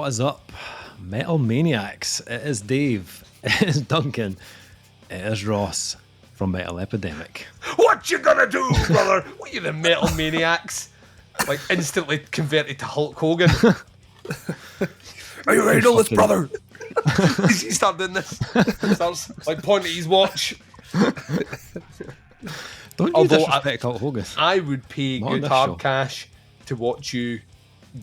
What is up, Metal Maniacs? It is Dave, it is Duncan, it is Ross from Metal Epidemic. What you gonna do, brother? What you the Metal Maniacs? Like instantly converted to Hulk Hogan. Are you ready to do this, brother? He started doing this. Starts like pointing at his watch. Don't you disrespect Hulk Hogan. I would pay Not on good this hard show. cash to watch you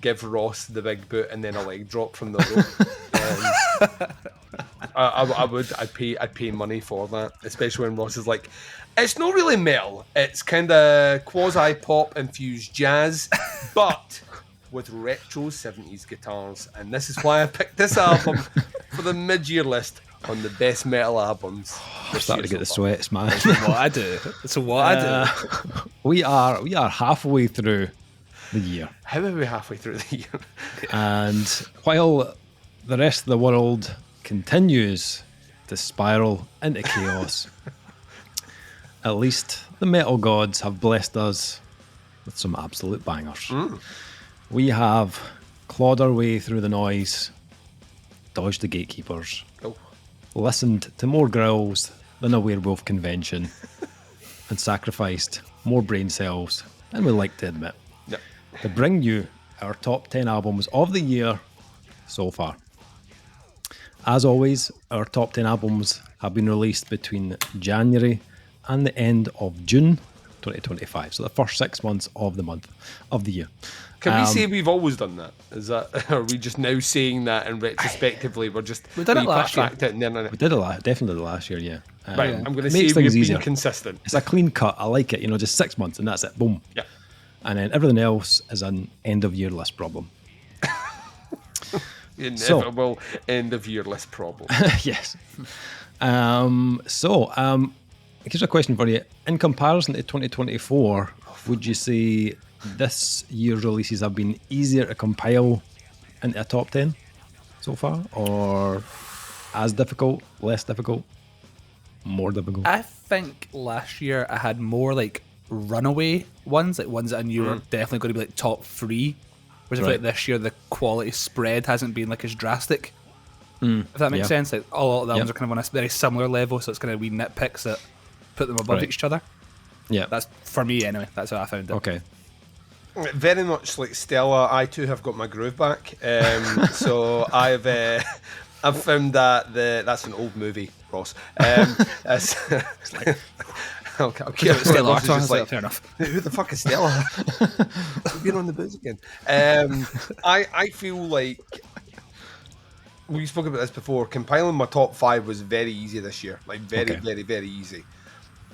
give Ross the big boot and then a leg drop from the rope. I would. I'd pay money for that, especially when Ross is like, it's not really metal. It's kind of quasi pop infused jazz, but with retro 70s guitars. And this is why I picked this album for the mid-year list on the best metal albums. I'm starting to get the sweats, man. That's what I do. That's what I do. We are halfway through the year. How are we halfway through the year? And while the rest of the world continues to spiral into chaos, at least the metal gods have blessed us with some absolute bangers. We have clawed our way through the noise, dodged the gatekeepers, listened to more growls than a werewolf convention, and sacrificed more brain cells than we like to admit, to bring you our top 10 albums of the year so far. As always, our top 10 albums have been released between January and the end of June 2025, so the first 6 months of the year. Can we say we've always done that? Is that, are we just now saying that and retrospectively we're just We did it last year. it and then We did it definitely last year, yeah. right, I'm going to it say makes we've things been easier. consistent. It's a clean cut. I like it. Just 6 months and that's it. Boom. Yeah. And then everything else is an end of year list problem. Inevitable end of year list problem. Yes. Here's a question for you. In comparison to 2024, would you say this year's releases have been easier to compile into a top 10 so far? Or as difficult, less difficult, more difficult? I think last year I had more like runaway ones, like ones that I knew were definitely going to be like top 3. Whereas I feel like this year the quality spread hasn't been like as drastic. If that makes sense. Like all of the albums are kind of on a very similar level, so it's kind of wee nitpicks that put them above each other. Yeah. That's for me anyway. That's how I found it. Okay. Very much like Stella, I too have got my groove back. So I've found that that's an old movie, Ross. It's like, okay, Stella Ross is Artois, just like, fair enough. who the fuck is Stella? We've been on the booze again. I feel like we spoke about this before. Compiling my top 5 was very easy this year. Like very easy.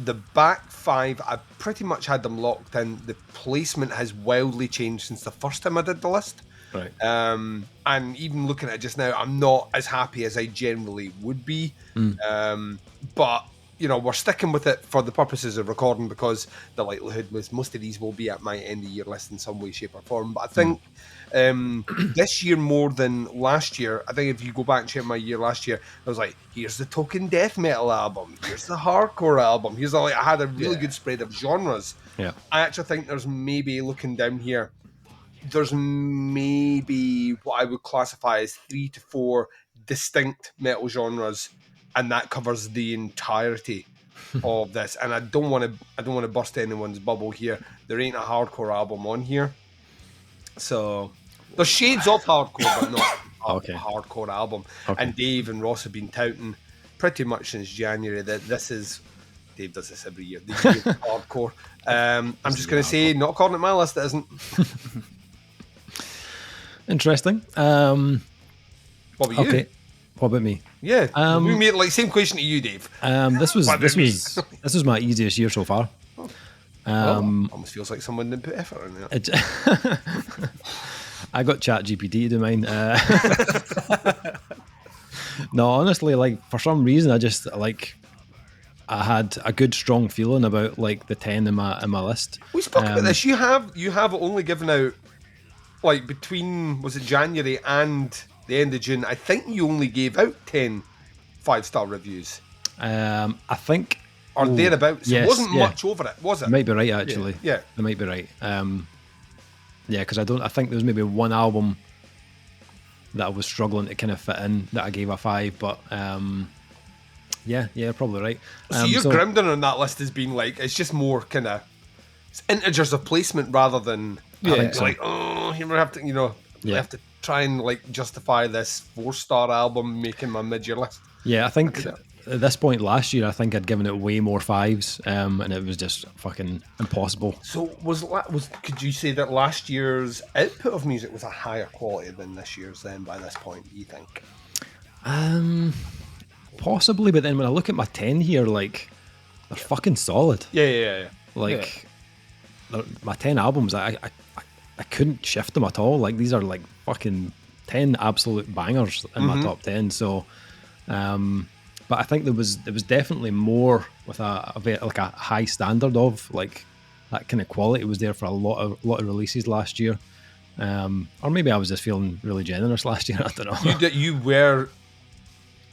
The back 5, I pretty much had them locked in. The placement has wildly changed since the first time I did the list. Right. And even looking at it just now, I'm not as happy as I generally would be. But we're sticking with it for the purposes of recording because the likelihood was most of these will be at my end of year list in some way, shape, or form. But I think this year more than last year, I think if you go back and check my year last year, I was like, here's the token death metal album, here's the hardcore album, I had a really good spread of genres. Yeah. I actually think there's maybe, looking down here, there's maybe what I would classify as 3 to 4 distinct metal genres, and that covers the entirety of this. And I don't want to burst anyone's bubble here. There ain't a hardcore album on here, so there's shades of hardcore, but not a hardcore album. Okay. And Dave and Ross have been touting pretty much since January that this is. Dave does this every year. The year of hardcore. I'm just going to say, not according to my list, it isn't. Interesting. What about you? Okay. What about me? Yeah, we made same question to you, Dave. This was my easiest year so far. Almost feels like someone didn't put effort in it. I got ChatGPT to do mine. No, honestly, for some reason, I just I had a good strong feeling about the 10 in my list. We spoke about this. You have only given out between January and the end of June, I think you only gave out 10 5-star reviews. I think, or thereabouts. Yes, it wasn't much over it, was it? You might be right, actually. Yeah. They might be right. Because I think there was maybe one album that I was struggling to kind of fit in that I gave a 5. But yeah, probably right. So your grounding on that list has been like, it's just more kind of integers of placement rather than Yeah. like, oh, here we have to, we have to try and like justify this 4-star album making my mid-year list. Yeah, I think at this point last year, I think I'd given it way more 5s, and it was just fucking impossible. So could you say that last year's output of music was a higher quality than this year's then by this point, do you think? Possibly, but then when I look at my 10 here, like, they're fucking solid. Yeah. Like, my 10 albums, I couldn't shift them at all. Like, these are like fucking 10 absolute bangers in my top 10. So, but I think there was definitely more with a very, like, a high standard of like that kind of quality was there for a lot of releases last year. Or maybe I was just feeling really generous last year. I don't know. You were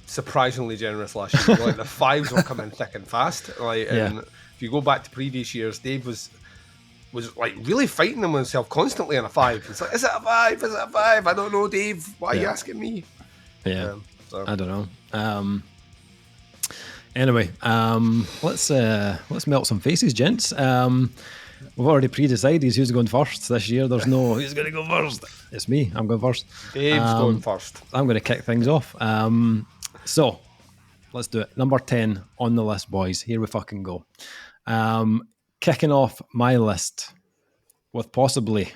surprisingly generous last year. Like the 5s were coming thick and fast. Like, and if you go back to previous years, Dave was like really fighting them with himself constantly on a 5. He's like, "Is it a 5? Is it a 5? I don't know, Dave. Why are you asking me?" Yeah, I don't know. Anyway, let's melt some faces, gents. We've already pre-decided who's going first this year. There's no who's going to go first. It's me. I'm going first. Dave's going first. I'm going to kick things off. So let's do it. Number 10 on the list, boys. Here we fucking go. Kicking off my list with possibly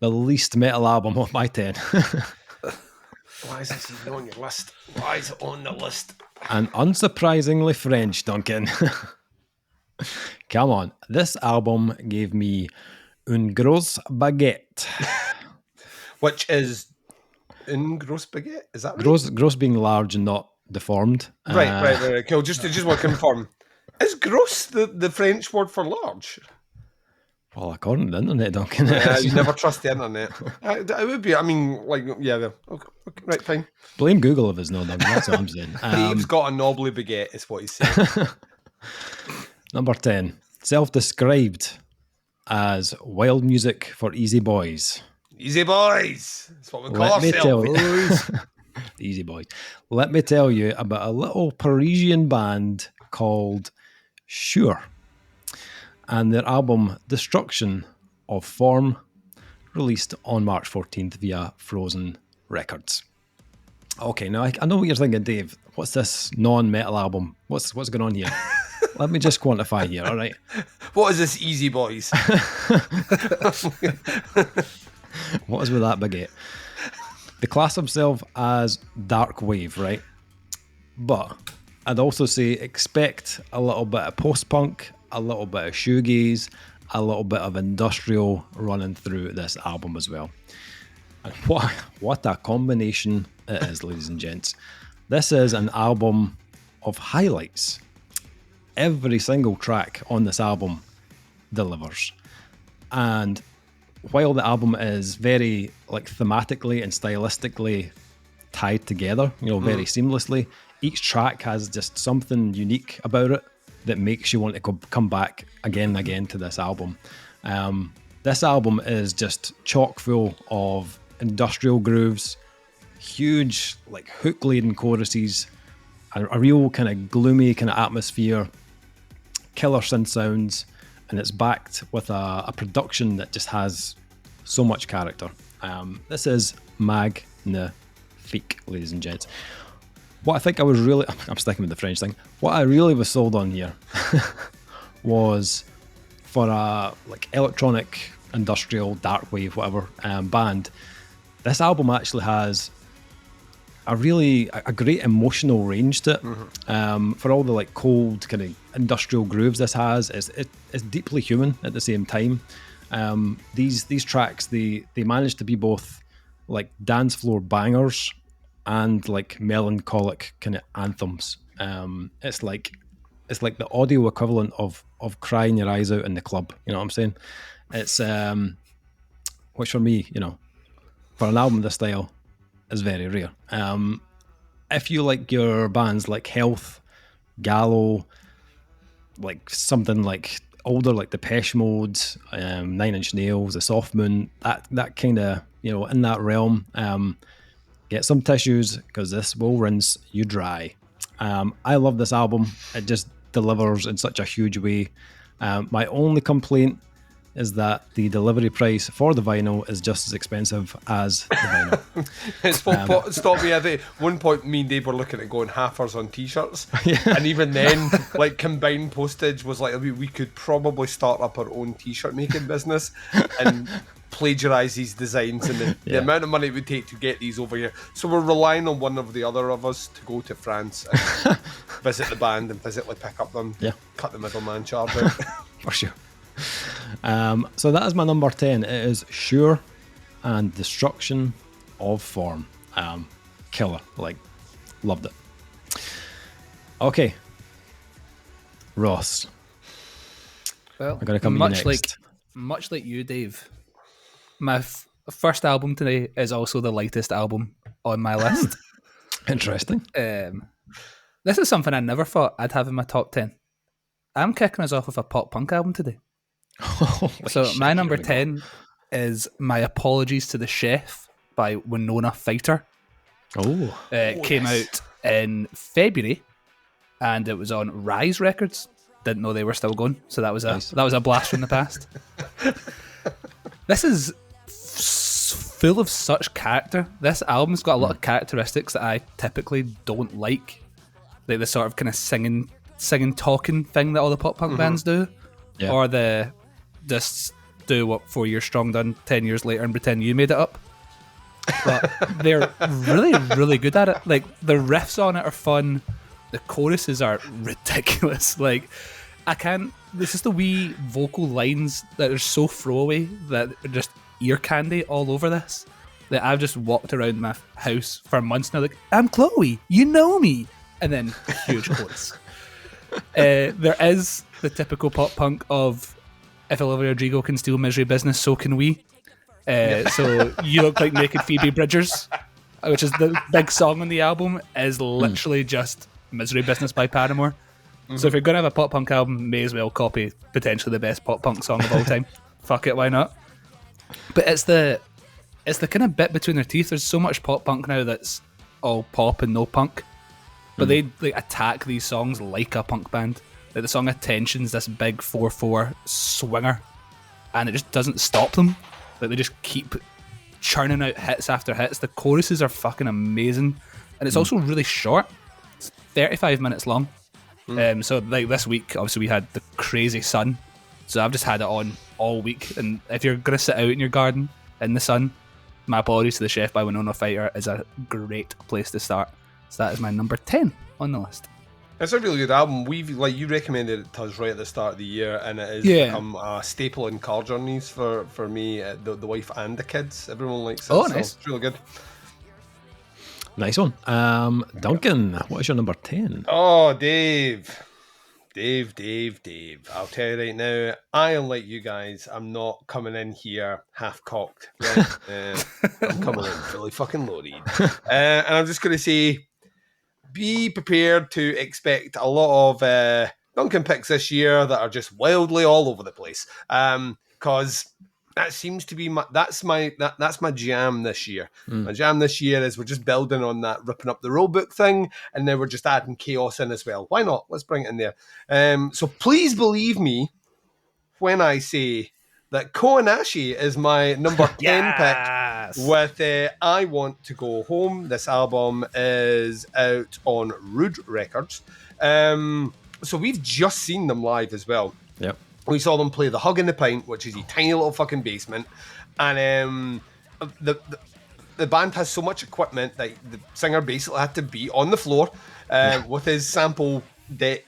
the least metal album of my 10. Why is this even on your list? Why is it on the list? And unsurprisingly French, Duncan. Come on. This album gave me une grosse baguette. Which is une grosse baguette? Is that right? Gross being large and not deformed. Right. Cool. Just want to confirm. Is gross the French word for large? Well, according to the internet, Duncan. You never trust the internet. It would be. I mean, like, yeah. Okay, right, fine. Blame Google if it's not Duncan. That's what I'm saying. Dave's got a knobbly baguette, is what he's saying. Number 10. Self-described as wild music for easy boys. Easy boys. That's what we call ourselves. Easy boys. Let me tell you about a little Parisian band called Sure and their album Destruction of Form, released on March 14th via Frozen Records. Okay, now I know what you're thinking, Dave. What's this non-metal album? What's going on here? Let me just quantify here, all right? What is this Easy Boys? What is with that baguette? They class themselves as dark wave, right? But I'd also say expect a little bit of post-punk, a little bit of shoegaze, a little bit of industrial running through this album as well. And what a combination it is, ladies and gents. This is an album of highlights. Every single track on this album delivers. And while the album is very like thematically and stylistically tied together, very seamlessly, each track has just something unique about it that makes you want to come back again and again to this album. This album is just chock full of industrial grooves, huge like hook-laden choruses, a real kind of gloomy kind of atmosphere, killer synth sounds, and it's backed with a production that just has so much character. This is magnifique, ladies and gents. What I think I'm sticking with the French thing. What I really was sold on here was for a like electronic, industrial, dark wave, whatever band. This album actually has a great emotional range to it. For all the like cold kind of industrial grooves this has, it's deeply human at the same time. These tracks they manage to be both like dance floor bangers and like melancholic kind of anthems. It's like the audio equivalent of crying your eyes out in the club. You know what I'm saying? It's which for me, for an album this style, is very rare. If you like your bands like Health, Gallow, like something like older like Depeche Mode, 9 Inch Nails, The Soft Moon, that kind of in that realm, get some tissues because this will rinse you dry. I love this album. It just delivers in such a huge way. My only complaint is that the delivery price for the vinyl is just as expensive as the vinyl. Stop me. I think one point me and Dave were looking at going halfers on t-shirts, and even then, like, combined postage was like, we could probably start up our own t-shirt making business and plagiarize these designs, and the amount of money it would take to get these over here. So we're relying on one of the other of us to go to France and visit the band and physically pick up them, cut the middleman charge out. For sure. So that is my number 10. It is Sure and Destruction of Form. Killer. Like, loved it. Okay. Ross. Well, I'm going to come to you next. Much like you, Dave, my first album today is also the lightest album on my list. Interesting. This is something I never thought I'd have in my top 10. I'm kicking us off with a pop punk album today. My number 10 is My Apologies to the Chef by Winona Fighter. It came out in February, and it was on Rise Records. Didn't know they were still going, so that was a blast from the past. This is full of such character. This album's got a lot of characteristics that I typically don't like the sort of kind of singing talking thing that all the pop punk bands do, or the just do what 4 Years Strong done 10 years later and pretend you made it up. But they're really, really good at it. Like, the riffs on it are fun. The choruses are ridiculous. Like, there's just the wee vocal lines that are so throwaway that are just ear candy all over this. That I've just walked around my house for months now, like, I'm Chloe, you know me. And then huge chorus. There is the typical pop punk of, if Olivia Rodrigo can steal misery business, so can we. So You Look Like Naked Phoebe Bridgers, which is the big song on the album, is literally just Misery Business by Paramore. So if you're going to have a pop punk album, may as well copy potentially the best pop punk song of all time. Fuck it, why not? But it's the kind of bit between their teeth. There's so much pop punk now that's all pop and no punk. But they attack these songs like a punk band. Like, the song Attention's this big 4/4 swinger, and it just doesn't stop them. Like, they just keep churning out hits after hits. The choruses are fucking amazing, and it's also really short. It's 35 minutes long. So like this week, obviously we had the crazy sun, so I've just had it on all week. And if you're gonna sit out in your garden in the sun, My Apologies to the Chef by Winona Fighter is a great place to start. So that is my number 10 on the list. It's a really good album. You recommended it to us right at the start of the year, and it has become a staple in car journeys for me, the wife and the kids. Everyone likes it. Oh, nice. It's really good. Nice one. Duncan, what is your number 10? Oh, Dave. I'll tell you right now, I, unlike you guys, I'm not coming in here half-cocked. Right? I'm coming in fully fucking loaded. And I'm just going to say, be prepared to expect a lot of Duncan picks this year that are just wildly all over the place. Because that seems to be that's my jam this year. My jam this year is we're just building on that ripping up the rulebook thing, and then we're just adding chaos in as well. Why not? Let's bring it in there. So please believe me when I say that Koanashi is my number 10 pick with I Want to Go Home. This album is out on Rude Records. So we've just seen them live as well. Yep. We saw them play the Hug in the Pint, which is a tiny little fucking basement. And the band has so much equipment that the singer basically had to be on the floor with his sample deck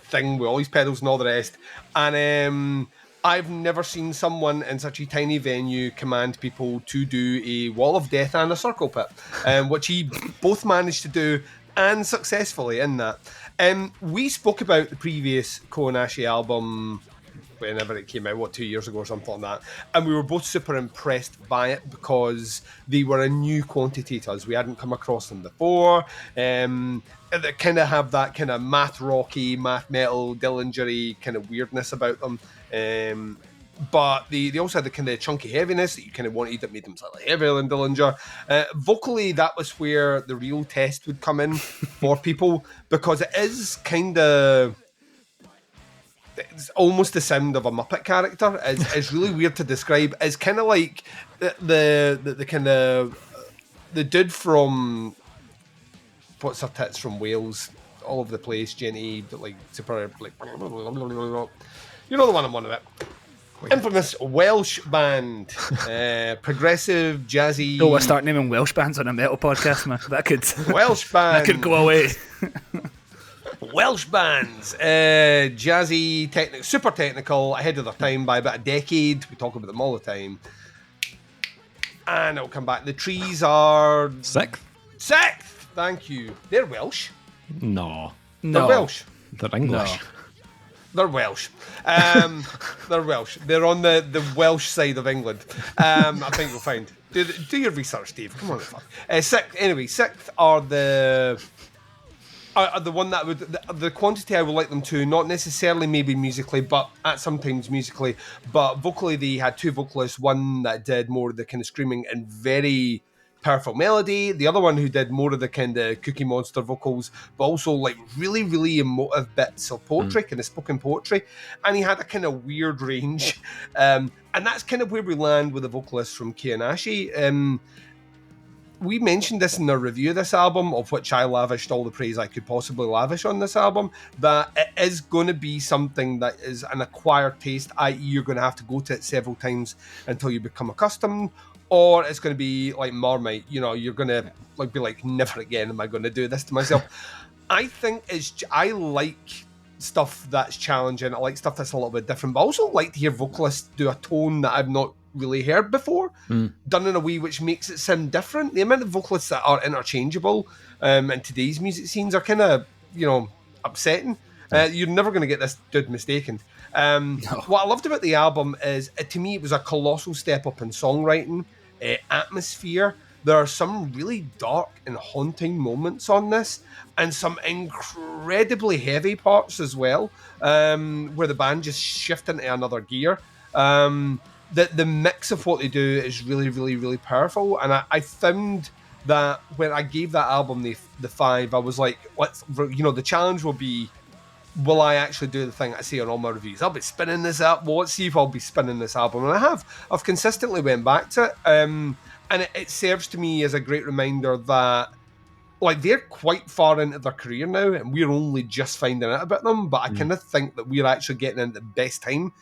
thing with all his pedals and all the rest. And I've never seen someone in such a tiny venue command people to do a wall of death and a circle pit, which he both managed to do, and successfully in that. We spoke about the previous Koanashi album whenever it came out, 2 years ago or something like that, and we were both super impressed by it because they were a new quantity to us. We hadn't come across them before. They kind of have that kind of math rocky, math metal, Dillingery kind of weirdness about them. but they also had the kind of chunky heaviness that you kind of wanted that made them slightly heavier than Dillinger. Vocally, that was where the real test would come in for people, because it is kind of... It's almost the sound of a Muppet character. It's really weird to describe. It's kind of like the kind of... The dude from... What's her tits from Wales? All over the place, Jenny, like super, like... You know the one I'm on about. Infamous Welsh band, progressive, jazzy. Oh, we'll start naming Welsh bands on a metal podcast, man. That could Welsh band. that could go away. Welsh bands, jazzy, super technical, ahead of their time by about a decade. We talk about them all the time, and it'll come back. The Trees are Sixth? Thank you. They're Welsh. No. They're Welsh. They're English. No. They're Welsh. They're Welsh. They're on the Welsh side of England. I think you'll find. Do your research, Steve. Come on. Sixth are the one that would... The quantity I would like them to, not necessarily maybe musically, but at sometimes musically, but vocally they had two vocalists, one that did more of the kind of screaming and very powerful melody, the other one who did more of the kind of Cookie Monster vocals, but also like really, really emotive bits of poetry, kind of spoken poetry, and he had a kind of weird range, and that's kind of where we land with the vocalist from Kanashi. We mentioned this in our review of this album, of which I lavished all the praise I could possibly lavish on this album, that it is going to be something that is an acquired taste, i.e. you're going to have to go to it several times until you become accustomed, or it's going to be like Marmite, you know, you're going to like be like, never again am I going to do this to myself. I think I like stuff that's challenging, I like stuff that's a little bit different, but I also like to hear vocalists do a tone that I've not really heard before, done in a way which makes it sound different. The amount of vocalists that are interchangeable in today's music scenes are kind of, you know, upsetting. You're never going to get this dude mistaken. No. What I loved about the album is, to me, it was a colossal step up in songwriting, atmosphere. There are some really dark and haunting moments on this, and some incredibly heavy parts as well, where the band just shift into another gear. The mix of what they do is really, really, really powerful. And I found that when I gave that album the 5, I was like, the challenge will be, will I actually do the thing I say on all my reviews? I'll be spinning this up. Well, let's see if I'll be spinning this album. And I have. I've consistently went back to it. And it serves to me as a great reminder that, like, they're quite far into their career now, and we're only just finding out about them. But I kind of think that we're actually getting into the best time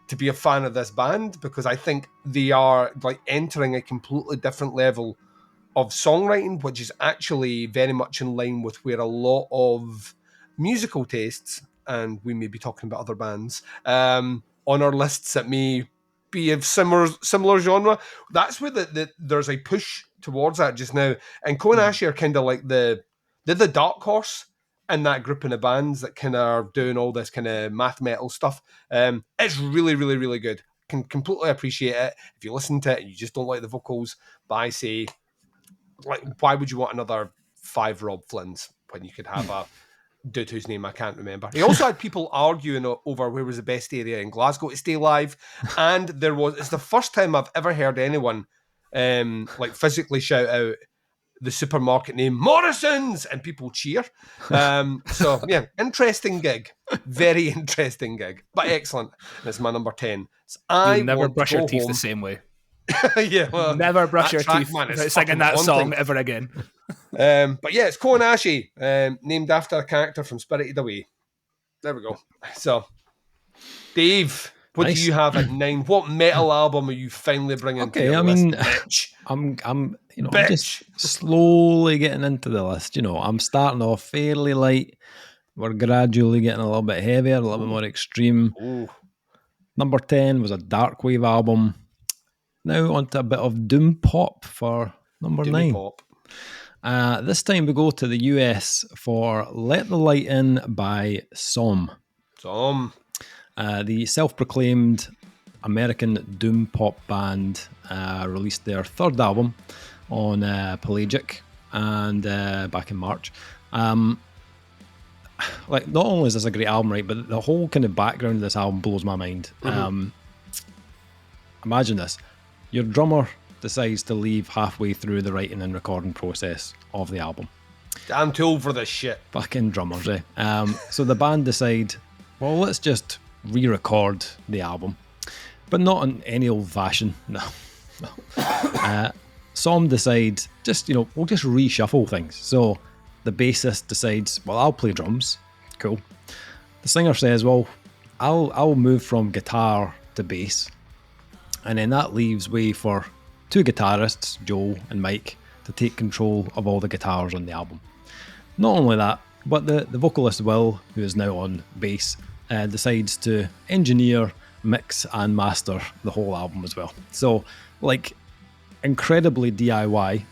to be a fan of this band, because I think they are like entering a completely different level of songwriting, which is actually very much in line with where a lot of musical tastes, and we may be talking about other bands on our lists that may be of similar genre. That's where there's a push towards that just now. And Konashi are kind of like they're the dark horse in that grouping of bands that kind of are doing all this kind of math metal stuff. It's really, really, really good. Can completely appreciate it. If you listen to it and you just don't like the vocals, but I say, like, why would you want another 5 Rob Flynns when you could have a dude whose name I can't remember? He also had people arguing over where was the best area in Glasgow to stay live, and it's the first time I've ever heard anyone like physically shout out the supermarket name Morrison's and people cheer. So yeah, interesting gig, very interesting gig, but excellent. That's my number 10. So you never brush your teeth the same way. Yeah, well, never brush your teeth without singing that song ever again. But yeah, it's Konashi, named after a character from Spirited Away. There we go. So, Dave, what do you have at 9? What metal album are you finally bringing to your list, bitch? I'm just slowly getting into the list. You know, I'm starting off fairly light. We're gradually getting a little bit heavier, a little bit more extreme. Ooh. Number 10 was a dark wave album. Now onto a bit of doom pop for number 9. Pop. This time we go to the US for Let the Light In by Som. The self-proclaimed American doom pop band released their 3rd album on Pelagic and back in March. Like, not only is this a great album, right, but the whole kind of background of this album blows my mind. imagine this. Your drummer decides to leave halfway through the writing and recording process of the album. I'm too old for this shit. Fucking drummers, eh? So the band decide, well, let's just re-record the album. But not in any old fashion, no. Some decide, we'll just reshuffle things. So the bassist decides, well, I'll play drums. Cool. The singer says, well, I'll move from guitar to bass. And then that leaves way for two guitarists, Joel and Mike, to take control of all the guitars on the album. Not only that, but the vocalist Will, who is now on bass, decides to engineer, mix and master the whole album as well. So, like, incredibly DIY,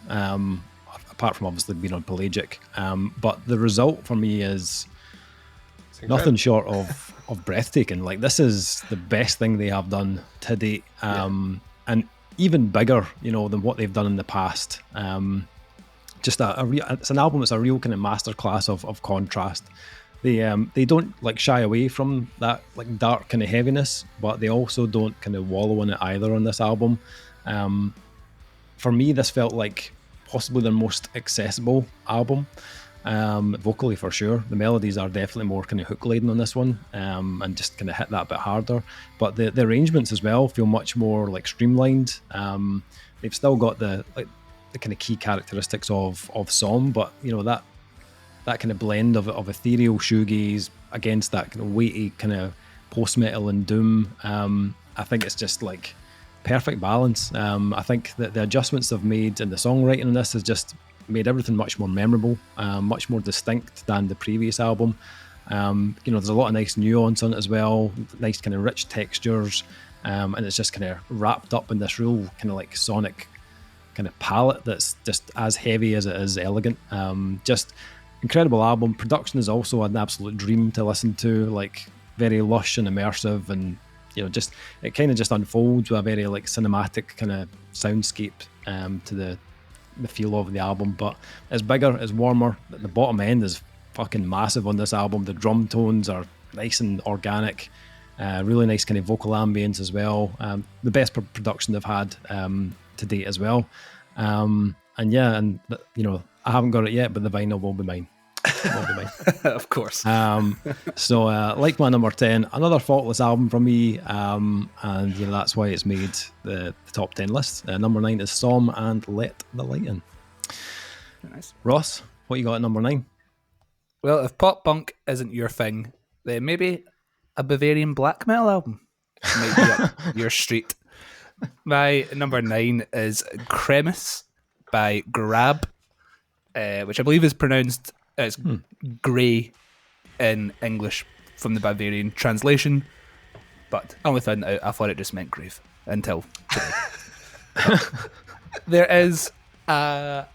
apart from obviously being on Pelagic. But the result for me is nothing short of breathtaking. Like, this is the best thing they have done to date, and even bigger, than what they've done in the past. Just it's an album that's a real kind of masterclass of contrast. They don't like shy away from that like dark kind of heaviness, but they also don't kind of wallow in it either on this album. For me, this felt like possibly their most accessible album, vocally for sure. The melodies are definitely more kind of hook laden on this one, and just kind of hit that bit harder. But the arrangements as well feel much more like streamlined. They've still got the kind of key characteristics of Som, but that kind of blend of ethereal shoegaze against that kind of weighty kind of post metal and doom. I think it's just like perfect balance. I think that the adjustments they've made in the songwriting on this has just made everything much more memorable, much more distinct than the previous album. There's a lot of nice nuance on it as well, nice kind of rich textures, and it's just kind of wrapped up in this real kind of like sonic kind of palette that's just as heavy as it is elegant. Just incredible album. Production is also an absolute dream to listen to, like very lush and immersive, and just it kind of just unfolds with a very like cinematic kind of soundscape to the feel of the album. But it's bigger, it's warmer. The bottom end is fucking massive on this album. The drum tones are nice and organic, really nice kind of vocal ambience as well. The best production they've had to date as well. I haven't got it yet, but the vinyl will be mine. Of course. So like my number 10, another faultless album from me, and that's why it's made the top 10 list. Number 9 is Som and Let the Light In. Nice. Ross, what you got at number 9? Well, if pop punk isn't your thing, then maybe a Bavarian black metal album might be up your street. My number 9 is Cremis by Grab, which I believe is pronounced as grey in English from the Bavarian translation, but I only found out I thought it just meant grave until today. There is a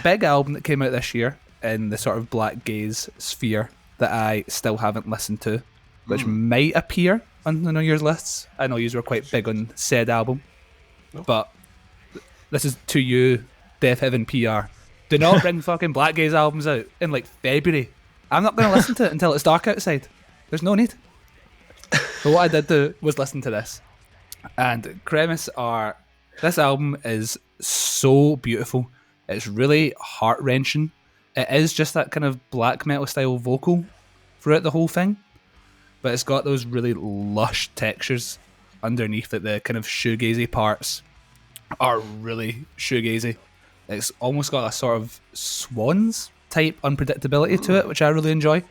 big album that came out this year in the sort of black gaze sphere that I still haven't listened to, which might appear on the New Year's lists. I know you were quite big on said album, but this is to you, Death Heaven PR. Do not bring fucking black gaze albums out in like February. I'm not going to listen to it until it's dark outside. There's no need. But what I did do was listen to this. And this album is so beautiful. It's really heart-wrenching. It is just that kind of black metal style vocal throughout the whole thing. But it's got those really lush textures underneath that. The kind of shoegazy parts are really shoegazy. It's almost got a sort of Swans type unpredictability to it, which I really enjoy.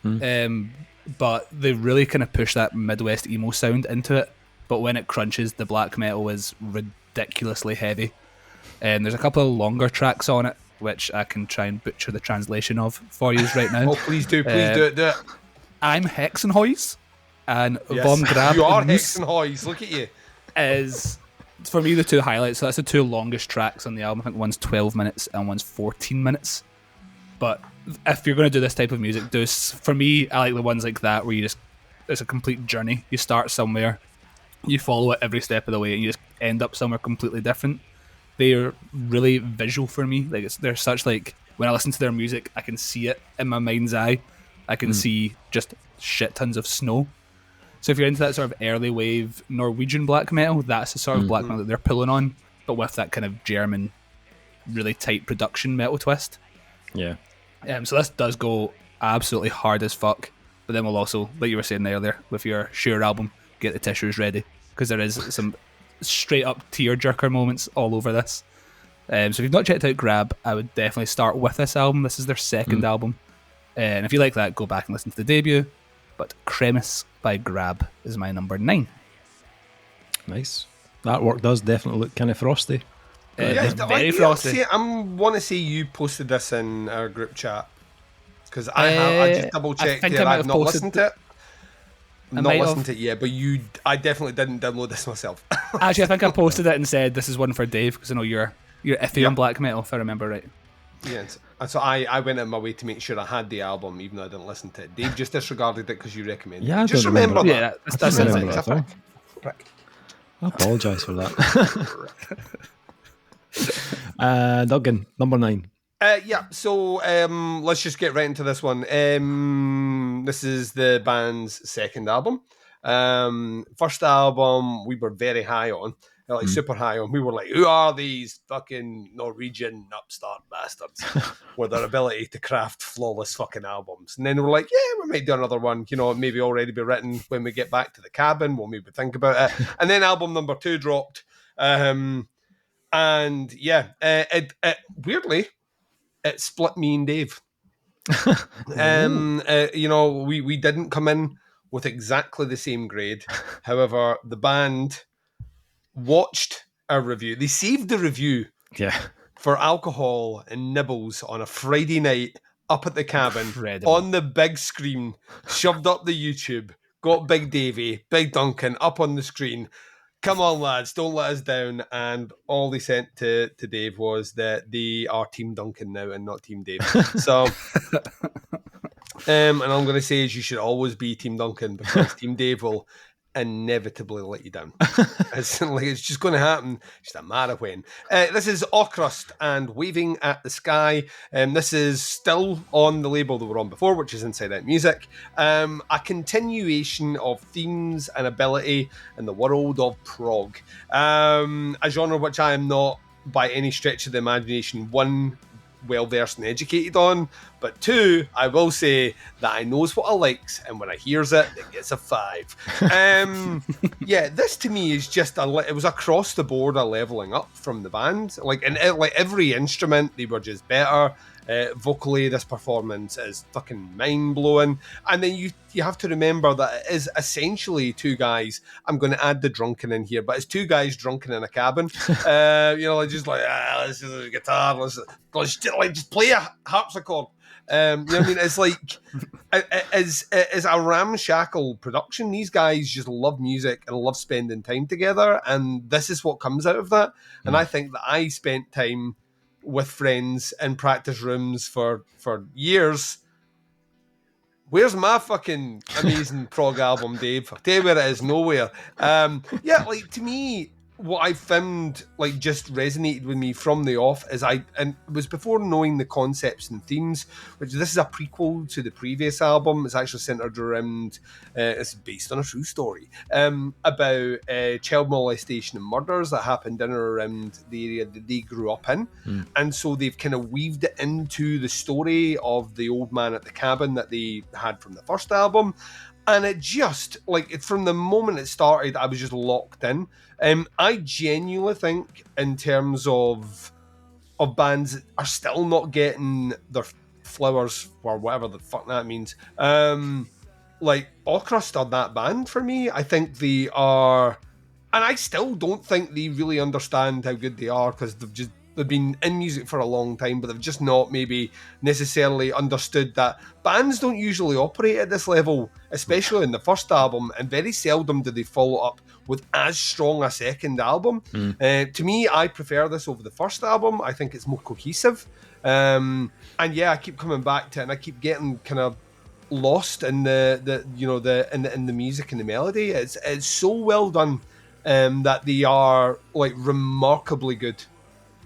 But they really kind of push that Midwest emo sound into it. But when it crunches, the black metal is ridiculously heavy. There's a couple of longer tracks on it, which I can try and butcher the translation of for you right now. Oh, please do it. I'm Hexenhuis, and Yes. Von Grab You are Moose Hexenhuis, look at you. is, for me, the two highlights. So that's the two longest tracks on the album. I think one's 12 minutes and one's 14 minutes. But if you're going to do this type of music, for me, I like the ones like that where it's a complete journey. You start somewhere, you follow it every step of the way, and you just end up somewhere completely different. They're really visual for me. They're such like, when I listen to their music, I can see it in my mind's eye. I can see just shit tons of snow. So if you're into that sort of early wave Norwegian black metal, that's the sort of black metal that they're pulling on, but with that kind of German, really tight production metal twist. Yeah. So this does go absolutely hard as fuck. But then we'll also, like you were saying earlier, with your Sure album, get the tissues ready, because there is some straight up tearjerker moments all over this. So if you've not checked out Grab, I would definitely start with this album. This is their second album. And if you like that, go back and listen to the debut. But Cremis by Grab is my number 9. Nice. That work does definitely look kind of frosty. Very frosty. I want to say you posted this in our group chat. Because I just double checked it. I've not listened to it. Not listened to it yet, but I definitely didn't download this myself. Actually, I think I posted it and said this is one for Dave, because I know you're iffy on black metal, if I remember right. Yes. And so I went out of my way to make sure I had the album, even though I didn't listen to it. Dave just disregarded it because you recommended it. Yeah, I just don't remember remember. that. Yeah, that's remember it. that at all. I apologise for that. Duncan, number 9. So let's just get right into this one. This is the band's second album. First album we were very high on, like super high on. We were like, who are these fucking Norwegian upstart bastards with their ability to craft flawless fucking albums? And then we're like, yeah, we might do another one, maybe already be written when we get back to the cabin. We'll maybe think about it. And then album number 2 dropped. And yeah, it weirdly, it split me and Dave. We didn't come in with exactly the same grade. However, the band watched our review. They saved the review for alcohol and nibbles on a Friday night up at the cabin. Incredible. On the big screen, shoved up the YouTube, got Big Davey, Big Duncan up on the screen. Come on, lads, don't let us down. And all they sent to Dave was that they are Team Duncan now and not Team Dave. So, and I'm going to say is you should always be Team Duncan, because Team Dave will inevitably let you down. It's just going to happen. Just a matter of when. This is Okrust and Waving at the Sky. This is still on the label that we're on before, which is Inside Out Music. A continuation of themes and ability in the world of prog. A genre which I am not, by any stretch of the imagination, one, well-versed and educated on, but 2, I will say that I knows what I likes, and when I hears it gets a 5. This to me is just it was across the board a leveling up from the band. Like every instrument, they were just better. Vocally, this performance is fucking mind-blowing. And then you have to remember that it is essentially 2 guys. I'm going to add the drunken in here, but it's 2 guys drunken in a cabin. Let's just a guitar, let's just play a harpsichord. It's like it's a ramshackle production. These guys just love music and love spending time together, and this is what comes out of that. And I think that I spent time with friends in practice rooms for years. Where's my fucking amazing prog album, Dave? I'll tell you where it is, nowhere. To me, what I found just resonated with me from the off is and it was before knowing the concepts and themes, which this is a prequel to the previous album. It's actually centered around it's based on a true story about child molestation and murders that happened in or around the area that they grew up in. And so they've kind of weaved it into the story of the old man at the cabin that they had from the first album. And it just, from the moment it started, I was just locked in. I genuinely think, in terms of bands that are still not getting their flowers, or whatever the fuck that means, Okrust are that band for me. I think they are, and I still don't think they really understand how good they are, because they've been in music for a long time, but they've just not maybe necessarily understood that bands don't usually operate at this level, especially in the first album, and very seldom do they follow up with as strong a second album. To me, I prefer this over the first album. I think it's more cohesive. I keep coming back to it, and I keep getting kind of lost in the music and the melody. It's so well done that they are remarkably good.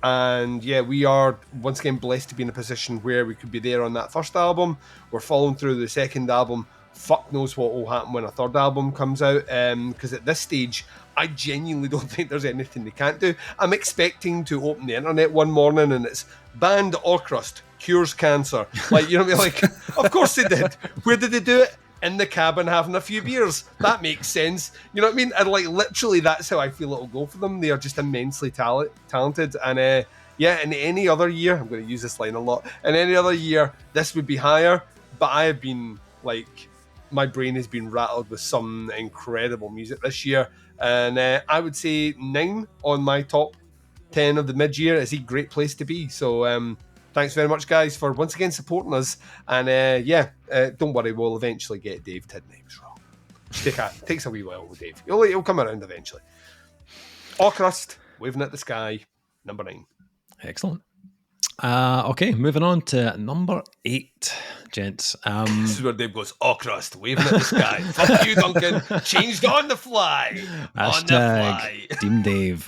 And we are once again blessed to be in a position where we could be there on that first album. We're following through the second album fuck knows what will happen when a third album comes out, because at this stage I genuinely don't think there's anything they can't do. I'm expecting to open the internet one morning and it's band Orcrust cures cancer. Like, you know what I mean? Like, of course they did. Where did they do it? In the cabin having a few beers. That makes sense. You know what I mean? And like literally that's how I feel it'll go for them. They are just immensely talented. And yeah, in any other year, I'm going to use this line a lot, in any other year this would be higher, but I have been like, my brain has been rattled with some incredible music this year, and I would say 9 on my top 10 of the mid-year is a great place to be. So thanks very much, guys, for once again supporting us. And don't worry, we'll eventually get Dave Tid names wrong. Takes a wee while with Dave. He'll come around eventually. Orcrust, Waving at the Sky, number 9. Excellent. Okay, moving on to number 8, gents. This is where Dave goes, Orcrust, Waving at the Sky. Fuck you, Duncan. Changed on the fly. On the fly. Team Dave.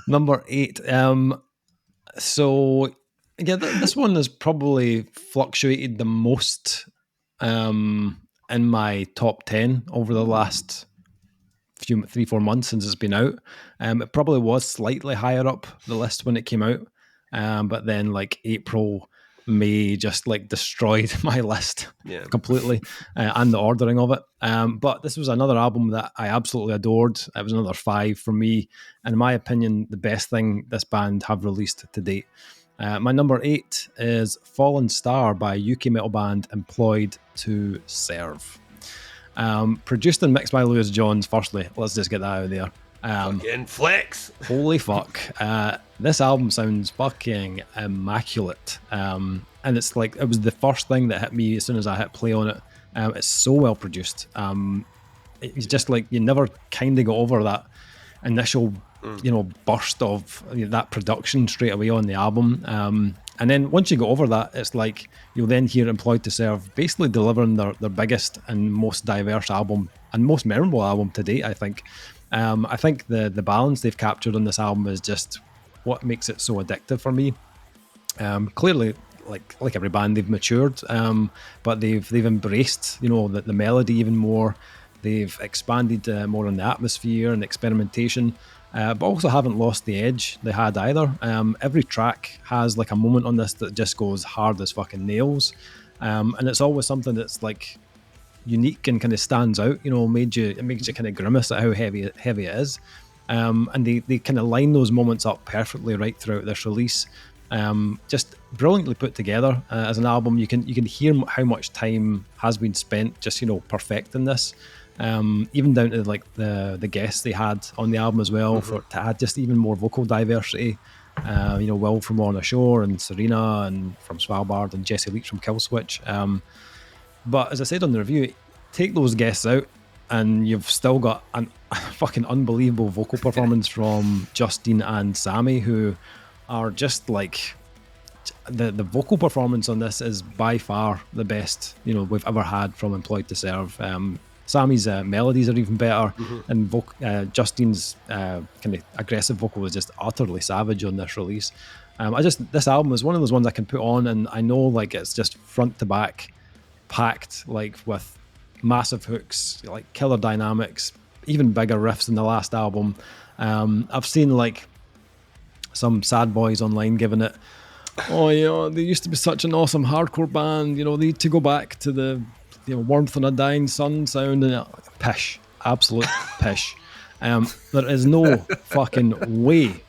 Number 8. So yeah, this one has probably fluctuated the most in my top 10 over the last 3-4 months since it's been out. It probably was slightly higher up the list when it came out, but then like April, May just like destroyed my list completely, and the ordering of it. But this was another album that I absolutely adored. It was another 5 for me, and in my opinion, the best thing this band have released to date. My number 8 is Fallen Star by UK metal band Employed to Serve. Produced and mixed by Lewis Johns, firstly. Let's just get that out of there. Fucking flex. Holy fuck. This album sounds fucking immaculate. And it's like, it was the first thing that hit me as soon as I hit play on it. It's so well produced. It's just like, you never kind of got over that initial burst of that production straight away on the album. And then once you go over that, it's like you'll then hear Employed to Serve basically delivering their biggest and most diverse album and most memorable album to date, I think. I think the balance they've captured on this album is just what makes it so addictive for me. Clearly, like every band, they've matured, but they've embraced the melody even more. They've expanded more on the atmosphere and experimentation, but also haven't lost the edge they had either. Every track has like a moment on this that just goes hard as fucking nails, and it's always something that's like unique and kind of stands out. It makes you kind of grimace at how heavy it is, and they kind of line those moments up perfectly right throughout this release. Just brilliantly put together as an album. You can hear how much time has been spent just perfecting this. Even down to like the guests they had on the album as well, to add just even more vocal diversity. Will from Lorna Shore and Serena and from Svalbard and Jesse Leach from Killswitch. But as I said on the review, take those guests out and you've still got a fucking unbelievable vocal performance from Justine and Sammy, who are just like, the vocal performance on this is by far the best we've ever had from Employed to Serve. Sammy's melodies are even better, and Justine's kind of aggressive vocal was just utterly savage on this release. This album is one of those ones I can put on, and I know like it's just front to back packed like with massive hooks, like killer dynamics, even bigger riffs than the last album. I've seen like some sad boys online giving it, they used to be such an awesome hardcore band, they need to go back to the Warmth on a Dying Sun sound, and pish, absolute pish. There is no fucking way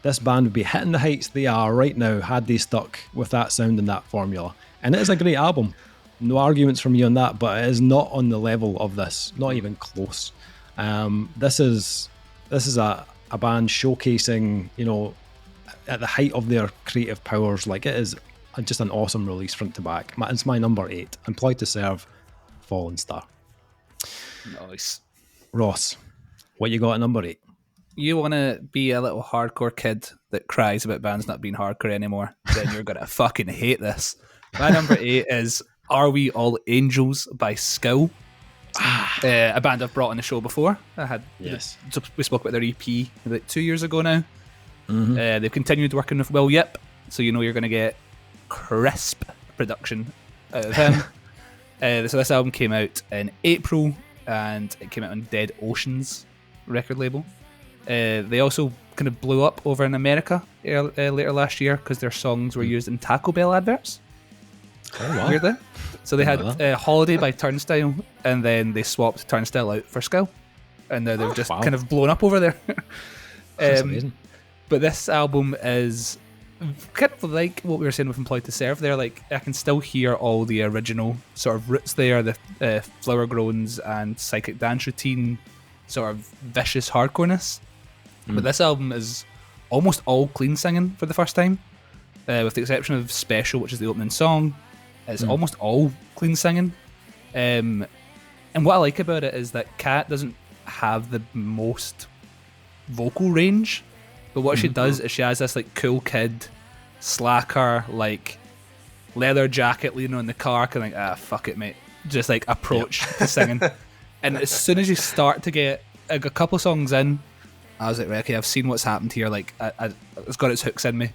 this band would be hitting the heights they are right now had they stuck with that sound and that formula. And it is a great album, no arguments from me on that, but it is not on the level of this, not even close. This is a band showcasing at the height of their creative powers. Like, it is just an awesome release front to back. It's my number 8, Employed to Serve, Fallen Star. Nice. Ross, what you got at number 8? You want to be a little hardcore kid that cries about bands not being hardcore anymore, then you're going to fucking hate this. My number 8 is Are We All Angels by Skill. A band I've brought on the show before. Yes. We spoke about their EP like 2 years ago now. They've continued working with Will Yip, so you know you're going to get crisp production out of him. So this album came out in April, and it came out on Dead Oceans record label. They also kind of blew up over in America later last year because their songs were used in Taco Bell adverts. Oh, wow. Weirdly. So they had Holiday by Turnstile, and then they swapped Turnstile out for Skull. And now they've just kind of blown up over there. That's amazing. But this album is kind of like what we were saying with Employed to Serve there. Like, I can still hear all the original sort of roots there, the flower groans and psychic dance routine, sort of vicious hardcoreness. But this album is almost all clean singing for the first time, with the exception of Special, which is the opening song. It's almost all clean singing. And what I like about it is that Kat doesn't have the most vocal range, but what she does is she has this like cool kid, slacker, like leather jacket leaning on the car, kind of like, fuck it, mate. Just like approach to singing. And as soon as you start to get a couple songs in, I was like, right, okay, I've seen what's happened here. Like, it's got its hooks in me.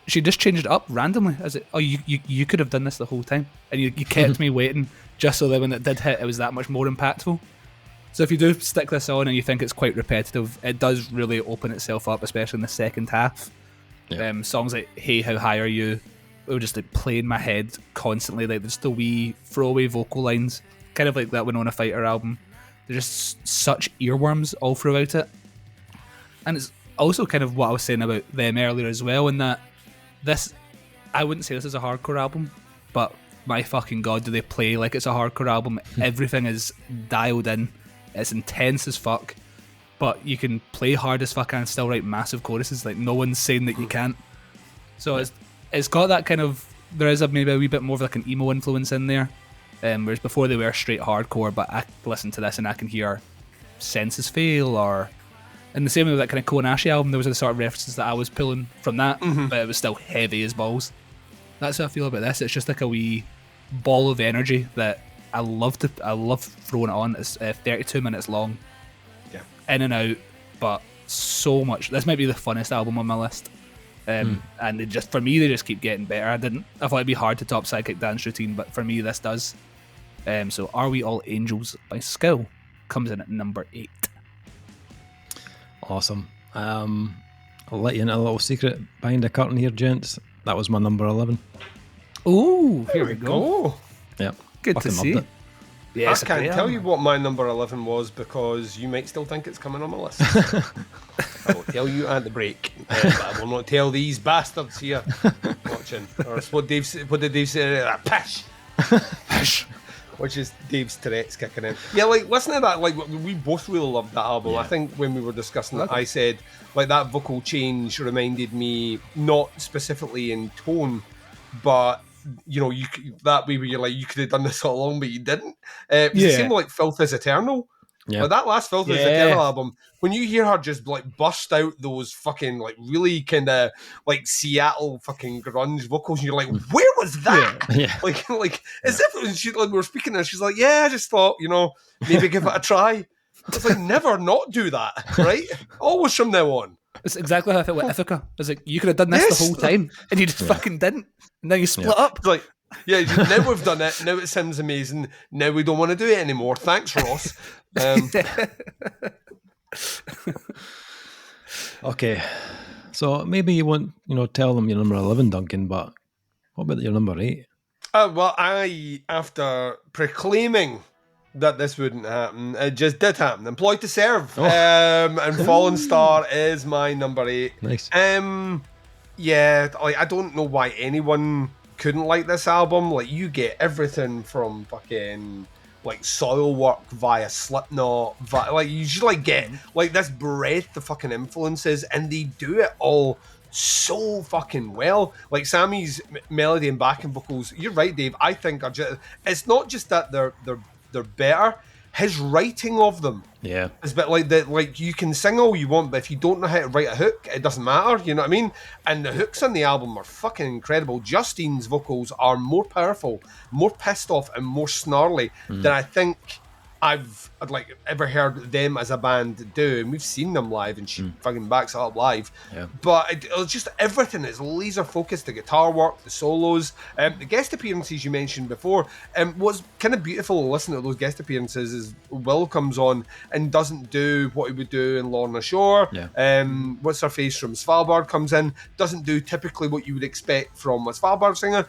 She just changed it up randomly. I was like, oh, you could have done this the whole time, and you kept me waiting just so that when it did hit, it was that much more impactful. So if you do stick this on and you think it's quite repetitive, it does really open itself up, especially in the second half. Yeah. Songs like Hey, How High Are You will just like play in my head constantly. Like, there's the wee throwaway vocal lines, kind of like that Winona Fighter album. They're just such earworms all throughout it. And it's also kind of what I was saying about them earlier as well, in that this, I wouldn't say this is a hardcore album, but my fucking god, do they play like it's a hardcore album. Everything is dialed in. It's intense as fuck, but you can play hard as fuck and still write massive choruses. Like, no one's saying that you can't. So it's got that kind of, there is maybe a wee bit more of like an emo influence in there, whereas before they were straight hardcore. But I listen to this and I can hear Senses Fail, or in the same way with that kind of Konashi album, there was the sort of references that I was pulling from that, but it was still heavy as balls. That's how I feel about this. It's just like a wee ball of energy that I love throwing it on. It's 32 minutes long, in and out, but so much. This might be the funnest album on my list, and they just, for me, they just keep getting better. I thought it'd be hard to top Psychic Dance Routine, but for me, this does. So Are We All Angels by Skill comes in at number 8. Awesome. I'll let you in a little secret behind the curtain here, gents. That was my number 11. Ooh, here we go. Yeah. Good to see. Yes, I can't tell you what my number 11 was because you might still think it's coming on my list. I will tell you at the break, but I will not tell these bastards here watching. Or what did Dave say? Pish! Pish! Which is Dave's Tourette's kicking in. Yeah, like, listen to that. Like, we both really loved that album. Yeah. I think when we were discussing it, I said, like, that vocal change reminded me, not specifically in tone, but, you know, that way where you're like, you could have done this all along, but you didn't. It was the same like Filth is Eternal. Yeah. Like, that last Filth is Eternal album, when you hear her just like bust out those fucking like really kind of like Seattle fucking grunge vocals, and you're like, where was that? Yeah. Like as if she, like, we were speaking there, she's like, yeah, I just thought, you know, maybe give it a try. It's like, never not do that, right? Always from now on. It's exactly how I felt with Ithaca. I was like, you could have done this the whole time, and you just fucking didn't. And now you split up. It's like, yeah, now we've done it. Now it sounds amazing. Now we don't want to do it anymore. Thanks, Ross. Okay, so maybe you won't, tell them you're number 11, Duncan, but what about your number 8? Well, after proclaiming that this wouldn't happen, it just did happen. Employed to Serve. And Fallen Star is my number 8. Nice. Yeah, like, I don't know why anyone couldn't like this album. Like, you get everything from fucking like Soilwork via Slipknot, like, you just like get like this breadth of fucking influences, and they do it all so fucking well. Like, Sammy's melody and backing vocals, you're right, Dave, I think are just, it's not just that they're better, his writing of them is a bit like that. Like, you can sing all you want, but if you don't know how to write a hook, it doesn't matter, you know what I mean? And the hooks on the album are fucking incredible. Justine's vocals are more powerful, more pissed off, and more snarly than I think I've like ever heard them as a band do, and we've seen them live, and she fucking backs it up live. Yeah. But it's just everything is laser focused. The guitar work, the solos, the guest appearances you mentioned before. What's kind of beautiful to listen to those guest appearances is Will comes on and doesn't do what he would do in Lorna Shore. Yeah. What's her face from Svalbard comes in, doesn't do typically what you would expect from a Svalbard singer.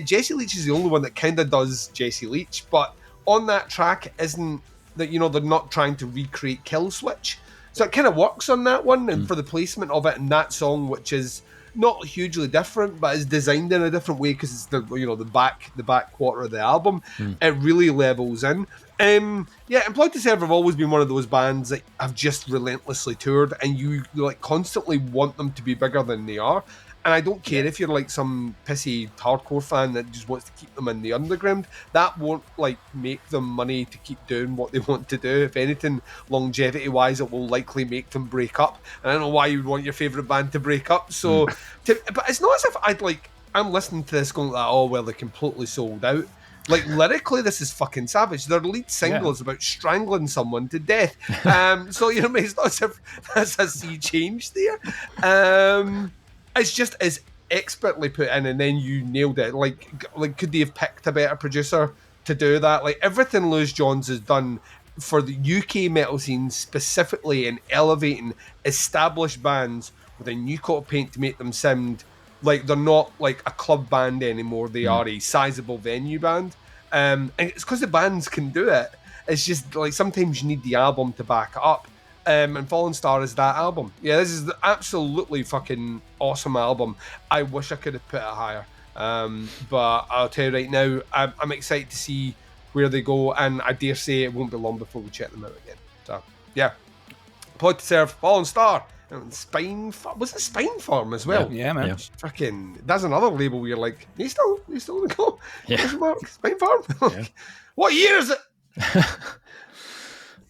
Jesse Leach is the only one that kind of does Jesse Leach, but on that track isn't that, you know, they're not trying to recreate Kill Switch. So it kind of works on that one, and for the placement of it in that song, which is not hugely different, but is designed in a different way because it's the, you know, the back quarter of the album. It really levels in. Yeah, Employed to Serve have always been one of those bands that have just relentlessly toured, and you like constantly want them to be bigger than they are. And I don't care if you're like some pissy hardcore fan that just wants to keep them in the underground. That won't like make them money to keep doing what they want to do. If anything, longevity wise, it will likely make them break up. And I don't know why you would want your favourite band to break up. So, but it's not as if I'm listening to this going like, oh well, they're completely sold out. Like lyrically, this is fucking savage. Their lead single is about strangling someone to death. So you know, it's not as if that's a sea change there. It's just as expertly put in, and then you nailed it. Like could they have picked a better producer to do that? Like everything Lewis Johns has done for the UK metal scene specifically in elevating established bands with a new coat of paint to make them sound like they're not like a club band anymore. They are a sizable venue band, and it's because the bands can do it. It's just like sometimes you need the album to back it up. And Fallen Star is that album. Yeah, this is the absolutely fucking awesome album. I wish I could have put it higher. But I'll tell you right now, I'm excited to see where they go, and I dare say it won't be long before we check them out again. So, yeah. Employed to Serve, Fallen Star, and Spine Farm. Was it Spine Farm as well? Yeah, man. Yeah. Fucking, that's another label where you're like, you still gonna go? Yeah. Spine Farm? What year is it?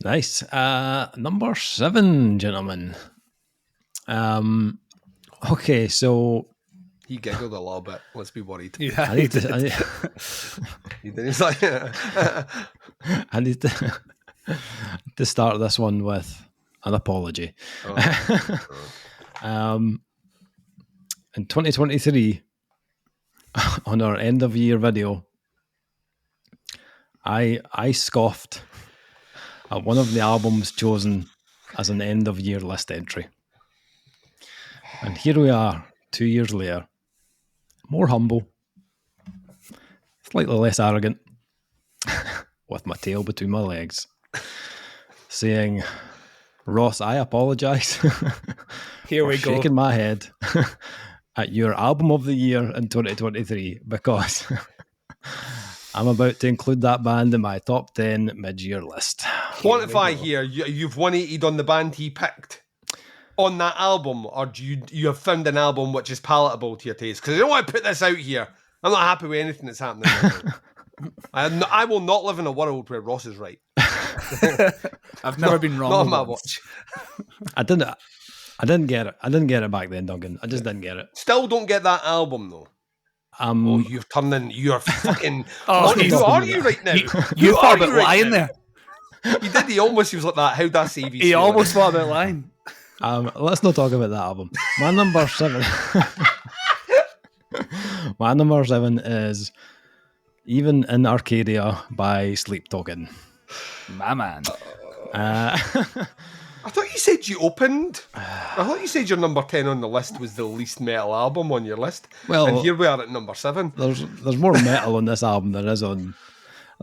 Nice. Number 7, gentlemen. Okay, so He giggled a little bit. Let's be worried. Yeah, I need to, He did. He's like, I need to start this one with an apology. In 2023, on our end of year video, I scoffed at one of the albums chosen as an end of year list entry. And here we are, 2 years later, more humble, slightly less arrogant, with my tail between my legs, saying, Ross, I apologise. Here we go. Shaking my head at your album of the year in 2023 because I'm about to include that band in my top 10 mid-year list. quantify here. You've 180'd on the band he picked on that album, or do you have found an album which is palatable to your taste? Because I don't want to put this out here. I'm not happy with anything that's happening right now. I will not live in a world where Ross is right. I've never been wrong. Not on my once. I didn't get it. I didn't get it back then, Duncan. I just didn't get it. Still don't get that album though. Oh, you've turned in. You're fucking. Oh, who are you right now? You Who thought are about you right lying now? there. He did. He almost. He was like that. How'd that save you? He almost thought about lying. Let's not talk about that album. My number 7. My number 7 is Even in Arcadia by Sleep Token. My man. I thought you said you opened. I thought you said your number 10 on the list was the least metal album on your list. Well, and here we are at number 7. There's more metal on this album than there is on.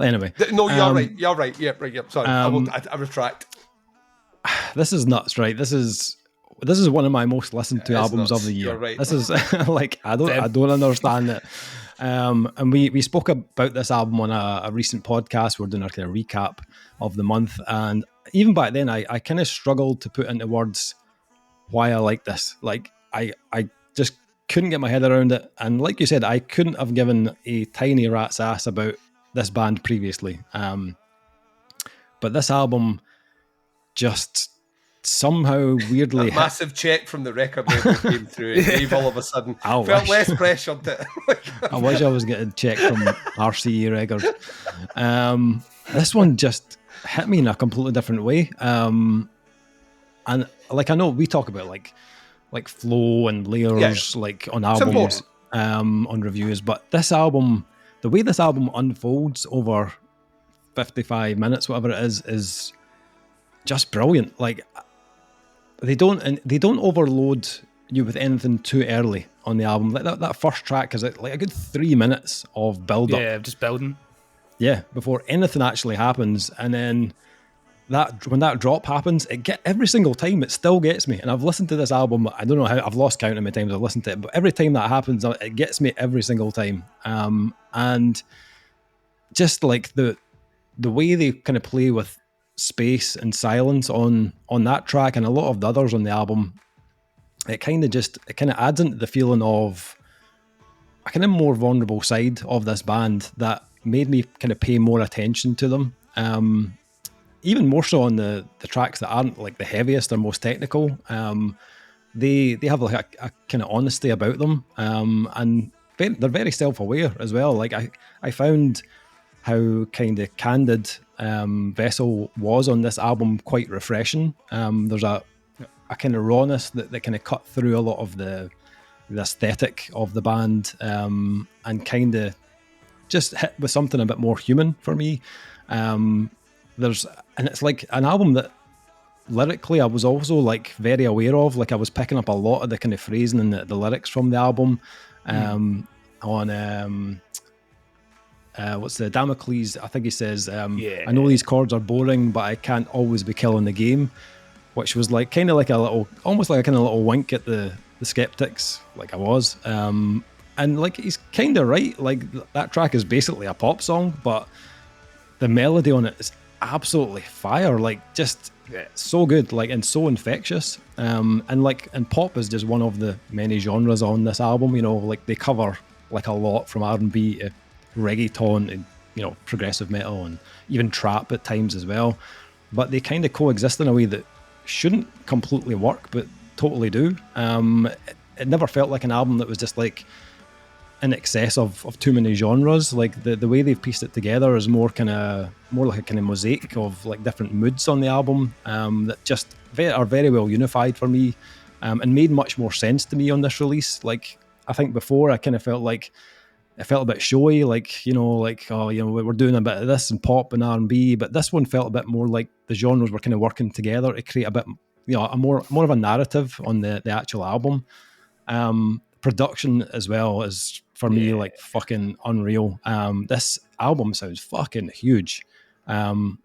Anyway. No, you're right. You're right. Yeah, right. Yeah. Sorry, I retract. This is nuts, right? This is one of my most listened to albums nuts. of the year. You're right. This is like I don't understand it. And we spoke about this album on a recent podcast. We're doing a kind of recap of the month, and even back then, I kind of struggled to put into words why I like this. Like I just couldn't get my head around it, and like you said, I couldn't have given a tiny rat's ass about this band previously. But this album just somehow weirdly a massive check from the record label came through and gave all of a sudden felt less pressure to I wish I was getting checked from RCE Records. This one just hit me in a completely different way. And like, I know we talk about like flow and layers, like on albums, on reviews, but this album, the way this album unfolds over 55 minutes, whatever it is just brilliant. Like, they don't overload you with anything too early on the album. Like that first track is like a good 3 minutes of build up. Yeah, just building. Yeah, before anything actually happens, and then when that drop happens, every single time it still gets me. And I've listened to this album, I don't know how, I've lost count how many times I've listened to it, but every time that happens, it gets me every single time. And just like the way they kind of play with space and silence on that track and a lot of the others on the album, it kind of adds into the feeling of a kind of more vulnerable side of this band that made me kind of pay more attention to them. Even more so on the tracks that aren't like the heaviest or most technical. They have like a kind of honesty about them, and they're very self-aware as well. Like I found how kind of candid Vessel was on this album quite refreshing. There's a kind of rawness that kind of cut through a lot of the aesthetic of the band, and kind of just hit with something a bit more human for me. And it's like an album that lyrically I was also like very aware of. Like I was picking up a lot of the kind of phrasing and the lyrics from the album. On what's the Damocles? I think he says, I know these chords are boring, but I can't always be killing the game, which was like kind of like almost like a kind of little wink at the skeptics, like I was. And like he's kind of right. Like that track is basically a pop song, but the melody on it is absolutely fire. Like just so good, like, and so infectious. And pop is just one of the many genres on this album. You know, like they cover like a lot from R&B to reggaeton and, you know, progressive metal and even trap at times as well. But they kind of coexist in a way that shouldn't completely work, but totally do. It never felt like an album that was just like in excess of too many genres. Like the way they've pieced it together is more like a kind of mosaic of like different moods on the album, that just are very well unified for me, and made much more sense to me on this release. Like I think before I kind of felt like it felt a bit showy, like, you know, like, oh, you know, we're doing a bit of this and pop and R&B, but this one felt a bit more like the genres were kind of working together to create a bit, you know, a more of a narrative on the actual album. Production as well is for me like fucking unreal. This album sounds fucking huge, and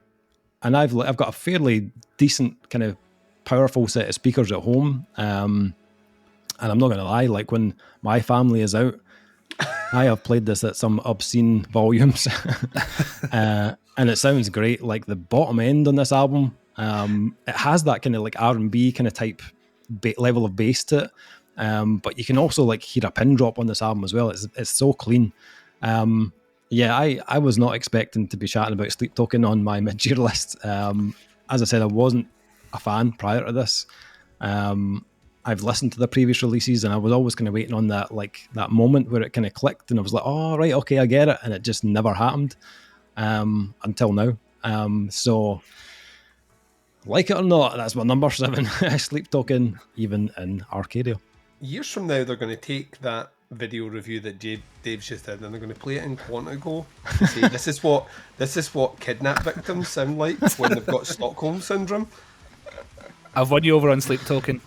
I've got a fairly decent kind of powerful set of speakers at home, and I'm not gonna lie, like when my family is out, I have played this at some obscene volumes, and it sounds great. Like the bottom end on this album, it has that kind of like R&B kind of type level of bass to it. But you can also like hear a pin drop on this album as well. It's so clean. I was not expecting to be chatting about Sleep Token on my mid-year list. As I said, I wasn't a fan prior to this. I've listened to the previous releases and I was always kind of waiting on that moment where it kind of clicked and I was like, oh, right, okay, I get it. And it just never happened until now. So like it or not, that's my number 7. Sleep Token, even in Arcadia. Years from now, they're going to take that video review that Dave's just did and they're going to play it in Quantico and say, this is what kidnap victims sound like when they've got Stockholm Syndrome. I've won you over on Sleep Token.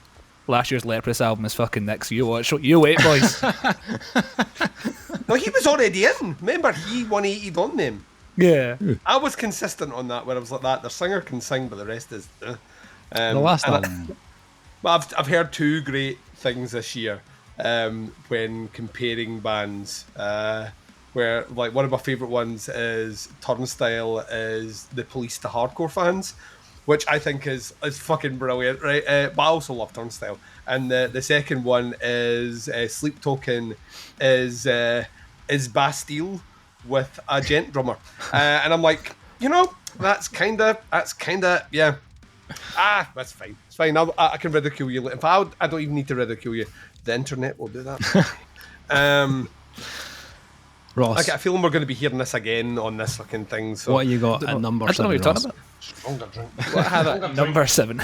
Last year's Leprous album is fucking next. You watch. You wait, boys. No, he was already in. Remember, he 180'd on them. Yeah. I was consistent on that, where I was like that. The singer can sing, but the rest is... The last album. But I've heard 2 great things this year when comparing bands. Where, like, one of my favourite ones is Turnstile is The Police to hardcore fans, which I think is fucking brilliant, right? But I also love Turnstile. And the second one is Sleep Token is Bastille with a gent drummer. And I'm like, you know, that's kind of, yeah. That's fine. It's fine. I can ridicule you. In fact, I don't even need to ridicule you. The internet will do that. Ross. I get a feeling we're going to be hearing this again on this fucking thing. So what you got at number 7, I don't know what you're talking about. Stronger drink. What I have at number 7.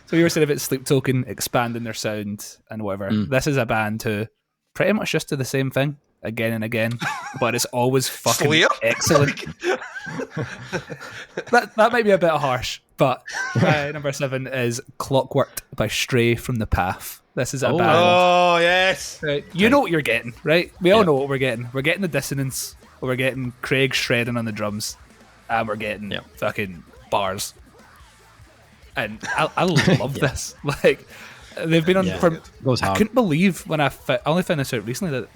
So you were saying about Sleep Token expanding their sound and whatever. This is a band who pretty much just do the same thing again and again, but it's always fucking Slayer? excellent. that might be a bit harsh, but number 7 is Clockwork by Stray from the Path. This is a band. Oh, yes. You know what you're getting, right? We all know what we're getting. We're getting the dissonance, we're getting Craig shredding on the drums, and we're getting fucking bars. And I love this. Like, they've been on for. Goes hard. I couldn't believe when I only found this out recently that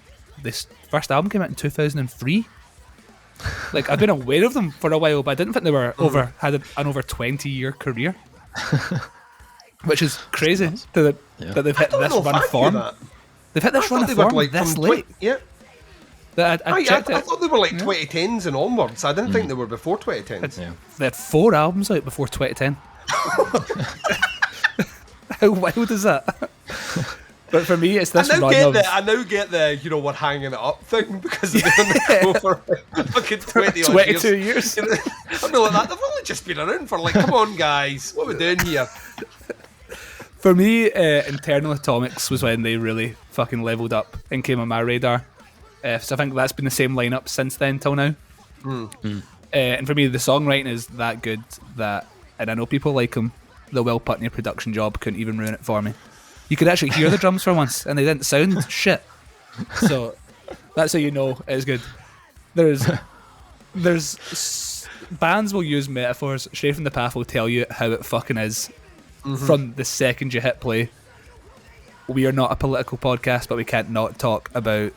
this first album came out in 2003. Like, I've been aware of them for a while, but I didn't think they were had an over 20-year career, which is crazy that they've hit this run form. They've hit this run of form like this late. I thought they were like 2010s and onwards. I didn't think they were before 2010s. They had 4 albums out before 2010. How wild is that? But for me, it's this I run get the we're hanging it up thing because they've been on the go for fucking 22 years. I mean, like that. They've only just been around for like, come on, guys, what are we doing here? For me, Internal Atomics was when they really fucking leveled up and came on my radar. So I think that's been the same lineup since then till now. And for me, the songwriting is that good that, and I know people like them, the Will Putney production job couldn't even ruin it for me. You could actually hear the drums for once, and they didn't sound shit. So that's how you know it's good. There's bands will use metaphors. Stray from the Path will tell you how it fucking is from the second you hit play. We are not a political podcast, but we can't not talk about,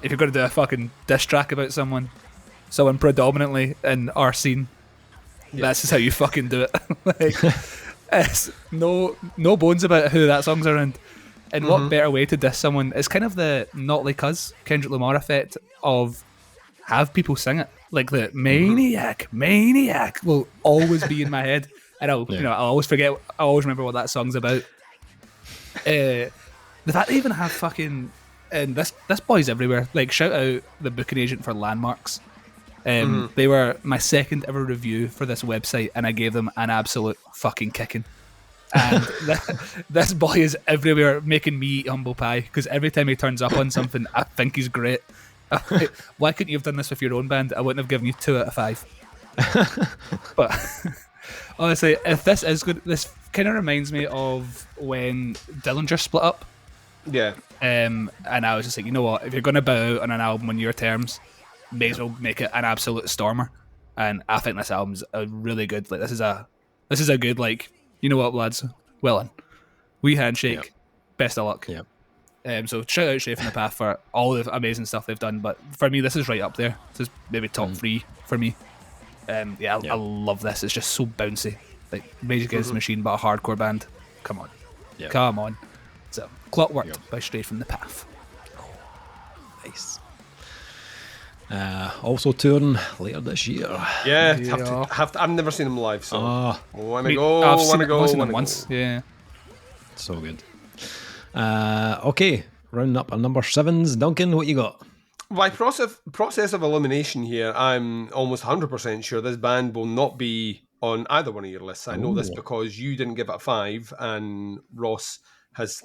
if you're going to do a fucking diss track about someone predominantly in our scene, that's just how you fucking do it. Like, it's no bones about who that song's around. And what better way to diss someone? It's kind of the Not Like Us, Kendrick Lamar effect of have people sing it. Like the maniac will always be in my head. And I'll always forget, I'll always remember what that song's about. The fact they even have fucking, and this boy's everywhere. Like, shout out the booking agent for Landmarks. They were my second ever review for this website, and I gave them an absolute fucking kicking. And this boy is everywhere making me eat humble pie, because every time he turns up on something, I think he's great. Why couldn't you have done this with your own band? I wouldn't have given you 2 out of 5. But honestly, if this is good, this kind of reminds me of when Dillinger split up. Yeah. And I was just like, you know what? If you're going to bow out on an album on your terms, may as well make it an absolute stormer. And I think this album's a really good. Like, this is a good, like, you know what, lads? Well done. We handshake. Best of luck. So shout out Stray from the Path for all the amazing stuff they've done. But for me, this is right up there. This is maybe top 3 for me. I love this. It's just so bouncy. Like Rage Against the Machine, but a hardcore band. Come on. Come on. So Clockwork by Stray from the Path. Nice. Also touring later this year. Have to. I've never seen them live, so want to go. I've seen them once. Yeah, so good. Okay, rounding up our number 7s. Duncan, what you got? By process of elimination here, I'm almost 100% sure this band will not be on either one of your lists. I know this because you didn't give it a 5, and Ross has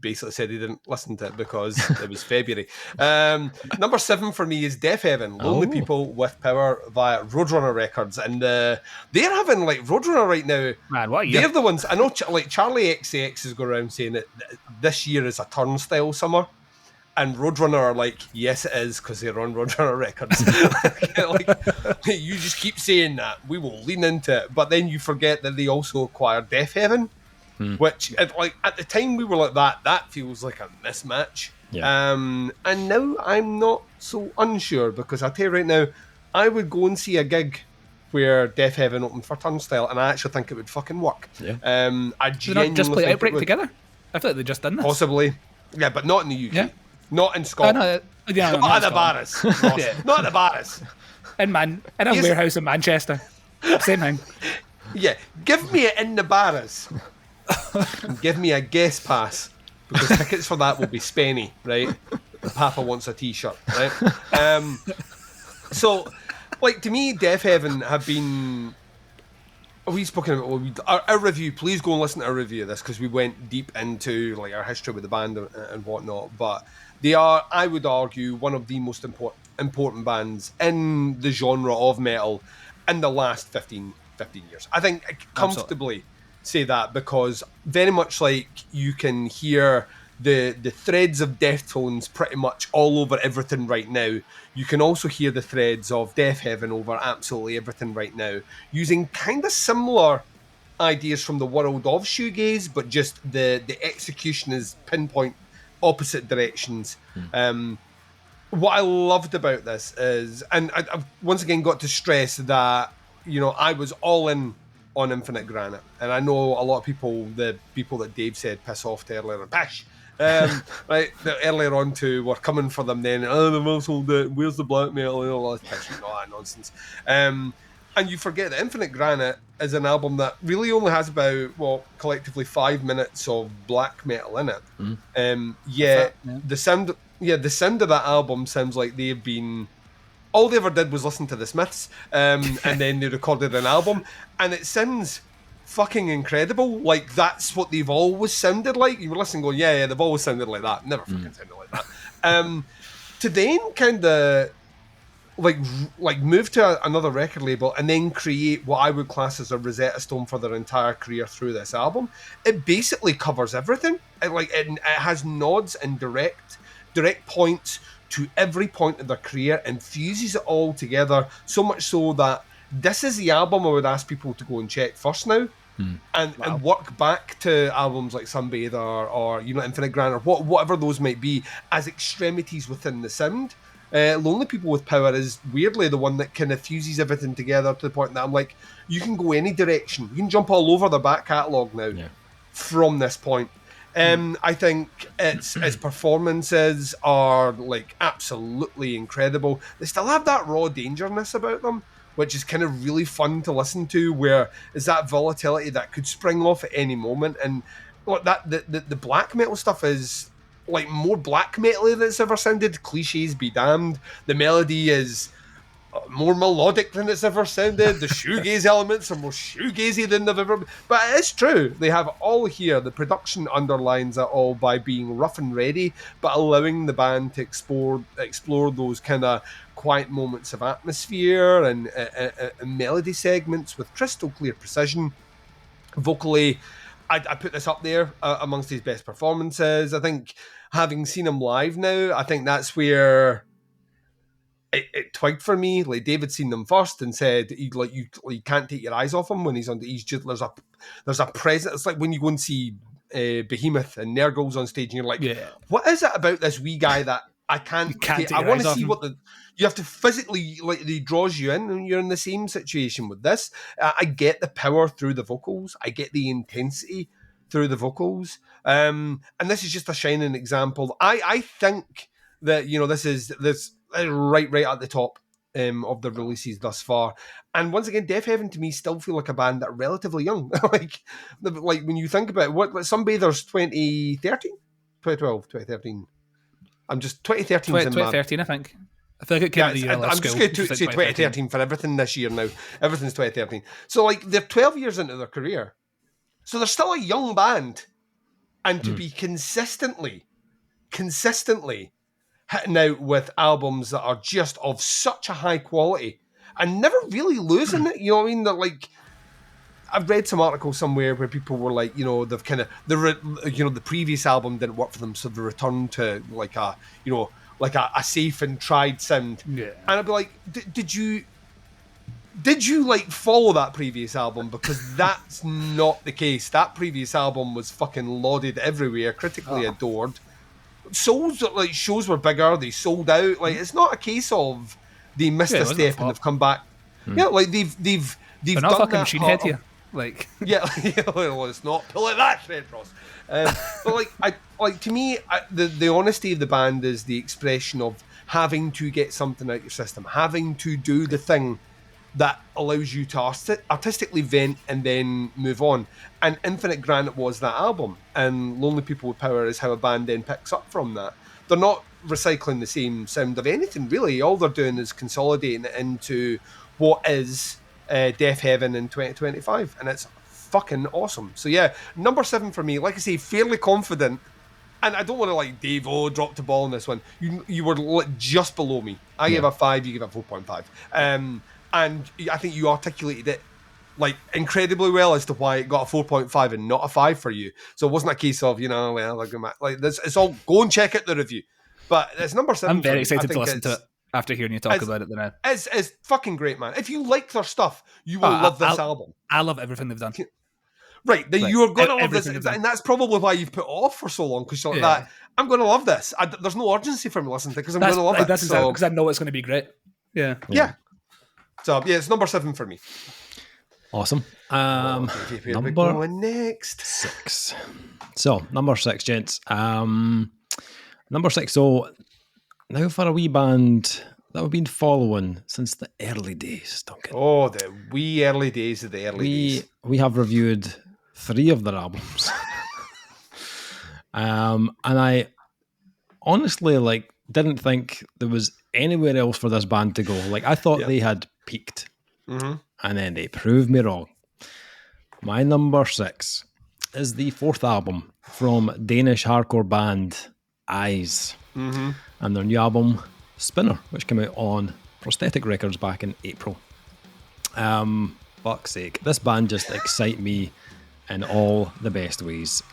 basically said he didn't listen to it because it was February. Number 7 for me is Deaf Heaven, Lonely People with Power via Roadrunner Records. And they're having, like, Roadrunner right now. Man, what year? They're the ones, I know, like, Charlie XCX is going around saying that this year is a turnstile summer. And Roadrunner are like, yes, it is, because they're on Roadrunner Records. Like, you just keep saying that. We will lean into it. But then you forget that they also acquired Deaf Heaven. Which, like, at the time we were like that feels like a mismatch. And now I'm not so unsure, because I'll tell you right now, I would go and see a gig where Deaf Heaven opened for Turnstile, and I actually think it would fucking work. I Did they not just play Outbreak together? I thought they'd just done this. Possibly. Yeah, but not in the UK. Not in Scotland. Not at the Barras. Not at the Barras. In a warehouse in Manchester. Same thing. Yeah, give me it in the Barras. Give me a guest pass, because tickets for that will be spenny, right? Papa wants a t-shirt, right? So, like, to me, Deaf Heaven have been we've spoken about our review. Please go and listen to our review of this because we went deep into like our history with the band and whatnot. But they are, I would argue, one of the most important bands in the genre of metal in the last 15 years. I think I could comfortably say that because very much like you can hear the threads of Deftones pretty much all over everything right now. You can also hear the threads of Death Heaven over absolutely everything right now, using kind of similar ideas from the world of shoegaze, but just the execution is pinpoint opposite directions. What I loved about this is, and I've once again got to stress that, I was all in on Infinite Granite. And I know a lot of people, the people that Dave said piss off to earlier, pish, right, earlier on to were coming for them then, the muscle, where's the black metal, and all that pish, and all that nonsense. And you forget that Infinite Granite is an album that really only has about, collectively 5 minutes of black metal in it. Yet the sound of that album sounds like they've been, all they ever did was listen to the Smiths, and then they recorded an album, and it sounds fucking incredible. Like, that's what they've always sounded like. You were listening going, yeah, they've always sounded like that. Never fucking sounded like that. To then kind of like move to another record label and then create what I would class as a Rosetta Stone for their entire career through this album. It basically covers everything. It has nods and direct points to every point of their career and fuses it all together, so much so that this is the album I would ask people to go and check first now, and work back to albums like Sunbather or Infinite Granite or whatever those might be as extremities within the sound. Lonely People with Power is weirdly the one that kind of fuses everything together to the point that I'm like, you can go any direction. You can jump all over the back catalogue now from this point. I think its performances are like absolutely incredible. They still have that raw dangerousness about them, which is kind of really fun to listen to, where is that volatility that could spring off at any moment. And that the black metal stuff is like more black metal than it's ever sounded. Cliches be damned. The melody is more melodic than it's ever sounded. The shoegaze elements are more shoegazy than they've ever been. But it's true. They have all here. The production underlines it all by being rough and ready, but allowing the band to explore those kind of quiet moments of atmosphere and melody segments with crystal clear precision. Vocally, I put this up there amongst his best performances. I think having seen him live now, I think that's where it twigged for me. Like, David seen them first and said, you can't take your eyes off him when he's on. He's just there's a presence. It's like when you go and see Behemoth and Nergal's on stage, and you're like, what is it about this wee guy that I can't take? I want to see what you have to physically, like, he draws you in, and you're in the same situation with this. I get the power through the vocals. I get the intensity through the vocals. And this is just a shining example. I think that, this is right at the top of the releases thus far. And once again, Death Heaven to me still feel like a band that are relatively young. like when you think about what Sunbather's 2013, 2012, 2013. I'm just 2013. 2013, I think. I feel like it came out the year I'm just going to say 2013 for everything this year now. Everything's 2013. So like they're 12 years into their career. So they're still a young band. And to be consistently hitting out with albums that are just of such a high quality and never really losing it. You know what I mean? That, like, I've read some article somewhere where people were like, they've kind of the previous album didn't work for them, so they returned to like a safe and tried sound. Yeah. And I'd be like, did you like follow that previous album? Because that's not the case. That previous album was fucking lauded everywhere, critically adored. Shows were bigger, they sold out. Like, it's not a case of they missed a step and they've come back. Yeah, like they've They're not done fucking that Machine Head here. Like, well, it's not. Pull it that, Fred Frost. But to me, the honesty of the band is the expression of having to get something out your system, having to do the thing that allows you to artistically vent and then move on. And Infinite Granite was that album. And Lonely People with Power is how a band then picks up from that. They're not recycling the same sound of anything, really. All they're doing is consolidating it into what is Death Heaven in 2025, and it's fucking awesome. So yeah, number 7 for me. Like I say, fairly confident. And I don't want to like Dave, drop the ball on this one. You were just below me. I gave a 5, you gave a 4.5. And I think you articulated it like incredibly well as to why it got a 4.5 and not a 5 for you. So it wasn't a case of, like this. It's all, go and check out the review. But it's number 7. I'm very excited to listen to it after hearing you talk about it. Then it's fucking great, man. If you like their stuff, you will love this album. I love everything they've done. Right, then you're going to love this, and that's probably why you've put it off for so long, because you're like that. I'm going to love this. There's no urgency for me listening to it because I'm going to love it. That's exactly because I know it's going to be great. Yeah. So yeah, it's number 7 for me. Awesome. Number going next 6. So number 6, gents. Number 6. So now for a wee band that we've been following since the early days, Duncan. Oh, the wee early days of the early days. We have reviewed 3 of their albums. And I honestly didn't think there was anywhere else for this band to go. Like, I thought they had peaked. Mm-hmm. And then they proved me wrong. My number 6 is the 4th album from Danish hardcore band Eyes. Mm-hmm. And their new album, Spinner, which came out on Prosthetic Records back in April. Fuck's sake. This band just excite me in all the best ways.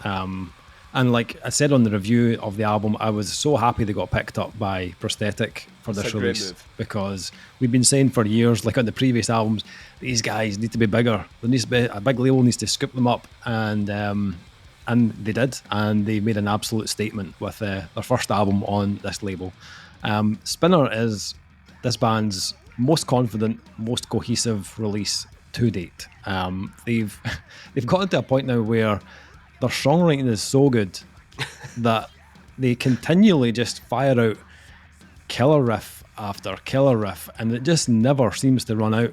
And like I said on the review of the album, I was so happy they got picked up by Prosthetic for this release, because we've been saying for years, like on the previous albums, these guys need to be bigger. There needs to be a big label needs to scoop them up, and they did, and they made an absolute statement with their first album on this label. Spinner is this band's most confident, most cohesive release to date. They've gotten to a point now where their songwriting is so good that they continually just fire out killer riff after killer riff, and it just never seems to run out.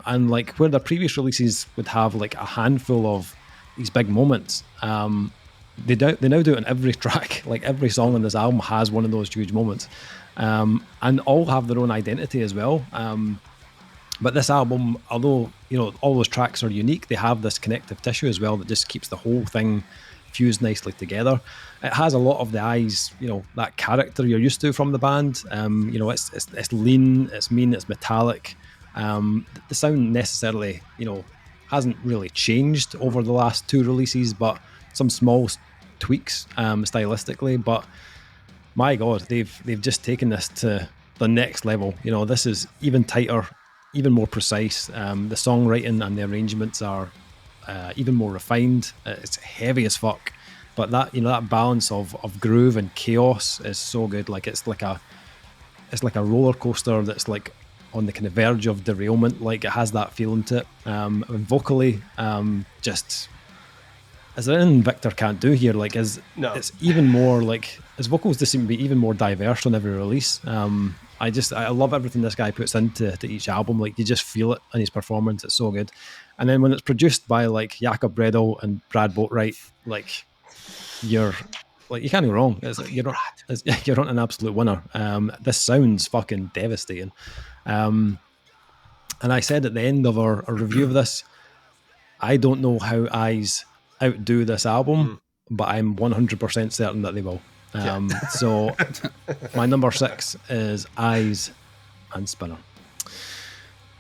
And like where their previous releases would have like a handful of these big moments, they now do it on every track. Like every song on this album has one of those huge moments, and all have their own identity as well. But this album, although all those tracks are unique, they have this connective tissue as well that just keeps the whole thing fused nicely together. It has a lot of the Eyes, that character you're used to from the band. It's lean, it's mean, it's metallic. The sound necessarily, hasn't really changed over the last 2 releases, but some small tweaks stylistically. But my God, they've just taken this to the next level. This is even tighter, even more precise. The songwriting and the arrangements are even more refined. It's heavy as fuck, but that balance of groove and chaos is so good. Like it's like a roller coaster that's like on the kind of verge of derailment. Like it has that feeling to it. And vocally, just is there anything Victor can't do here? Like it's even more like his vocals just seem to be even more diverse on every release. I love everything this guy puts into each album. Like you just feel it in his performance. It's so good. And then when it's produced by like Jakob Bredel and Brad Boatwright, like you can't go wrong. You're on an absolute winner. This sounds fucking devastating. And I said at the end of our review of this, I don't know how Eyes outdo this album, but I'm 100% certain that they will. So my number 6 is Eyes and Spinner.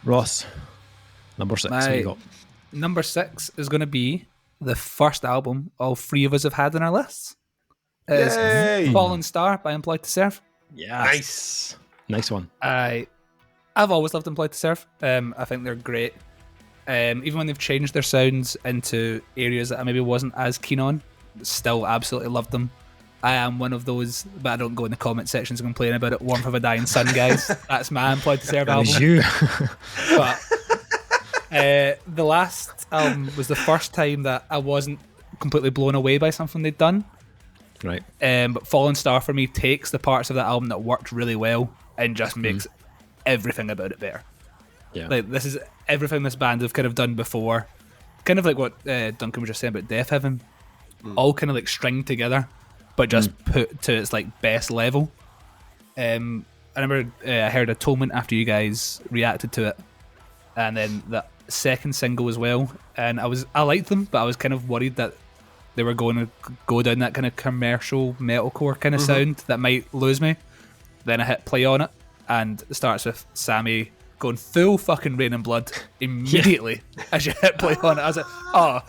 Ross, number 6. What you got? Number 6 is going to be the first album all 3 of us have had on our lists. It's Fallen Star by Employed to Serve. Yes. Nice one. I've always loved Employed to Serve. I think they're great. Even when they've changed their sounds into areas that I maybe wasn't as keen on, still absolutely loved them. I am one of those, but I don't go in the comment sections and complain about it. Warmth of a Dying Sun, guys. That's my Employed to Serve album. You. But the last album was the first time that I wasn't completely blown away by something they'd done. Right. But Fallen Star for me takes the parts of that album that worked really well and just makes everything about it better. Yeah. Like this is everything this band have kind of done before. Kind of like what Duncan was just saying about Death Heaven. All kind of like stringed together, but just put to its like best level. I remember I heard Atonement after you guys reacted to it, and then the second single as well. And I liked them, but I was kind of worried that they were going to go down that kind of commercial metalcore kind of sound that might lose me. Then I hit play on it, and it starts with Sammy going full fucking Rain and Blood immediately as you hit play on it. I was like, oh,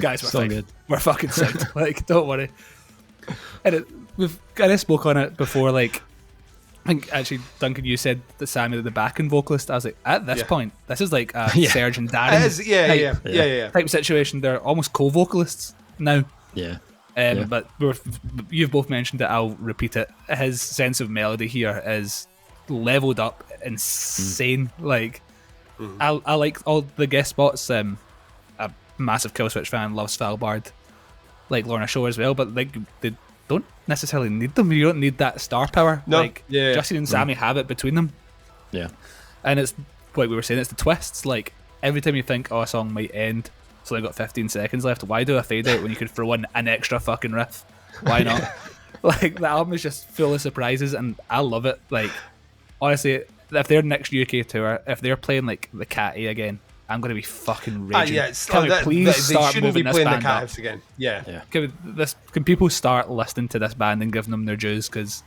guys, we're So fine. good. We're fucking sound. Like, don't worry. And we've kind of spoke on it before, like, I think actually, Duncan, you said that Sammy the backing vocalist. I was like, at this point, this is like a Serge and Darren It is, yeah. type situation. They're almost co-vocalists now. Yeah. But you've both mentioned it. I'll repeat it. His sense of melody here is leveled up, insane. Like, I like all the guest spots. A massive Killswitch fan, loves Svalbard, like Lorna Shore as well. But like, they don't necessarily need them. You don't need that star power. No. Like Justin and Sammy have it between them. Yeah. And it's like we were saying, it's the twists. Like, every time you think, oh, a song might end, so they've got 15 seconds left, why do a fade out when you could throw in an extra fucking riff? Why not? Like, the album is just full of surprises, and I love it. Like, honestly, if their next UK tour, if they're playing like the Catty again, I'm going to be fucking raging. Can we please they start shouldn't moving be this playing the band Cat up? House again. Yeah. Can people start listening to this band and giving them their dues, because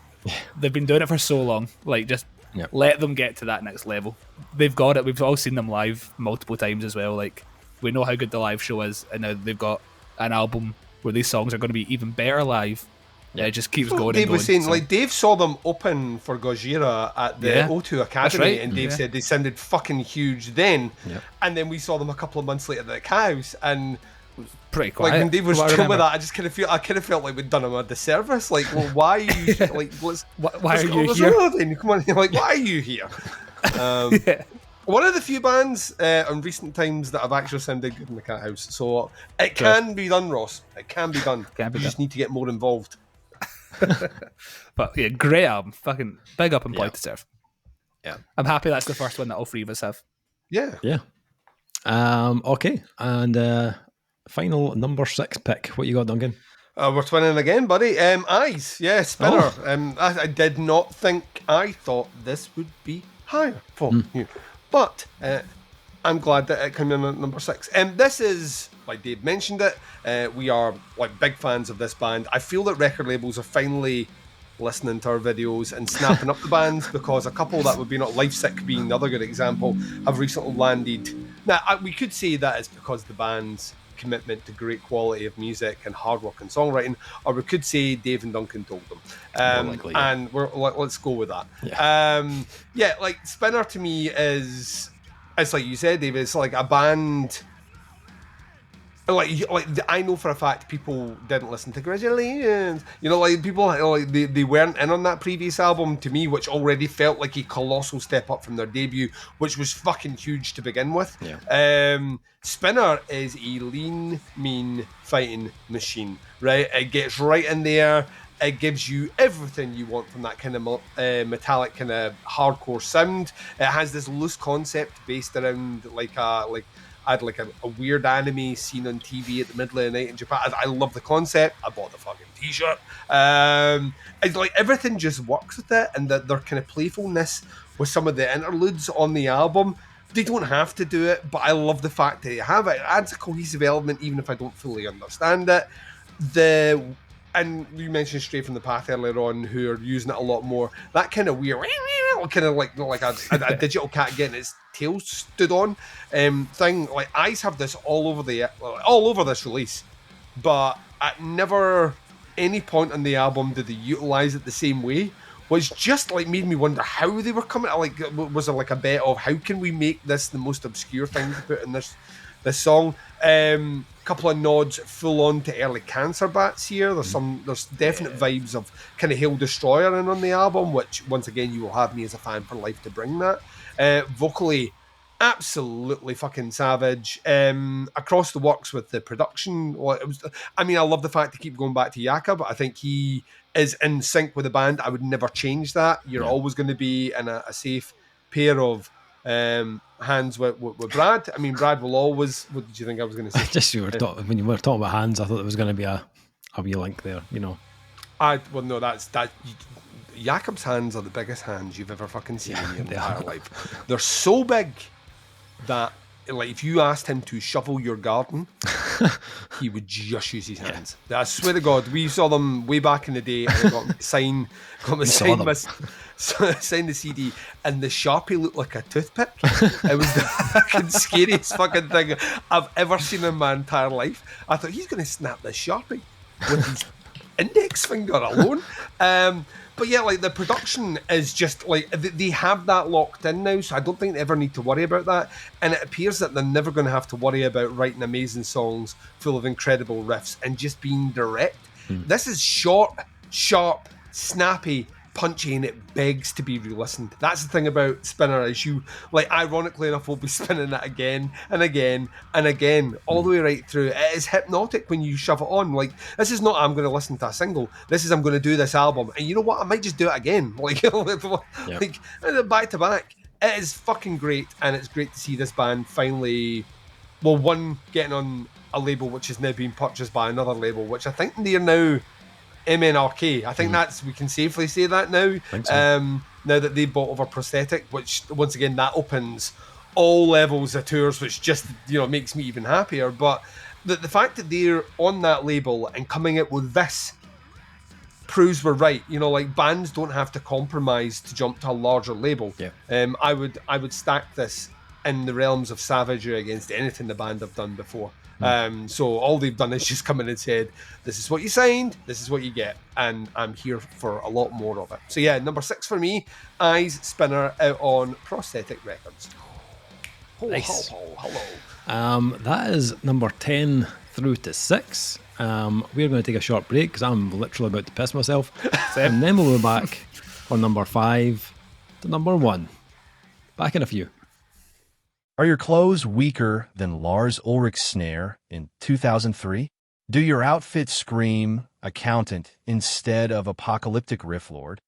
they've been doing it for so long. Like, just let them get to that next level. They've got it. We've all seen them live multiple times as well. Like, we know how good the live show is, and now they've got an album where these songs are going to be even better live. Yeah, it just keeps going. Dave and was going, saying, like, Dave saw them open for Gojira at the O2 Academy, right. and Dave said they sounded fucking huge then. And then we saw them a couple of months later at the Cat House, and pretty quiet. like when Dave was From what I talking about remember. that, I kind of felt like we'd done him a disservice. Like, well, why are you like? Why are you here? Come on, like, why are you here? One of the few bands in recent times that have actually sounded good in the Cat House. So it can be done, Ross. It can be done. You just need to get more involved. But yeah, great album. Fucking big up and point to serve. Yeah. I'm happy that's the first one that all three of us have. Yeah. Yeah. Okay. And final number 6 pick. What you got, Duncan? We're twinning again, buddy. Eyes. Yeah, Spinner. I did not think, I thought this would be higher for you. But I'm glad that it came in at number 6. This is, like Dave mentioned it, we are like big fans of this band. I feel that record labels are finally listening to our videos and snapping up the bands, because a couple that would be not Life Sick being the other good example have recently landed. Now, we could say that it's because the band's commitment to great quality of music and hard work and songwriting, or we could say Dave and Duncan told them. And let's go with that. Like Spinner to me is, it's like you said, Dave, it's like a band. Like I know for a fact people didn't listen to Congratulations. You know, like people like they weren't in on that previous album to me, which already felt like a colossal step up from their debut, which was fucking huge to begin with. Spinner is a lean, mean fighting machine, right? It gets right in there. It gives you everything you want from that kind of metallic kind of hardcore sound. It has this loose concept based around I had like a weird anime scene on TV at the middle of the night in Japan. I love the concept. I bought the fucking t-shirt. It's like everything just works with it, and their kind of playfulness with some of the interludes on the album. They don't have to do it, but I love the fact that they have it. It adds a cohesive element, even if I don't fully understand it. And you mentioned Stray from the Path earlier on, who are using it a lot more. That kind of weird, kind of like a digital cat getting its tail stood on thing. Like Eyes have this all over this release, but at never any point on the album did they utilize it the same way, which just like made me wonder how they were coming. Like, was there like a bet of how can we make this the most obscure thing to put in this song? Couple of nods full on to early Cancer Bats here. There's definite vibes of kind of Hail Destroyer in on the album, which once again you will have me as a fan for life to bring that. Vocally, absolutely fucking savage. Across the works with the production. I love the fact they keep going back to Yaka, but I think he is in sync with the band. I would never change that. You're always going to be in a safe pair of hands with Brad. I mean, Brad will always. What did you think I was going to say? Just when you were talking about hands, I thought there was going to be a wee link there. You know. No, that's that. Jakob's hands are the biggest hands you've ever fucking seen in your entire life. They're so big, that, like, if you asked him to shovel your garden, he would just use his hands. I swear to God, we saw them way back in the day, and I got him to sign the CD, and the Sharpie looked like a toothpick. It was the fucking scariest fucking thing I've ever seen in my entire life. I thought, he's going to snap this Sharpie with his index finger alone. But yeah, like, the production is just like, they have that locked in now, so I don't think they ever need to worry about that. And it appears that they're never going to have to worry about writing amazing songs full of incredible riffs and just being direct. This is short, sharp, snappy, punchy, and it begs to be re-listened. That's the thing about Spinner, is you, like, ironically enough, will be spinning it again and again and again, all the way right through. It is hypnotic when you shove it on. Like, this is not, I'm going to listen to a single. This is, I'm going to do this album. And you know what? I might just do it again. Like, like, back to back. It is fucking great, and it's great to see this band finally, well, one, getting on a label which is now being purchased by another label, which I think they're now MNRK. I think that's, we can safely say that now. Now that they bought over Prosthetic, which, once again, that opens all levels of tours, which just, you know, makes me even happier. But the fact that they're on that label and coming out with this proves we're right. You know, like, bands don't have to compromise to jump to a larger label. I would stack this in the realms of savagery against anything the band have done before. So all they've done is just come in and said, this is what you signed, this is what you get, and I'm here for a lot more of it. So yeah, number 6 for me, Eyes Spinner, out on Prosthetic Records. Nice. Hello. That is number 10 through to 6. We're going to take a short break because I'm literally about to piss myself. And then we'll be back for number 5 to number 1. Back in a few. Are your clothes weaker than Lars Ulrich's snare in 2003? Do your outfits scream accountant instead of apocalyptic riff lord?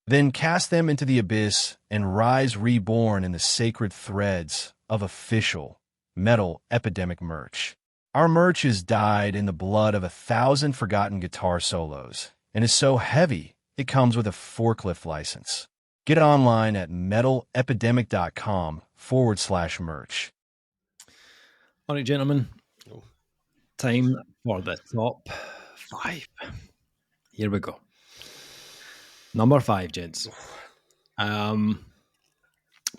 Then cast them into the abyss and rise reborn in the sacred threads of official metal epidemic merch. Our merch is dyed in the blood of 1,000 forgotten guitar solos and is so heavy it comes with a forklift license. Get it online at metalepidemic.com/merch. All right, gentlemen. Time for the top 5. Here we go. Number 5, gents. My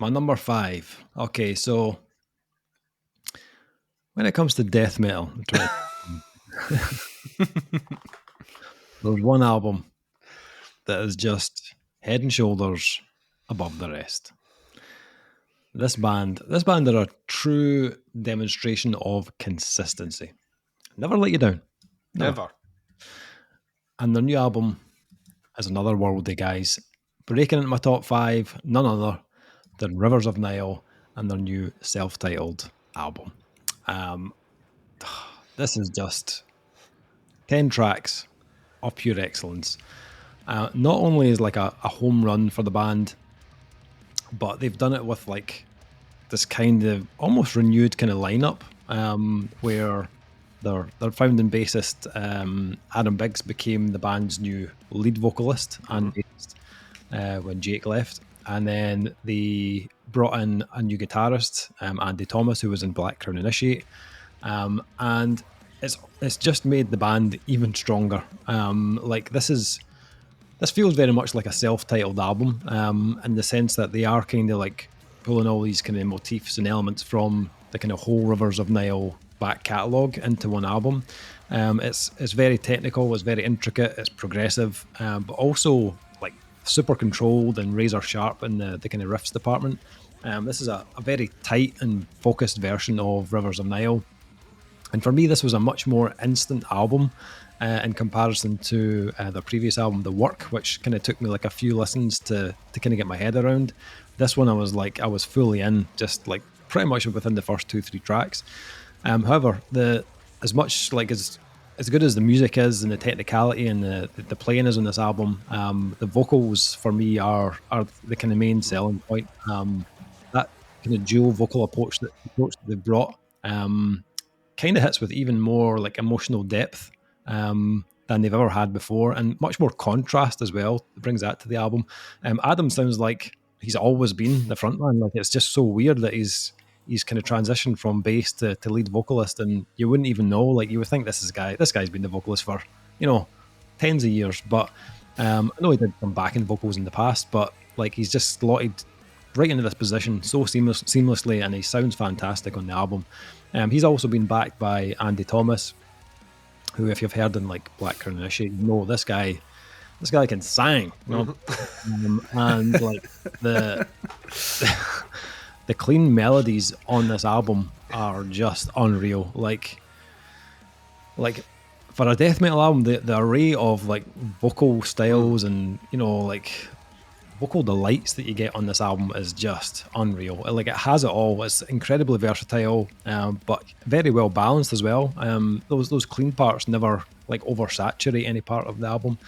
number 5. Okay, so when it comes to death metal, there's one album that is just head and shoulders above the rest. This band are a true demonstration of consistency. Never let you down. Never. And their new album is another worldly, guys. Breaking into my top 5, none other than Rivers of Nile and their new self-titled album. This is just 10 tracks of pure excellence. Not only is like a home run for the band, but they've done it with like this kind of almost renewed kind of lineup, where their founding bassist Adam Biggs became the band's new lead vocalist and bassist when Jake left, and then they brought in a new guitarist, Andy Thomas, who was in Black Crown Initiate, and it's just made the band even stronger. Like this feels very much like a self-titled album, in the sense that they are kind of like pulling all these kind of motifs and elements from the kind of whole Rivers of Nile back catalogue into one album. It's very technical, it's very intricate, it's progressive, but also like super controlled and razor sharp in the kind of riffs department. This is a very tight and focused version of Rivers of Nile. And for me, this was a much more instant album in comparison to the previous album, The Work, which kind of took me like a few listens to kind of get my head around. This one, I was fully in, just like pretty much within the first 2-3 tracks. However, as much like as good as the music is and the technicality and the playing is on this album, the vocals for me are the kind of main selling point. That kind of dual vocal approach that they brought kind of hits with even more like emotional depth than they've ever had before, and much more contrast as well. It brings that to the album. Adam sounds like he's always been the frontman. Like, it's just so weird that he's he's kind of transitioned from bass to lead vocalist, and you wouldn't even know. Like, you would think this guy's been the vocalist for, tens of years. But I know he did some backing vocals in the past, but like, he's just slotted right into this position so seamlessly, and he sounds fantastic on the album. He's also been backed by Andy Thomas, who, if you've heard in like Black Crown Initiate, you know this guy can sing, and like the clean melodies on this album are just unreal. Like for a death metal album, the array of like vocal styles and like vocal delights that you get on this album is just unreal. Like, it has it all. It's incredibly versatile, but very well balanced as well. Those clean parts never like oversaturate any part of the album.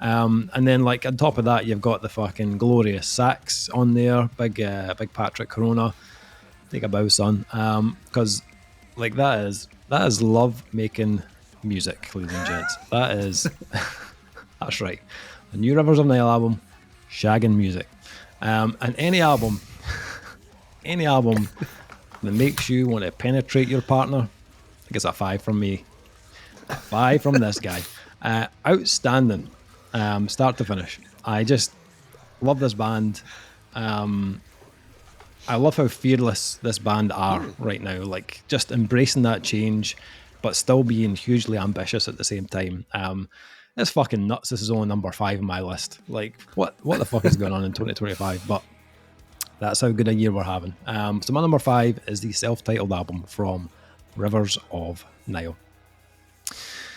And then, like, on top of that, you've got the fucking glorious sax on there. Big Patrick Corona. Take a bow, son. Because like, that is love making music, ladies and gents. That is that's right. The new Rivers of Nile album, shagging music. And any album that makes you want to penetrate your partner, I think it's a 5 from me. A 5 from this guy. Outstanding, start to finish. I just love this band. I love how fearless this band are right now. Like, just embracing that change, but still being hugely ambitious at the same time. It's fucking nuts. This is only number 5 on my list. Like, what the fuck is going on in 2025? But that's how good a year we're having. So my number 5 is the self-titled album from Rivers of Nile.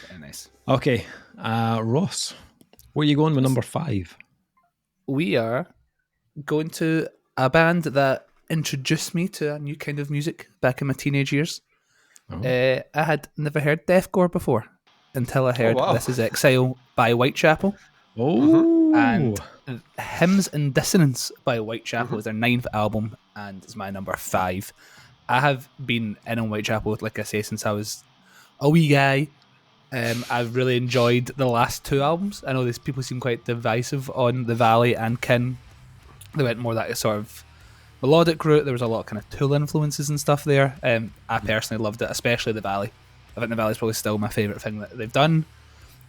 Very nice. Okay, Ross, where are you going with number 5? We are going to a band that introduced me to a new kind of music back in my teenage years. I had never heard deathcore before until I heard This Is Exile by Whitechapel. And Hymns and Dissonance by Whitechapel is their 9th album, and it's my number 5. I have been in on Whitechapel, like I say, since I was a wee guy. I've really enjoyed the last 2 albums. I know these people seem quite divisive on The Valley and Kin. They went more that sort of melodic route. There was a lot of kind of Tool influences and stuff there. I personally loved it, especially The Valley. I think The Valley is probably still my favourite thing that they've done.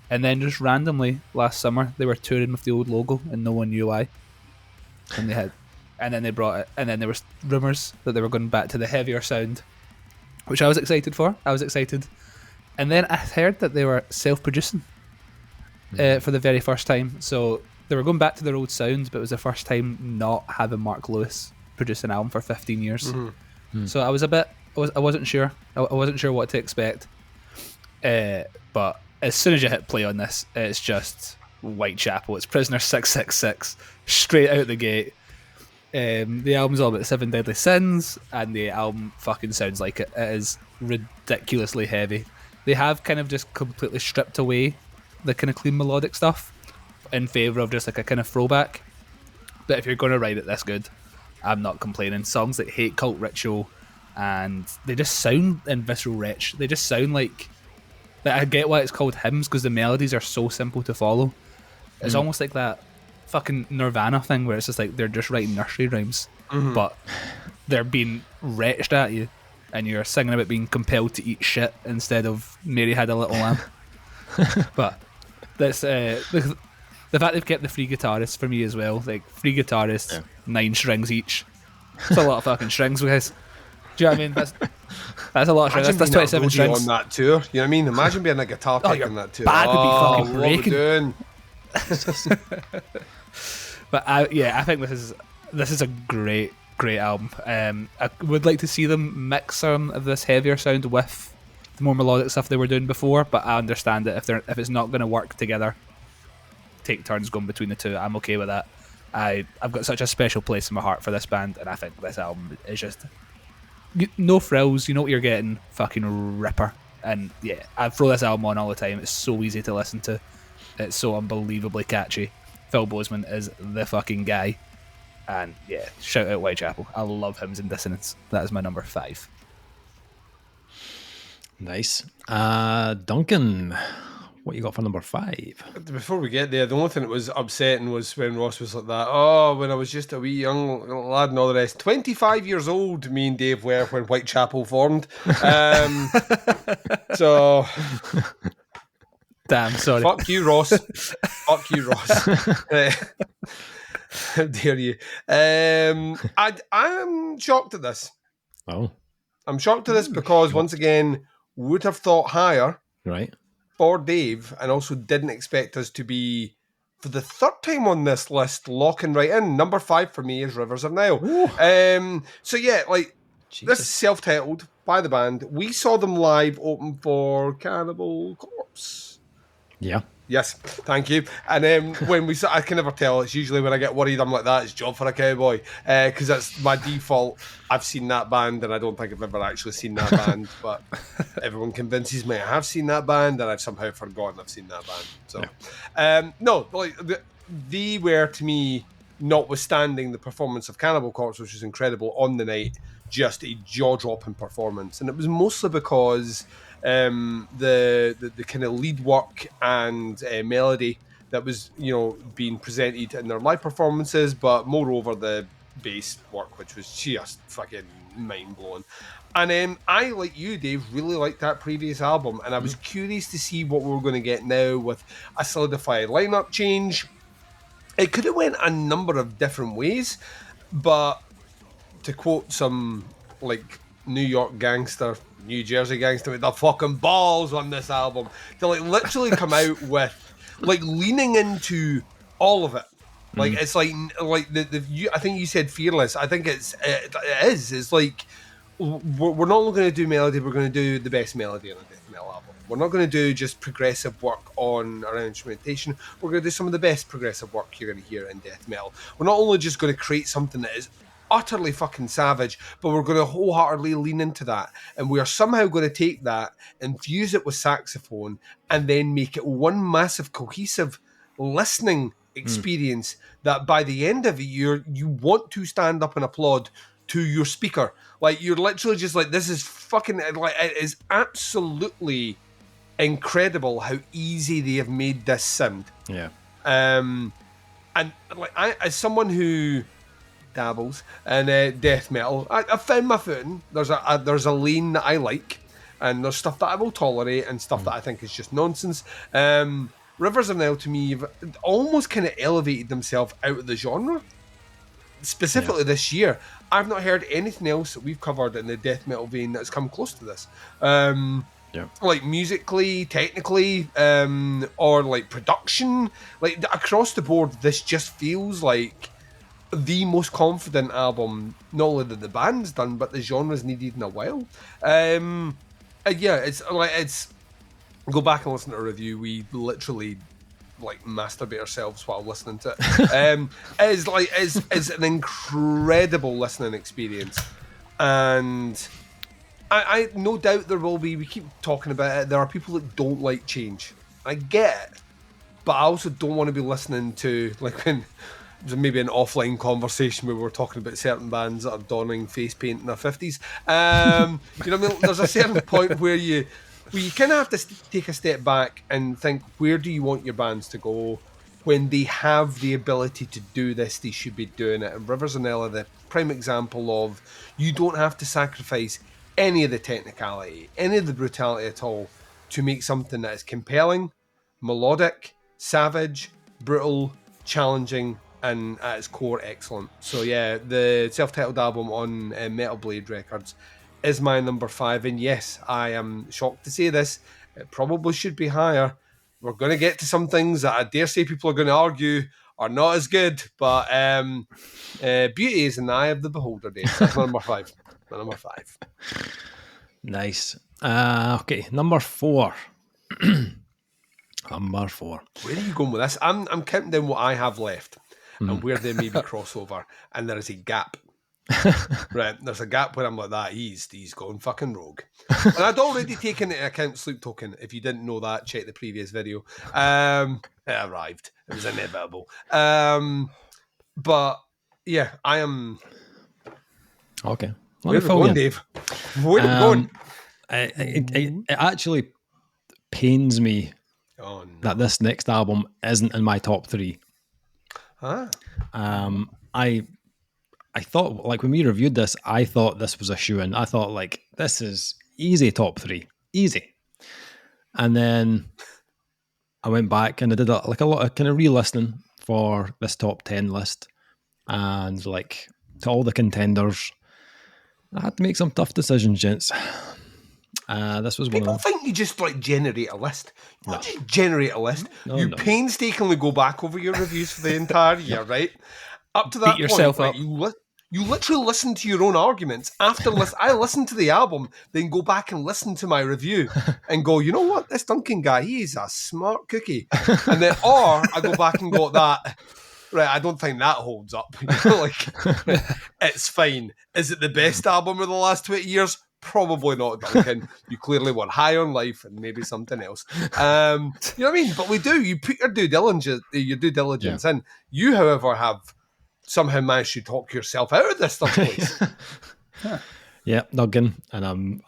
And then just randomly last summer they were touring with the old logo and no one knew why. And then they brought it, and then there was rumours that they were going back to the heavier sound, which I was excited for. And then I heard that they were self-producing for the very first time. So they were going back to their old sound, but it was the first time not having Mark Lewis produce an album for 15 years. So I was I wasn't sure. I wasn't sure what to expect. But as soon as you hit play on this, it's just Whitechapel. It's Prisoner 666 straight out the gate. The album's all about 7 deadly sins, and the album fucking sounds like it. It is ridiculously heavy. They have kind of just completely stripped away the kind of clean melodic stuff in favour of just like a kind of throwback. But if you're going to write it this good, I'm not complaining. Songs like Hate Cult Ritual, and they just sound in Visceral Wretch. They just sound like I get why it's called hymns, because the melodies are so simple to follow. It's almost like that fucking Nirvana thing where it's just like they're just writing nursery rhymes, but they're being retched at you, and you're singing about being compelled to eat shit instead of Mary Had a Little Lamb. But that's the fact they've kept the 3 guitarists for me as well. Like 3 guitarists, 9 strings each. It's a lot of fucking strings, guys. Do you know what I mean? That's a lot of strings. That's 27 strings on that tour. You know what I mean? Imagine being a guitar tech on that tour. Back would be fucking breaking. What we're doing. But I think this is a great album. I would like to see them mix some of this heavier sound with the more melodic stuff they were doing before, but I understand that if it's not going to work together, take turns going between the two. I'm okay with that. I've got such a special place in my heart for this band, and I think this album is just no frills. You know what you're getting. Fucking ripper. And yeah, I throw this album on all the time. It's so easy to listen to. It's so unbelievably catchy. Phil Bozeman is the fucking guy. And yeah, shout out Whitechapel. I love Hymns and Dissonance. That is my number 5. Nice. Duncan, What you got for number 5? Before we get there, the only thing that was upsetting was when Ross was like that. Oh, when I was just a wee young lad and all the rest. 25 years old, me and Dave were when Whitechapel formed. So, Damn, sorry. fuck you, Ross. Fuck you, Ross. How dare you? I'm shocked at this. Oh, I'm shocked at this because, once again, would have thought higher right. for Dave, and also didn't expect us to be, for the third time on this list, locking right in. Number 5 for me is Rivers of Nile. So yeah, like, Jesus. this is self-titled by the band. We saw them live open for Cannibal Corpse. Yeah. Yes, thank you. And when we saw, I can never tell. It's usually when I get worried, I'm like that. It's Job for a Cowboy, because that's my default. I've seen that band, and I don't think I've ever actually seen that band. But everyone convinces me I have seen that band, and I've somehow forgotten I've seen that band. So, no, like they were, to me, notwithstanding the performance of Cannibal Corpse, which was incredible on the night, just a jaw-dropping performance, and it was mostly because the kind of lead work and melody that was being presented in their live performances, but moreover the bass work, which was just fucking mind-blowing. And I, like you, Dave, really liked that previous album, and I was curious to see what we were going to get now with a solidified lineup change. It could have went a number of different ways, but to quote some like New York gangster, New Jersey gangster with the fucking balls on this album, to like literally come out with like leaning into all of it. Like it's like I think you said fearless. I think it is. It's like we're not going to do melody. We're going to do the best melody on a death metal album. We're not going to do just progressive work on our instrumentation. We're going to do some of the best progressive work you're going to hear in death metal. We're not only just going to create something that is utterly fucking savage, but we're going to wholeheartedly lean into that, and we are somehow going to take that, infuse it with saxophone, and then make it one massive cohesive listening experience that by the end of it you want to stand up and applaud to your speaker. Like, you're literally just like, this is fucking, like, it is absolutely incredible how easy they have made this sound. Yeah. And like, I, as someone who dabbles in death metal, I found my footing. There's a lane that I like, and there's stuff that I will tolerate, and stuff that I think is just nonsense. Rivers of Nile, to me, have almost kind of elevated themselves out of the genre. Specifically this year, I've not heard anything else that we've covered in the death metal vein that's come close to this. Like musically, technically, or like production, like across the board, this just feels like the most confident album, not only that the band's done, but the genre's needed in a while. It's like, it's, go back and listen to a review. We literally like masturbate ourselves while listening to it. Is an incredible listening experience, and I no doubt there will be. We keep talking about it. There are people that don't like change. I get it, but I also don't want to be listening to, like, when there's maybe an offline conversation where we're talking about certain bands that are donning face paint in their 50s. You know what I mean? There's a certain point where you kind of have to take a step back and think, where do you want your bands to go? When they have the ability to do this, they should be doing it. And Rivers of Nile are the prime example of, you don't have to sacrifice any of the technicality, any of the brutality at all, to make something that is compelling, melodic, savage, brutal, challenging, and at its core, excellent. So yeah, the self-titled album on Metal Blade Records is my number 5, and yes, I am shocked to say this, it probably should be higher. We're going to get to some things that I dare say people are going to argue are not as good, but beauty is in the eye of the beholder, Dave. That's my number 5. My number 5. Nice. Okay, number 4. Number 4. Where are you going with this? I'm counting down what I have left and where there may be crossover, and there is a gap. Right, there's a gap where I'm like, that he's going fucking rogue. And I'd already taken into account Sleep Token. If you didn't know that, check the previous video. It arrived. It was inevitable. But yeah, I am. Okay. Where are we going, Dave? Where are we going? It actually pains me Oh no. that this next album isn't in my top 3. Huh? I thought, like, when we reviewed this, I thought this was a shoe-in. I thought, like, this is easy top 3. Easy. And then I went back and I did a lot of kind of re-listening for this top 10 list. And, like, to all the contenders, I had to make some tough decisions, gents. This was one People of them. think you just like generate a list. You don't just generate a list. No, you no. painstakingly go back over your reviews for the entire year, right? Up to that yourself point, right, you literally listen to your own arguments. After I listen to the album, then go back and listen to my review and go, you know what? This Duncan guy, he's a smart cookie. And then, or I go back and go, that, right, I don't think that holds up. You know, like, it's fine. Is it the best album of the last 20 years? Probably not, Duncan. You clearly want High on Life and maybe something else. You know what I mean? But we do. You put your due diligence in. You, however, have somehow managed to talk yourself out of this third place. Yeah, Duncan, and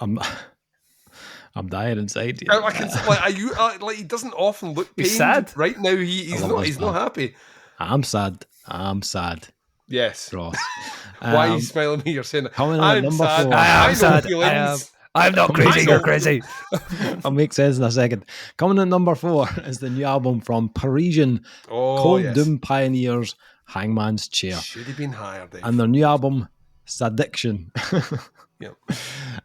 I'm dying inside. Yeah. He doesn't often look pained. He's sad. Right now, he's not happy. I'm sad. Yes. Ross. Why are you smiling at me? You're saying that. Coming in at I'm number sad. 4. I am know sad. feelings. I'm not crazy. You're crazy. I'll make sense in a second. Coming in number 4 is the new album from Parisian Cold Doom pioneers Hangman's Chair. Should have been higher, Dave. And their new album, Saddiction. Yep.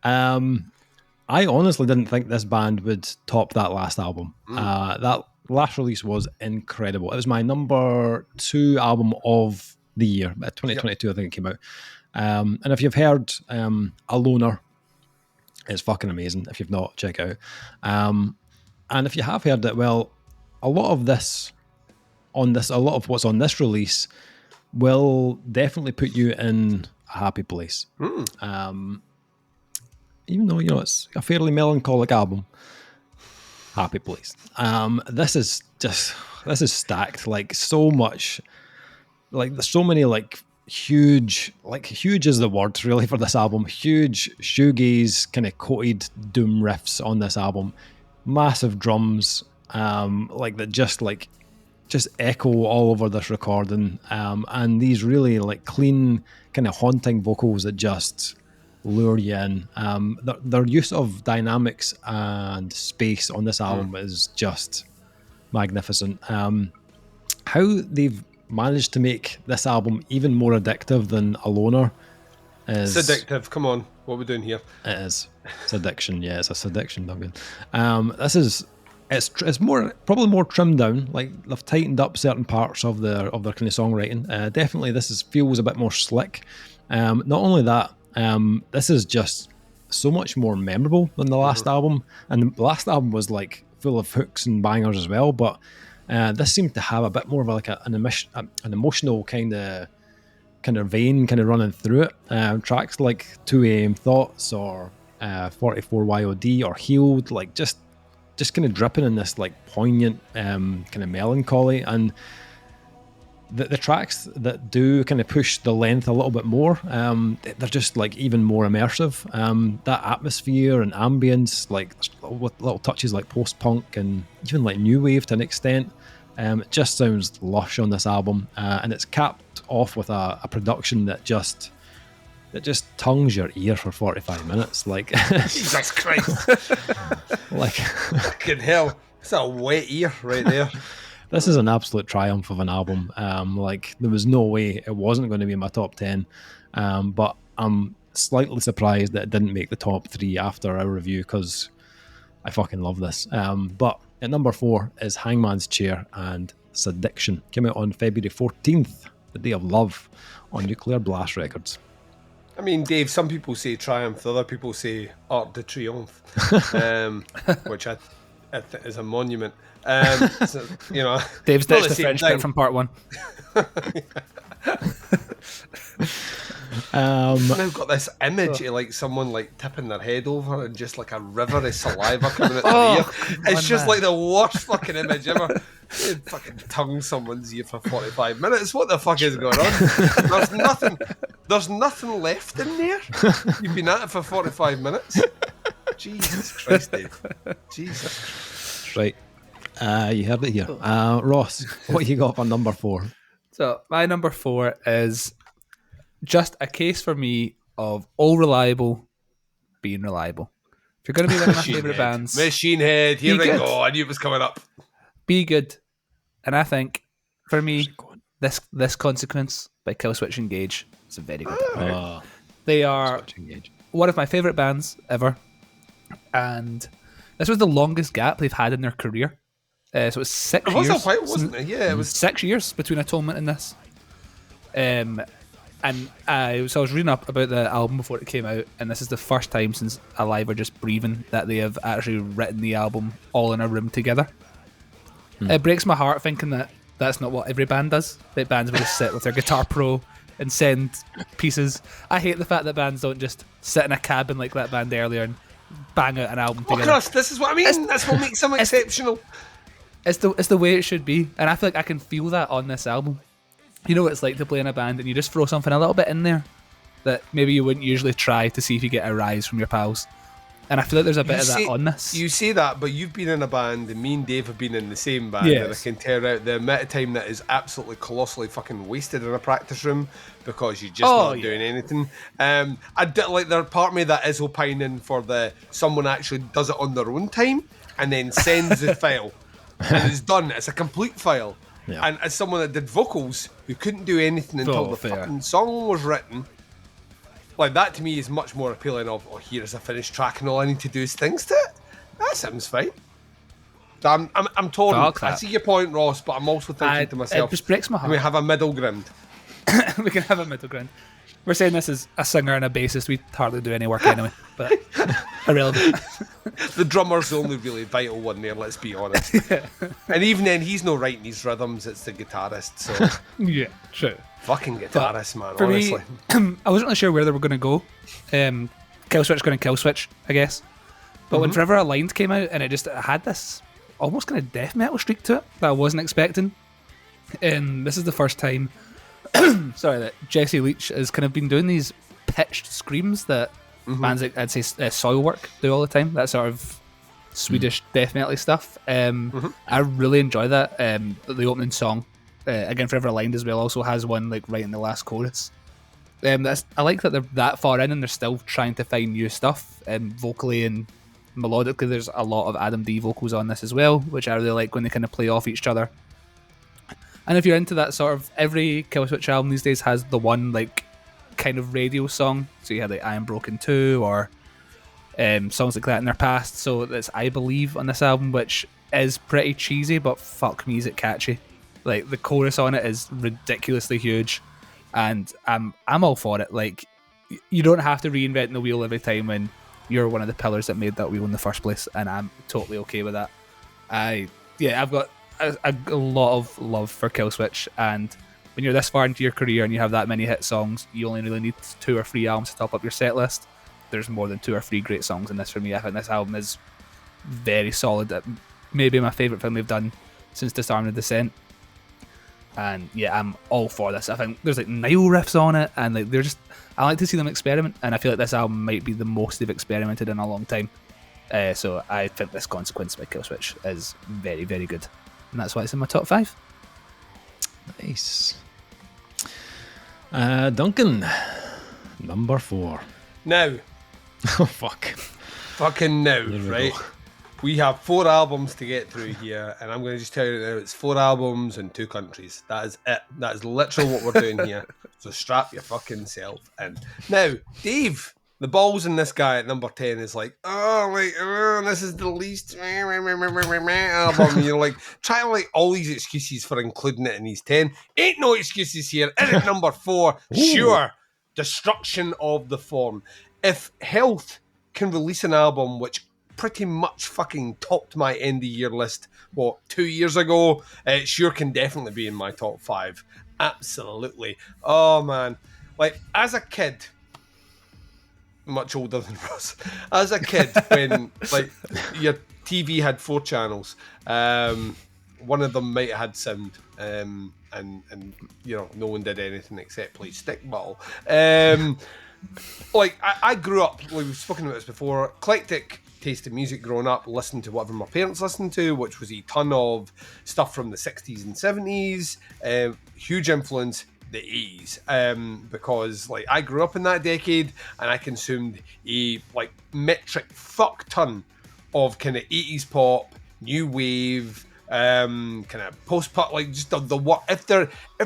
I honestly didn't think this band would top that last album. That last release was incredible. It was my number 2 album of the year, 2022, I think it came out. And if you've heard A Loner, it's fucking amazing. If you've not, check it out. And if you have heard it, well, a lot of what's on this release will definitely put you in a happy place. Even though, you know, it's a fairly melancholic album. Happy place. This is stacked. Like, so much, like, there's so many, like, huge is the word really for this album. Huge shoegaze kind of coated doom riffs on this album. Massive drums, like, that just echo all over this recording. And these really, like, clean, kind of haunting vocals that just lure you in. Their use of dynamics and space on this album is just magnificent. How they've managed to make this album even more addictive than A Loner is... It's addictive. Come on. What are we doing here? It is. It's addiction. Yeah, it's a addiction, Duncan. This is... It's probably more trimmed down. Like, they've tightened up certain parts of their kind of songwriting. Definitely, this feels a bit more slick. Not only that, this is just so much more memorable than the last album. And the last album was, like, full of hooks and bangers as well. But this seemed to have a bit more of like an emotional kind of vein kind of running through it. Tracks like 2 AM Thoughts or 44 YOD or Healed, like just kind of dripping in this, like, poignant kind of melancholy. And the tracks that do kind of push the length a little bit more, they're just, like, even more immersive. That atmosphere and ambience, like, with little touches like post-punk and even like new wave to an extent. It just sounds lush on this album, and it's capped off with a production that just tongues your ear for 45 minutes. Like, Jesus Christ. like, fucking hell. It's a wet ear right there. This is an absolute triumph of an album. Like, there was no way it wasn't going to be in my top 10. But I'm slightly surprised that it didn't make the top 3 after our review, because I fucking love this. But at number 4 is Hangman's Chair and Saddiction. Came out on February 14th, the day of love, on Nuclear Blast Records. I mean, Dave, some people say triumph, other people say Arc de Triomphe, which I think is a monument. So, you know, Dave's not ditched the French thing. bit from part 1. I've got this image of, like, someone, like, tipping their head over and just, like, a river of saliva coming out their ear. It's just like the worst fucking image ever. You fucking tongue someone's ear for 45 minutes. What the fuck is going on? There's nothing left in there. You've been at it for 45 minutes. Jesus Christ, Dave. Jesus. Right. You heard it here. Ross, what you got for number 4? So my number 4 is just a case for me of all reliable being reliable. If you're going to be one of my favourite bands, Machine Head, here Be we good. go. I knew it was coming up. be good. And I think, for me, this Consequence by Killswitch Engage is very good. Oh, They are Engage. one of my favourite bands ever. And this was the longest gap they've had in their career. So it was 6 It was years. a while, wasn't it? Yeah, it was. 6 years between Atonement and this. And I was reading up about the album before it came out, and this is the first time since Alive Or Just Breathing that they have actually written the album all in a room together. It breaks my heart thinking that that's not what every band does. That bands would just sit with their Guitar Pro and send pieces. I hate the fact that bands don't just sit in a cabin like that band earlier and bang out an album Oh, together. Chris, this is what I mean. That's what makes them exceptional. It's the way it should be, and I feel like I can feel that on this album. You know what it's like to play in a band and you just throw something a little bit in there that maybe you wouldn't usually try to see if you get a rise from your pals. And I feel like there's a bit of that on this. You say that, but you've been in a band, and me and Dave have been in the same band, Yes. and I can tear out the amount of time that is absolutely colossally fucking wasted in a practice room because you're just not doing anything. I do, like, there's part of me that is opining for someone actually does it on their own time and then sends the file, and it's done. It's a complete file. Yeah. And as someone that did vocals who couldn't do anything until the fair. fucking song was written, like, that to me is much more appealing of, oh, here's a finished track and all I need to do is things to it. That sounds fine. I'm torn. Fuck I that. see your point, Ross, but I'm also thinking to myself, it just breaks my can we heart. have a middle ground? We can have a middle ground. We're saying this as a singer and a bassist. We hardly do any work anyway, but irrelevant. The drummer's the only really vital one there, let's be honest. And even then, he's not writing these rhythms, it's the guitarist, so Yeah, true. fucking guitarist, man, For honestly. me, I wasn't really sure where they were going to go. Killswitch going to Killswitch, I guess. But when Forever Aligned came out, and it just had this almost kind of death metal streak to it that I wasn't expecting. And this is the first time, sorry, that Jesse Leach has kind of been doing these pitched screams that bands like, I'd say, Soilwork do all the time. That sort of Swedish death metal stuff. I really enjoy that. The opening song, again, Forever Aligned as well, also has one like right in the last chorus. I like that they're that far in and they're still trying to find new stuff, vocally and melodically. There's a lot of Adam D vocals on this as well, which I really like when they kind of play off each other. And if you're into that sort of, every Killswitch album these days has the one like kind of radio song. So you had like I Am Broken 2 or songs like that in their past. So that's I Believe on this album, which is pretty cheesy, but fuck me, is it catchy. Like the chorus on it is ridiculously huge, and I'm all for it. Like, you don't have to reinvent the wheel every time when you're one of the pillars that made that wheel in the first place, and I'm totally okay with that. I've got a lot of love for Killswitch, and when you're this far into your career and you have that many hit songs, you only really need 2 or 3 albums to top up your set list. There's more than 2 or 3 great songs in this for me. I think this album is very solid. Maybe my favourite thing they've done since Disarm the Descent. And yeah, I'm all for this. I think there's like Nile riffs on it, and like I like to see them experiment, and I feel like this album might be the most they've experimented in a long time. So I think this Consequence by Killswitch is very, very good, and that's why it's in my top 5. Nice. Duncan, number 4. Now, Oh, fuck. fucking now, we right? go. We have 4 albums to get through here, and I'm going to just tell you now, it's 4 albums and 2 countries. That is it. That is literally what we're doing here. So strap your fucking self in. Now, Dave, the balls in this guy at number 10 is like, this is the least album. And you're like, trying like all these excuses for including it in these 10. Ain't no excuses here. In at number 4, sure, Destruction of the Form. If Health can release an album which pretty much fucking topped my end of year list 2 years ago, it sure can definitely be in my top 5. Absolutely. Oh man, like as a kid, much older than Russ, as a kid, when like your TV had 4 channels, one of them might have had sound, and you know, no one did anything except play stickball. Like I grew up, we've spoken about this before, eclectic taste in music growing up, listened to whatever my parents listened to, which was a ton of stuff from the 60s and 70s. Huge influence, the 80s, because like I grew up in that decade and I consumed a like metric fuck ton of kind of 80s pop, new wave, kind of post-punk, like just the what if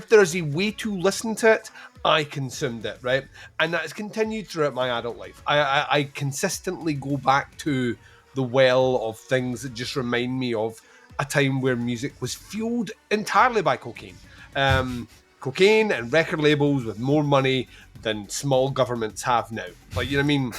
there's a way to listen to it, I consumed it, right? And that has continued throughout my adult life. I consistently go back to the well of things that just remind me of a time where music was fueled entirely by cocaine. Cocaine and record labels with more money than small governments have now. Like, you know what I mean?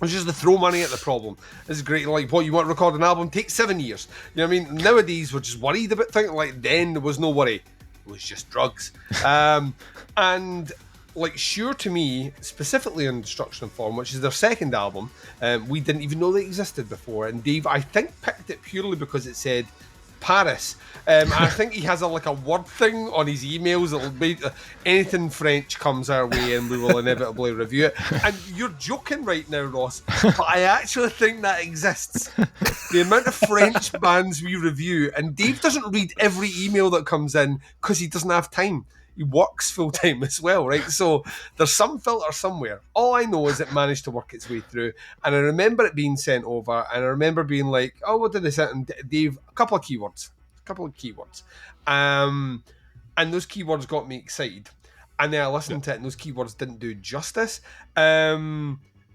It's just to throw money at the problem. It's great. Like, what, you want to record an album? Takes 7 years. You know what I mean? Nowadays, we're just worried about things. Like, then there was no worry. It was just drugs. And, like, Sure to Me, specifically on Destruction of Form, which is their second album, we didn't even know they existed before. And Dave, I think, picked it purely because it said Paris. I think he has a word thing on his emails that'll make anything French comes our way and we will inevitably review it. And you're joking right now, Ross, but I actually think that exists. The amount of French bands we review, and Dave doesn't read every email that comes in because he doesn't have time. He works full time as well, right? So there's some filter somewhere. All I know is it managed to work its way through. And I remember it being sent over, and I remember being like, oh, what did they send? And Dave, a couple of keywords. And those keywords got me excited. And then I listened to it, and those keywords didn't do justice.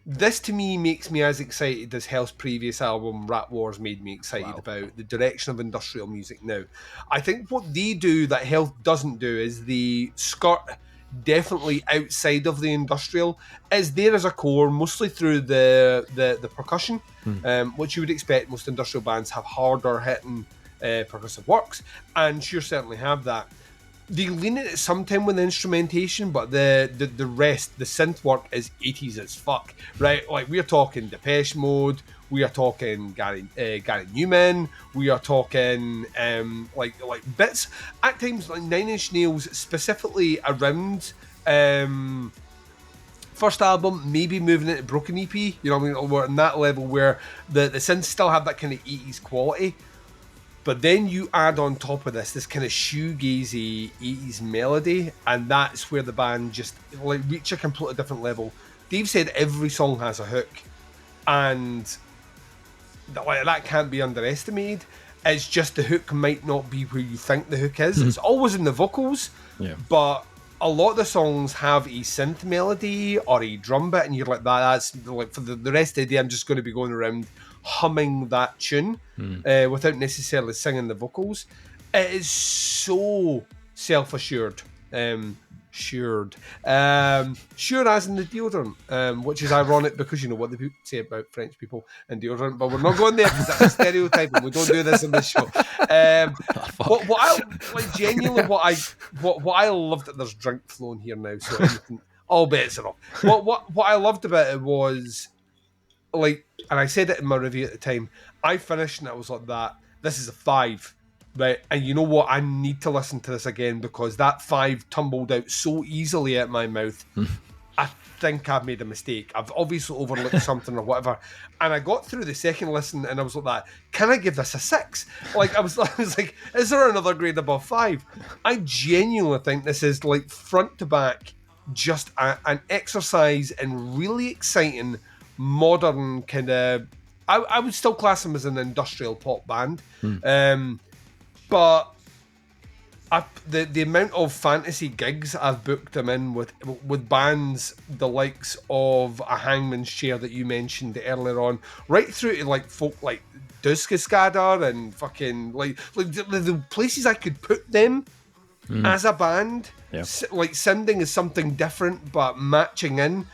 This to me makes me as excited as Hell's previous album, Rat Wars, made me excited about the direction of industrial music now. I think what they do that Hell doesn't do is they skirt definitely outside of the industrial, is there as a core, mostly through the percussion, which you would expect most industrial bands have harder hitting percussive works, and Sure certainly have that. They lean in it sometime with the instrumentation, but the rest, the synth work is 80s as fuck, right? Like, we're talking Depeche Mode, we are talking Gary Newman, we are talking like bits at times like Nine Inch Nails, specifically around first album, maybe moving into Broken EP. You know what I mean? We're on that level where the synths still have that kind of 80s quality. But then you add on top of this kind of shoegazy 80s melody, and that's where the band just like reach a completely different level. Dave said every song has a hook, and that can't be underestimated. It's just the hook might not be where you think the hook is. It's always in the vocals, but a lot of the songs have a synth melody or a drum bit, and you're like, that's like, for the rest of the day, I'm just going to be going around humming that tune without necessarily singing the vocals. It is so self-assured. Sure as in the deodorant, which is ironic because you know what they say about French people and deodorant, but we're not going there because that's a stereotype and we don't do this in this show. What I like, genuinely, what I love, that there's drink flowing here now, so anything, all bets are off. What I loved about it was, like, and I said it in my review at the time, I finished and I was like, this is a 5, right? And you know what? I need to listen to this again because that 5 tumbled out so easily out my mouth. I think I've made a mistake. I've obviously overlooked something or whatever. And I got through the second listen and I was like, can I give this a 6? Like, I was like, is there another grade above 5? I genuinely think this is, like, front to back, just an exercise in really exciting modern kind of, I would still class them as an industrial pop band, but the amount of fantasy gigs I've booked them in with bands the likes of a Hangman's Chair that you mentioned earlier on, right through to like folk like Duskaskadar and fucking like the places I could put them as a band, like sounding as something different but matching in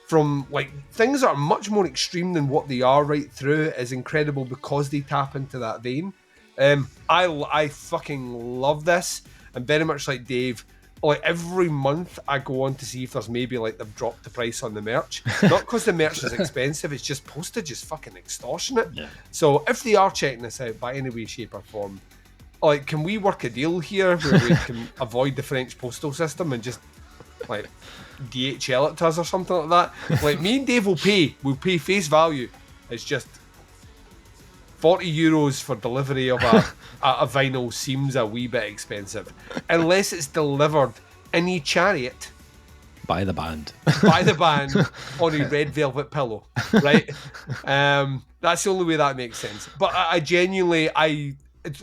from like things that are much more extreme than what they are right through is incredible because they tap into that vein. I fucking love this, and very much like Dave, like every month I go on to see if there's maybe like they've dropped the price on the merch. Not because the merch is expensive, it's just postage is fucking extortionate. So if they are checking this out by any way, shape or form, like, can we work a deal here where we can avoid the French postal system and just like DHL it to us or something like that? Like, me and Dave will pay face value. It's just €40 for delivery of a vinyl seems a wee bit expensive, unless it's delivered in a chariot By the band. on a red velvet pillow, right? That's the only way that makes sense. But I genuinely,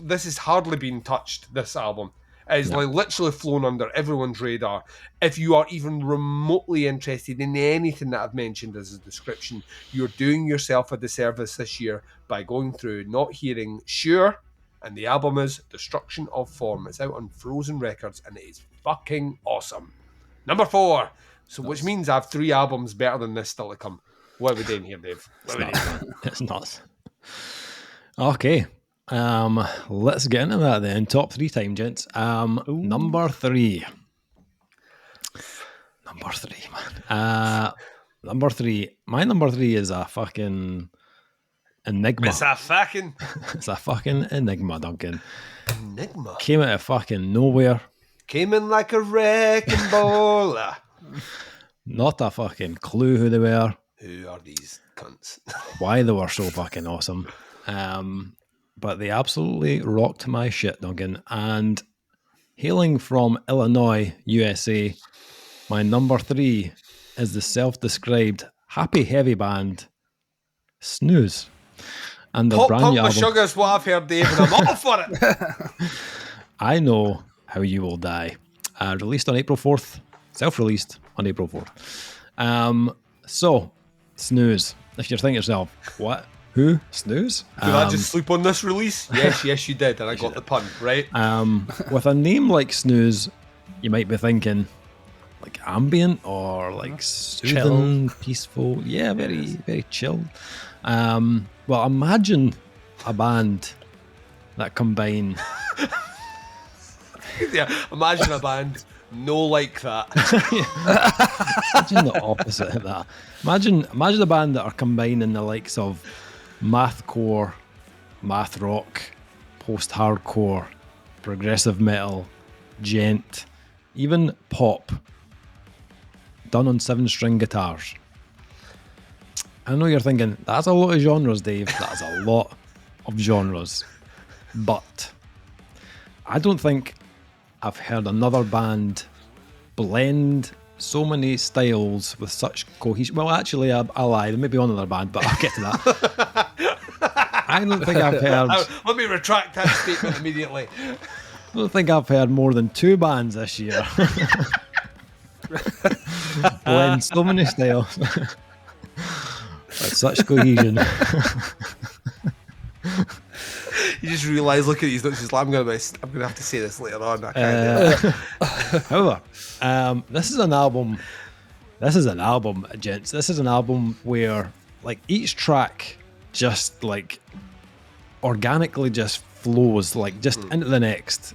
this has hardly been touched, this album. It's like literally flown under everyone's radar. If you are even remotely interested in anything that I've mentioned as a description, you're doing yourself a disservice this year by going through not hearing Sure, and the album is Destruction of Form. It's out on Frozen Records, and it is fucking awesome. Number 4. So, which means I have 3 albums better than this still to come. What are we doing here, Dave? It's nuts. Okay. Let's get into that then. Top 3 time, gents. Number 3. Number 3, man. Number 3. My number 3 is a fucking enigma. It's a fucking It's a fucking enigma, Duncan. enigma. Came out of fucking nowhere. Came in like a wrecking ball. Not a fucking clue who they were. Who are these cunts? Why they were so fucking awesome. But they absolutely rocked my shit, Duncan. And hailing from Illinois, USA, my number 3 is the self-described happy heavy band Snooze. And the Pop brand Pump new My album, Sugar's what I've heard, Dave, and I'm all for it. I Know How You Will Die. Released on April 4th. Self-released on April 4th. So, Snooze. If you're thinking to yourself, what? Who? Snooze? Did I just sleep on this release? Yes, you did, and I got the pun, right? With a name like Snooze, you might be thinking like ambient or like soothing, peaceful. Yeah, very, very chilled. Well, imagine a band that combine. Yeah, imagine a band no like that. Imagine the opposite of that. Imagine a band that are combining the likes of mathcore, math rock, post-hardcore, progressive metal, gent, even pop, done on 7-string guitars. I know you're thinking, that's a lot of genres, Dave. That's a lot of genres. But I don't think I've heard another band blend so many styles with such cohesion. Well, actually, I lied. There may be one other band, but I'll get to that. I don't think I've heard... Let me retract that statement immediately. I don't think I've heard more than 2 bands this year. Blend so many styles. With such cohesion. You just realise, look at these notes, I'm going to have to say this later on. I can't However, this is an album, gents. This is an album where like each track just like organically just flows like just into the next,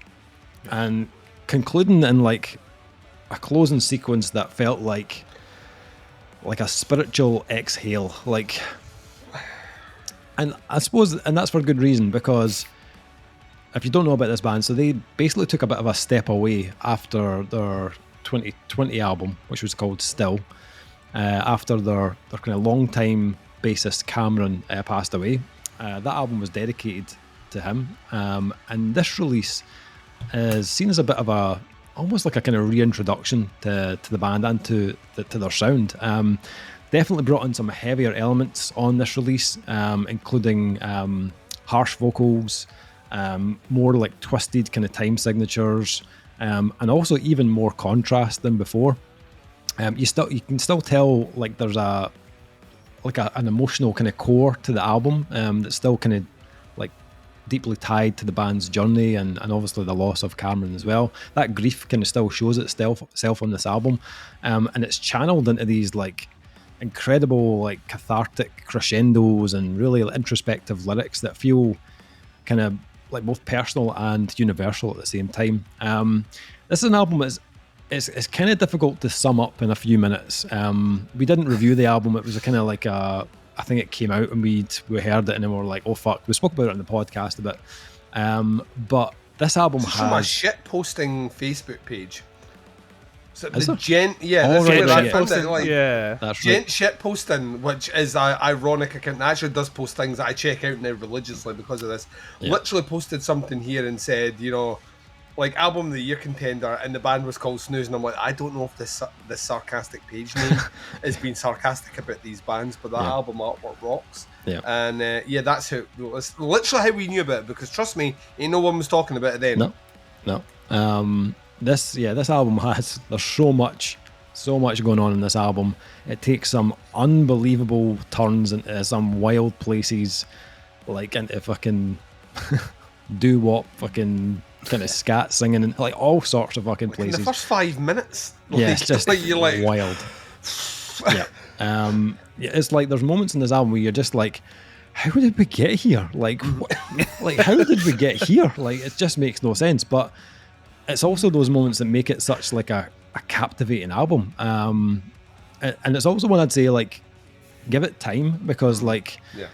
and concluding in like a closing sequence that felt like a spiritual exhale, like. And I suppose, and that's for good reason, because if you don't know about this band, so they basically took a bit of a step away after their 2020 album, which was called Still, after their kind of long-time bassist Cameron passed away. That album was dedicated to him, and this release is seen as a bit of a, almost like a kind of reintroduction to the band and to their sound. Definitely brought in some heavier elements on this release, including harsh vocals, more like twisted kind of time signatures, and also even more contrast than before. You can still tell like there's an emotional kind of core to the album that's still kind of like deeply tied to the band's journey and obviously the loss of Cameron as well. That grief kind of still shows itself on this album, and it's channeled into these like incredible like cathartic crescendos and really introspective lyrics that feel kind of like both personal and universal at the same time. This is an album that's it's kind of difficult to sum up in a few minutes. We didn't review the album. It was a kind of like I think it came out and we heard it and then we were like, oh fuck, we spoke about it on the podcast a bit. But this album It's from a has shit posting Facebook page. So Is the there? gent, yeah, Oh, that's right, where right, I yeah. found it. Like, Yeah. That's gent right. shit posting, which is ironic. Account that actually does post things that I check out now religiously because of this. Yeah. Literally posted something here and said, you know, like album of the year contender, and the band was called Snooze, and I'm like, I don't know if this sarcastic page name is being sarcastic about these bands, but that Yeah. album artwork rocks. Yeah. And yeah, that's literally how we knew about it, because trust me, ain't no one was talking about it then. No. This album there's so much going on in this album. It takes some unbelievable turns into some wild places, like into fucking doo-wop, fucking kind of scat singing, and like all sorts of fucking In places. the first 5 minutes, Yeah, it's just like, you're like, wild. Yeah. It's like there's moments in this album where you're just like, how did we get here? Like, like how did we get here? Like, it just makes no sense. But it's also those moments that make it such like a captivating album. And it's also one I'd say, like, give it time, because like yeah.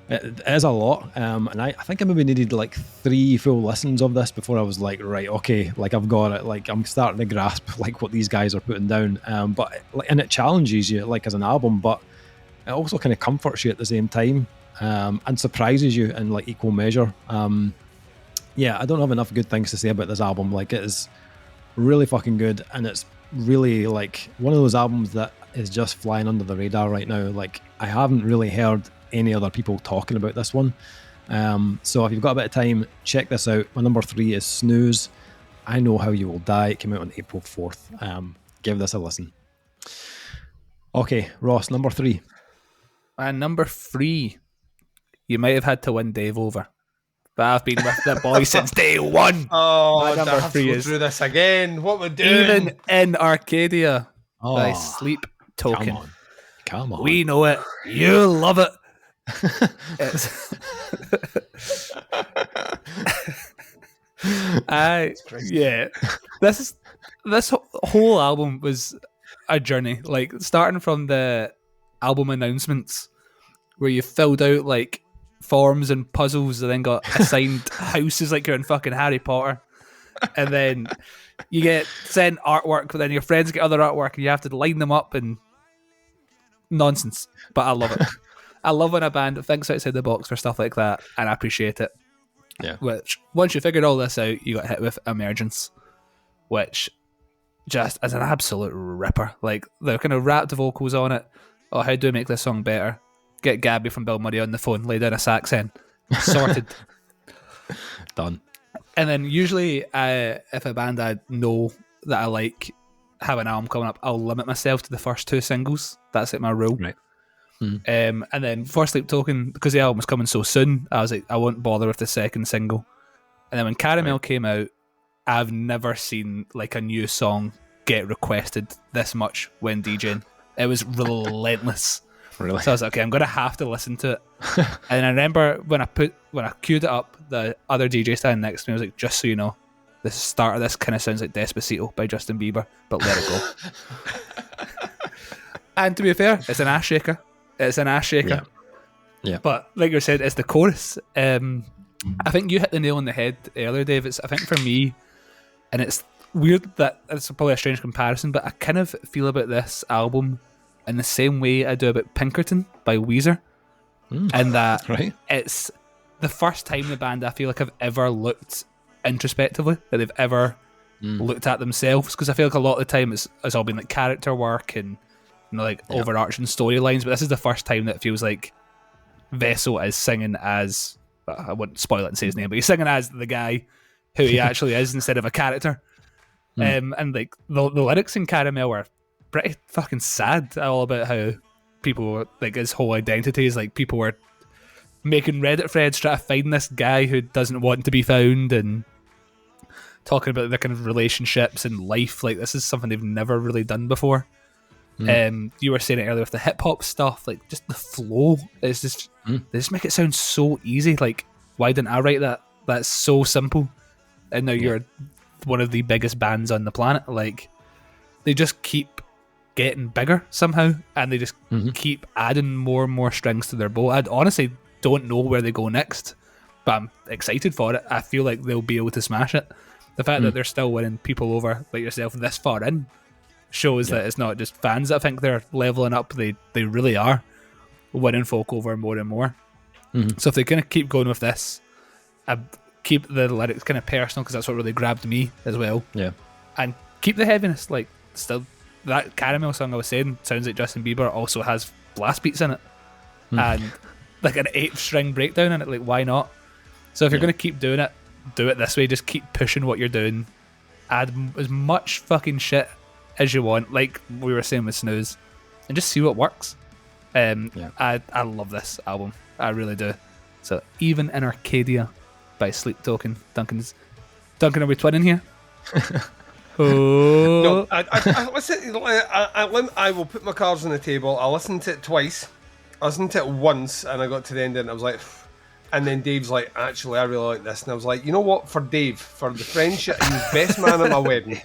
it is a lot. And I think I maybe needed like 3 full listens of this before I was like, right, okay, like I've got it. Like I'm starting to grasp like what these guys are putting down. But and it challenges you like as an album, but it also kind of comforts you at the same time, and surprises you in like equal measure. Yeah, I don't have enough good things to say about this album. Like, it is really fucking good, and it's really like one of those albums that is just flying under the radar right now. Like, I haven't really heard any other people talking about this one. So if you've got a bit of time, check this out. My number 3 is Snooze. I Know How You Will Die. It came out on April 4th. Give this a listen. Okay, Ross, number 3. And number 3, you might have had to win Dave over, but I've been with the boys since day one. Oh, My I number have 3 to go is through this again. What we're doing? Even in Arcadia by Oh, Sleep Token. Come on. We know it. You love it. It's yeah. This whole album was a journey. Like, starting from the album announcements, where you filled out like forms and puzzles, and then got assigned houses like you're in fucking Harry Potter, and then you get sent artwork, but then your friends get other artwork, and you have to line them up and nonsense. But I love it. I love when a band thinks outside the box for stuff like that, and I appreciate it. Yeah. Which, once you figured all this out, you got hit with Emergence, which just is an absolute ripper. Like, the kind of rapped vocals on it. Oh, how do we make this song better? Get Gabby from Bill Murray on the phone, lay down a sax in. Sorted. Done. And then usually, if a band I know that I like have an album coming up, I'll limit myself to the first 2 singles. That's like my rule. Right. And then for Sleep Token, because the album was coming so soon, I was like, I won't bother with the second single. And then when Caramel came out, I've never seen like a new song get requested this much when DJing. It was relentless. Really? So I was like, okay, I'm gonna have to listen to it. And I remember when I queued it up, the other DJ standing next to me was like, just so you know, the start of this kind of sounds like Despacito by Justin Bieber, but let it go. And to be fair, it's an ass shaker. It's an ass shaker. Yeah. But like you said, it's the chorus. I think you hit the nail on the head earlier, Dave. I think for me, and it's weird that it's probably a strange comparison, but I kind of feel about this album in the same way I do about Pinkerton by Weezer. And that Right. it's the first time the band I feel like have ever looked introspectively, that they've ever looked at themselves. Because I feel like a lot of the time it's all been like character work and, you know, like overarching storylines, but this is the first time that it feels like Vessel is singing as, well, I wouldn't spoil it and say his name, but he's singing as the guy who he actually is instead of a character. And like the lyrics in Caramel were pretty fucking sad, all about how people were, like, his whole identity is like people were making Reddit threads trying to find this guy who doesn't want to be found, and talking about their kind of relationships and life. Like, this is something they've never really done before. You were saying it earlier with the hip hop stuff, like just the flow is just they just make it sound so easy. Like, why didn't I write that? That's so simple. And now you're one of the biggest bands on the planet. Like, they just keep getting bigger somehow, and they just keep adding more and more strings to their bow. I honestly don't know where they go next, but I'm excited for it. I feel like they'll be able to smash it. The fact that they're still winning people over like yourself this far in shows that it's not just fans that think they're leveling up. They really are winning folk over more and more. So if they kind of keep going with this, keep the lyrics kind of personal, because that's what really grabbed me as well. Yeah. And keep the heaviness. Like, still, that Caramel song I was saying sounds like Justin Bieber also has blast beats in it. And like an 8th string breakdown in it. Like, why not? So if you're going to keep doing it, do it this way. Just keep pushing what you're doing. Add as much fucking shit as you want, like we were saying with Snooze, and just see what works. I love this album. I really do. So Even in Arcadia by Sleep Token. Duncan, are we twinning here? No, I listen. I will put my cards on the table. I listened to it twice. I listened to it once, and I got to the end, and I was like, and then Dave's like, actually, I really like this, and I was like, you know what? For Dave, for the friendship, he was best man at my wedding.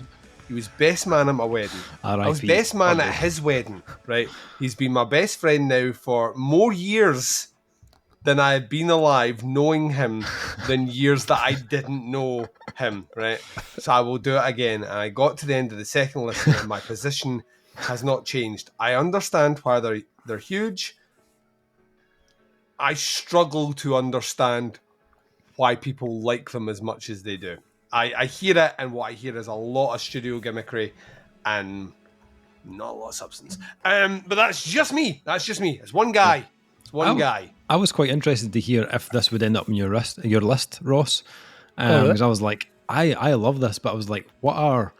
He was best man at my wedding. I was best man at his wedding. Right? He's been my best friend now for more years than I had been alive knowing him than years that I didn't know him, right? So I will do it again. And I got to the end of the second listen and my position has not changed. I understand why they're huge. I struggle to understand why people like them as much as they do. I hear it, and what I hear is a lot of studio gimmickry and not a lot of substance. But that's just me. It's one guy. It's one guy. I was quite interested to hear if this would end up in your list, Ross. Because I was like, I love this, but I was like, what are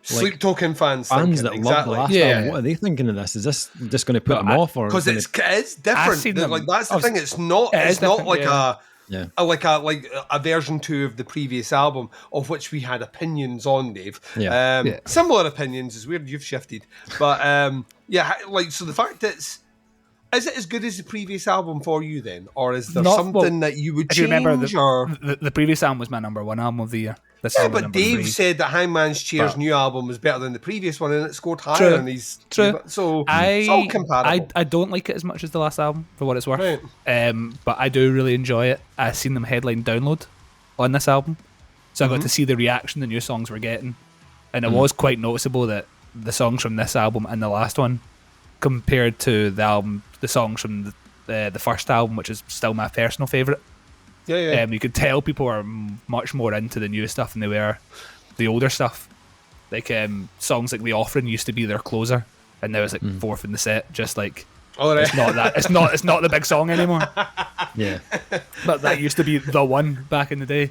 Sleep Token fans that exactly. love the last album? What are they thinking of this? Is this just going to put them off, or because it's different? Like that's the thing. It's not like a version 2 of the previous album, of which we had opinions on, Dave. Similar opinions. It's weird you've shifted, but so the fact that is it as good as the previous album for you then, or is there something that you would change? Remember, the previous album was my number 1 album of the year. But Dave said that Hangman's Chair's new album was better than the previous one, and it scored higher. And he's true. So it's all comparable. I don't like it as much as the last album, for what it's worth. Right. But I do really enjoy it. I've seen them headline Download on this album, so I got to see the reaction the new songs were getting, and it was quite noticeable that the songs from this album and the last one, compared to the songs from the first album, which is still my personal favourite. You could tell people are much more into the new stuff than they were the older stuff. Like songs like The Offering used to be their closer, and now it's like fourth in the set. Just like it's not that. It's not the big song anymore. But that used to be the one back in the day.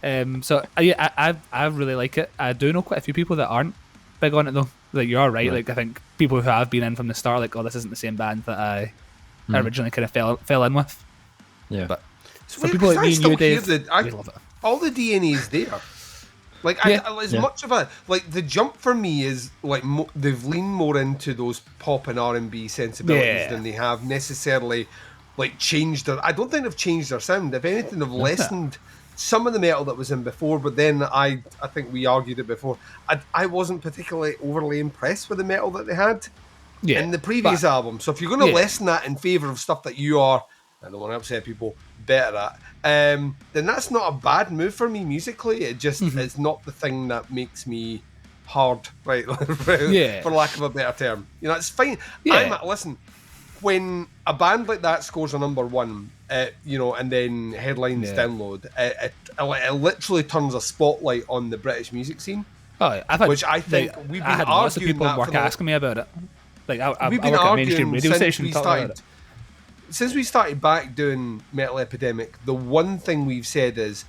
I really like it. I do know quite a few people that aren't big on it though. Like you're right. Like I think people who have been in from the start, like, oh, this isn't the same band that I originally kind of fell in with. Yeah, but for people like me and you, Dave, we love it. All the DNA is there. Like as much of a like the jump for me is like they've leaned more into those pop and R&B sensibilities than they have necessarily like changed their. I don't think they've changed their sound. If anything, they've lessened some of the metal that was in before. But then I think we argued it before. I wasn't particularly overly impressed with the metal that they had in the previous album. So if you're going to lessen that in favour of stuff that you are, I don't want to upset people, better at, then that's not a bad move for me musically. It just it's not the thing that makes me hard, right? For lack of a better term. You know, it's fine. Listen, when a band like that scores a number 1, and then headlines Download, it literally turns a spotlight on the British music scene. Which I think we've been arguing lots of people that asking me about it. Like we've been arguing mainstream radio station since we started back doing Metal Epidemic. The one thing we've said is,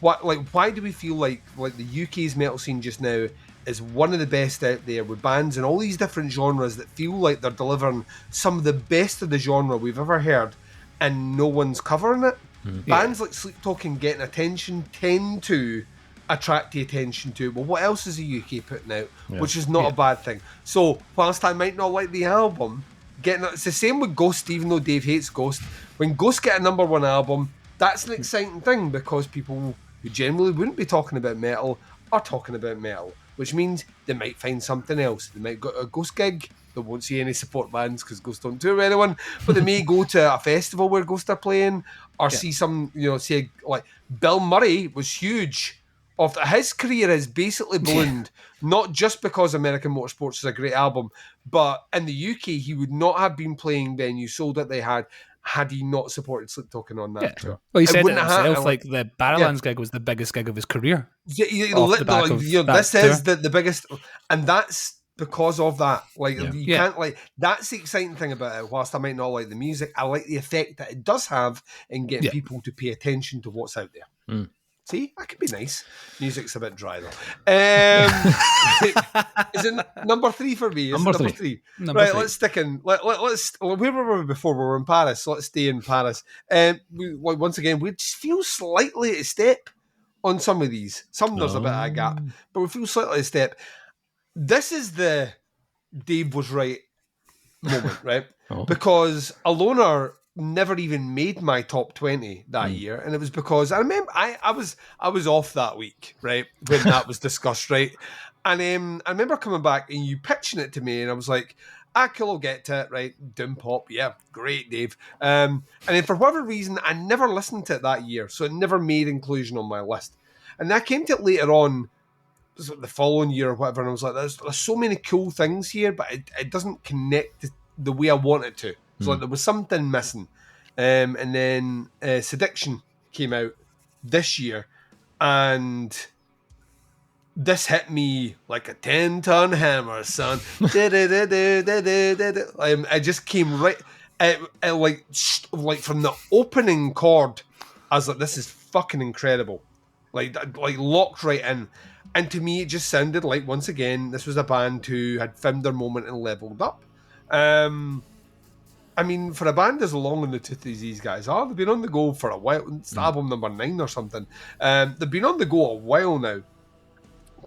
why do we feel like the UK's metal scene just now is one of the best out there, with bands in all these different genres that feel like they're delivering some of the best of the genre we've ever heard, and no one's covering it. Bands like Sleep Token getting attention tend to attract the attention to, well, what else is the UK putting out? Which is not a bad thing. So whilst I might not like the album, it's the same with Ghost. Even though Dave hates Ghost, when Ghost get a number 1 album, that's an exciting thing, because people who generally wouldn't be talking about metal are talking about metal, which means they might find something else. They might go to a Ghost gig. They won't see any support bands because Ghost don't tour with anyone, but they may go to a festival where Ghost are playing, or see some, say like Bill Murray was huge his career has basically ballooned, not just because American Motorsports is a great album, but in the UK he would not have been playing Then You Sold It they had he not supported Sleep Talking on that tour. Well, he said it wouldn't have himself, happened. like the Barrowlands gig was the biggest gig of his career. This is the biggest, and that's because of that. Like you can't like that's the exciting thing about it. Whilst I might not like the music, I like the effect that it does have in getting people to pay attention to what's out there. See, that could be nice. Music's a bit dry though. Is it number 3 for me? Number three. Right, let's stick in. Let's. Where were we before? We were in Paris. So let's stay in Paris. Once again, we just feel slightly at a step on some of these. Some there's a bit of a gap, but we feel slightly at a step. This is the Dave was right moment, right? Because Aloner never even made my top 20 that year, and it was because I remember I was off that week, right, when that was discussed, right, and I remember coming back and you pitching it to me, and I was like, cool, I'll get to it, right, Doom Pop, yeah, great, Dave, and then for whatever reason I never listened to it that year, so it never made inclusion on my list, and I came to it later on, the following year or whatever, and I was like, there's so many cool things here, but it doesn't connect the way I want it to. So like there was something missing. And then Seduction came out this year, and this hit me like a 10-ton hammer, son. I just came right, like from the opening chord, I was like, this is fucking incredible. Like locked right in. And to me, it just sounded like, once again, this was a band who had found their moment and leveled up. I mean, for a band as long in the tooth as these guys are, they've been on the go for a while. It's album number 9 or something. They've been on the go a while now.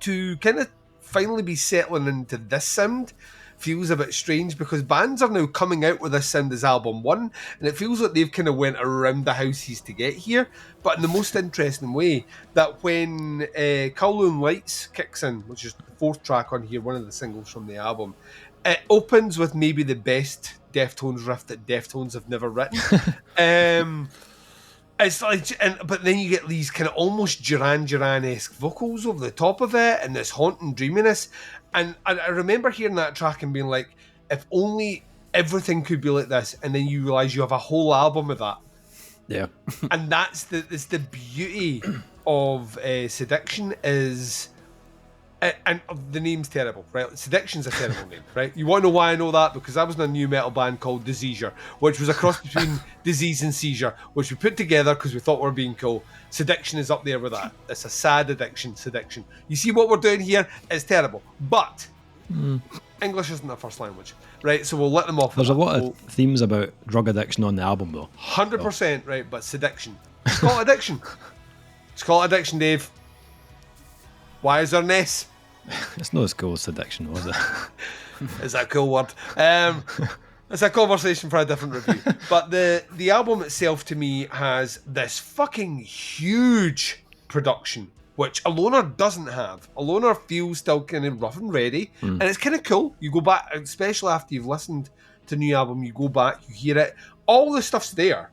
To kind of finally be settling into this sound feels a bit strange, because bands are now coming out with this sound as album 1, and it feels like they've kind of went around the houses to get here, but in the most interesting way, that when Kowloon Lights kicks in, which is the 4th track on here, one of the singles from the album, it opens with maybe the best Deftones riff that Deftones have never written. It's like, but then you get these kind of almost Duran Duran-esque vocals over the top of it, and this haunting dreaminess. And I remember hearing that track and being like, if only everything could be like this, and then you realise you have a whole album of that. Yeah. And that's the beauty of Seduction is... And the name's terrible, right? Seduction's a terrible name, right? You want to know why I know that? Because I was in a new metal band called Diseasure, which was a cross between Disease and Seizure, which we put together because we thought we were being cool. Seduction is up there with that. It's a sad addiction, Seduction. You see what we're doing here? It's terrible. But English isn't their first language, right? So we'll let them off. There's a lot of themes about drug addiction on the album, though. 100%, right? But Seduction. It's called addiction. It's called addiction, Dave. Why is there an S? It's not as cool as Seduction, was it? Is that a cool word? It's a conversation for a different review. But the album itself, to me, has this fucking huge production, which Aloner doesn't have. Aloner feels still kind of rough and ready, and it's kind of cool. You go back, especially after you've listened to the new album, you go back, you hear it. All the stuff's there.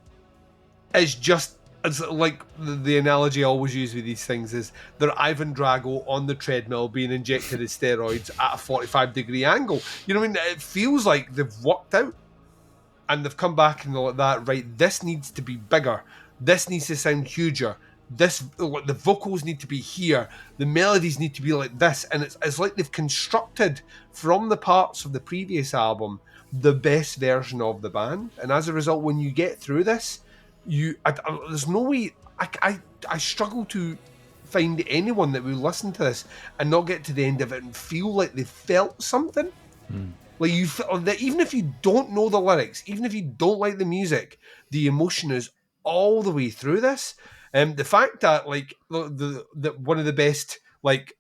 It's just... It's like the analogy I always use with these things is they're Ivan Drago on the treadmill being injected with steroids at a 45-degree angle. You know what I mean? It feels like they've worked out and they've come back and they're like that, right, this needs to be bigger. This needs to sound huger. The vocals need to be here. The melodies need to be like this. And it's like they've constructed from the parts of the previous album the best version of the band. And as a result, when you get through this, there's no way I struggle to find anyone that will listen to this and not get to the end of it and feel like they felt something. Like you feel that even if you don't know the lyrics, even if you don't like the music, the emotion is all the way through this. The fact that like the one of the best like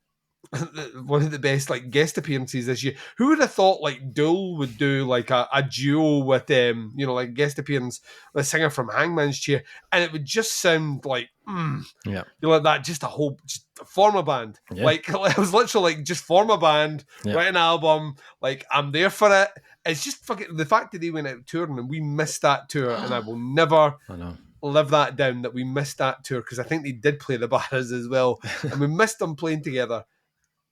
guest appearances this year. Who would have thought like Duel would do like a duo with like guest appearance, a singer from Hangman's Chair, and it would just sound like like that, just form a band. Like it was literally like just form a band, write an album, like I'm there for it. It's just fucking the fact that they went out touring and we missed that tour, and I will never live that down that we missed that tour, because I think they did play the Barras as well, and we missed them playing together.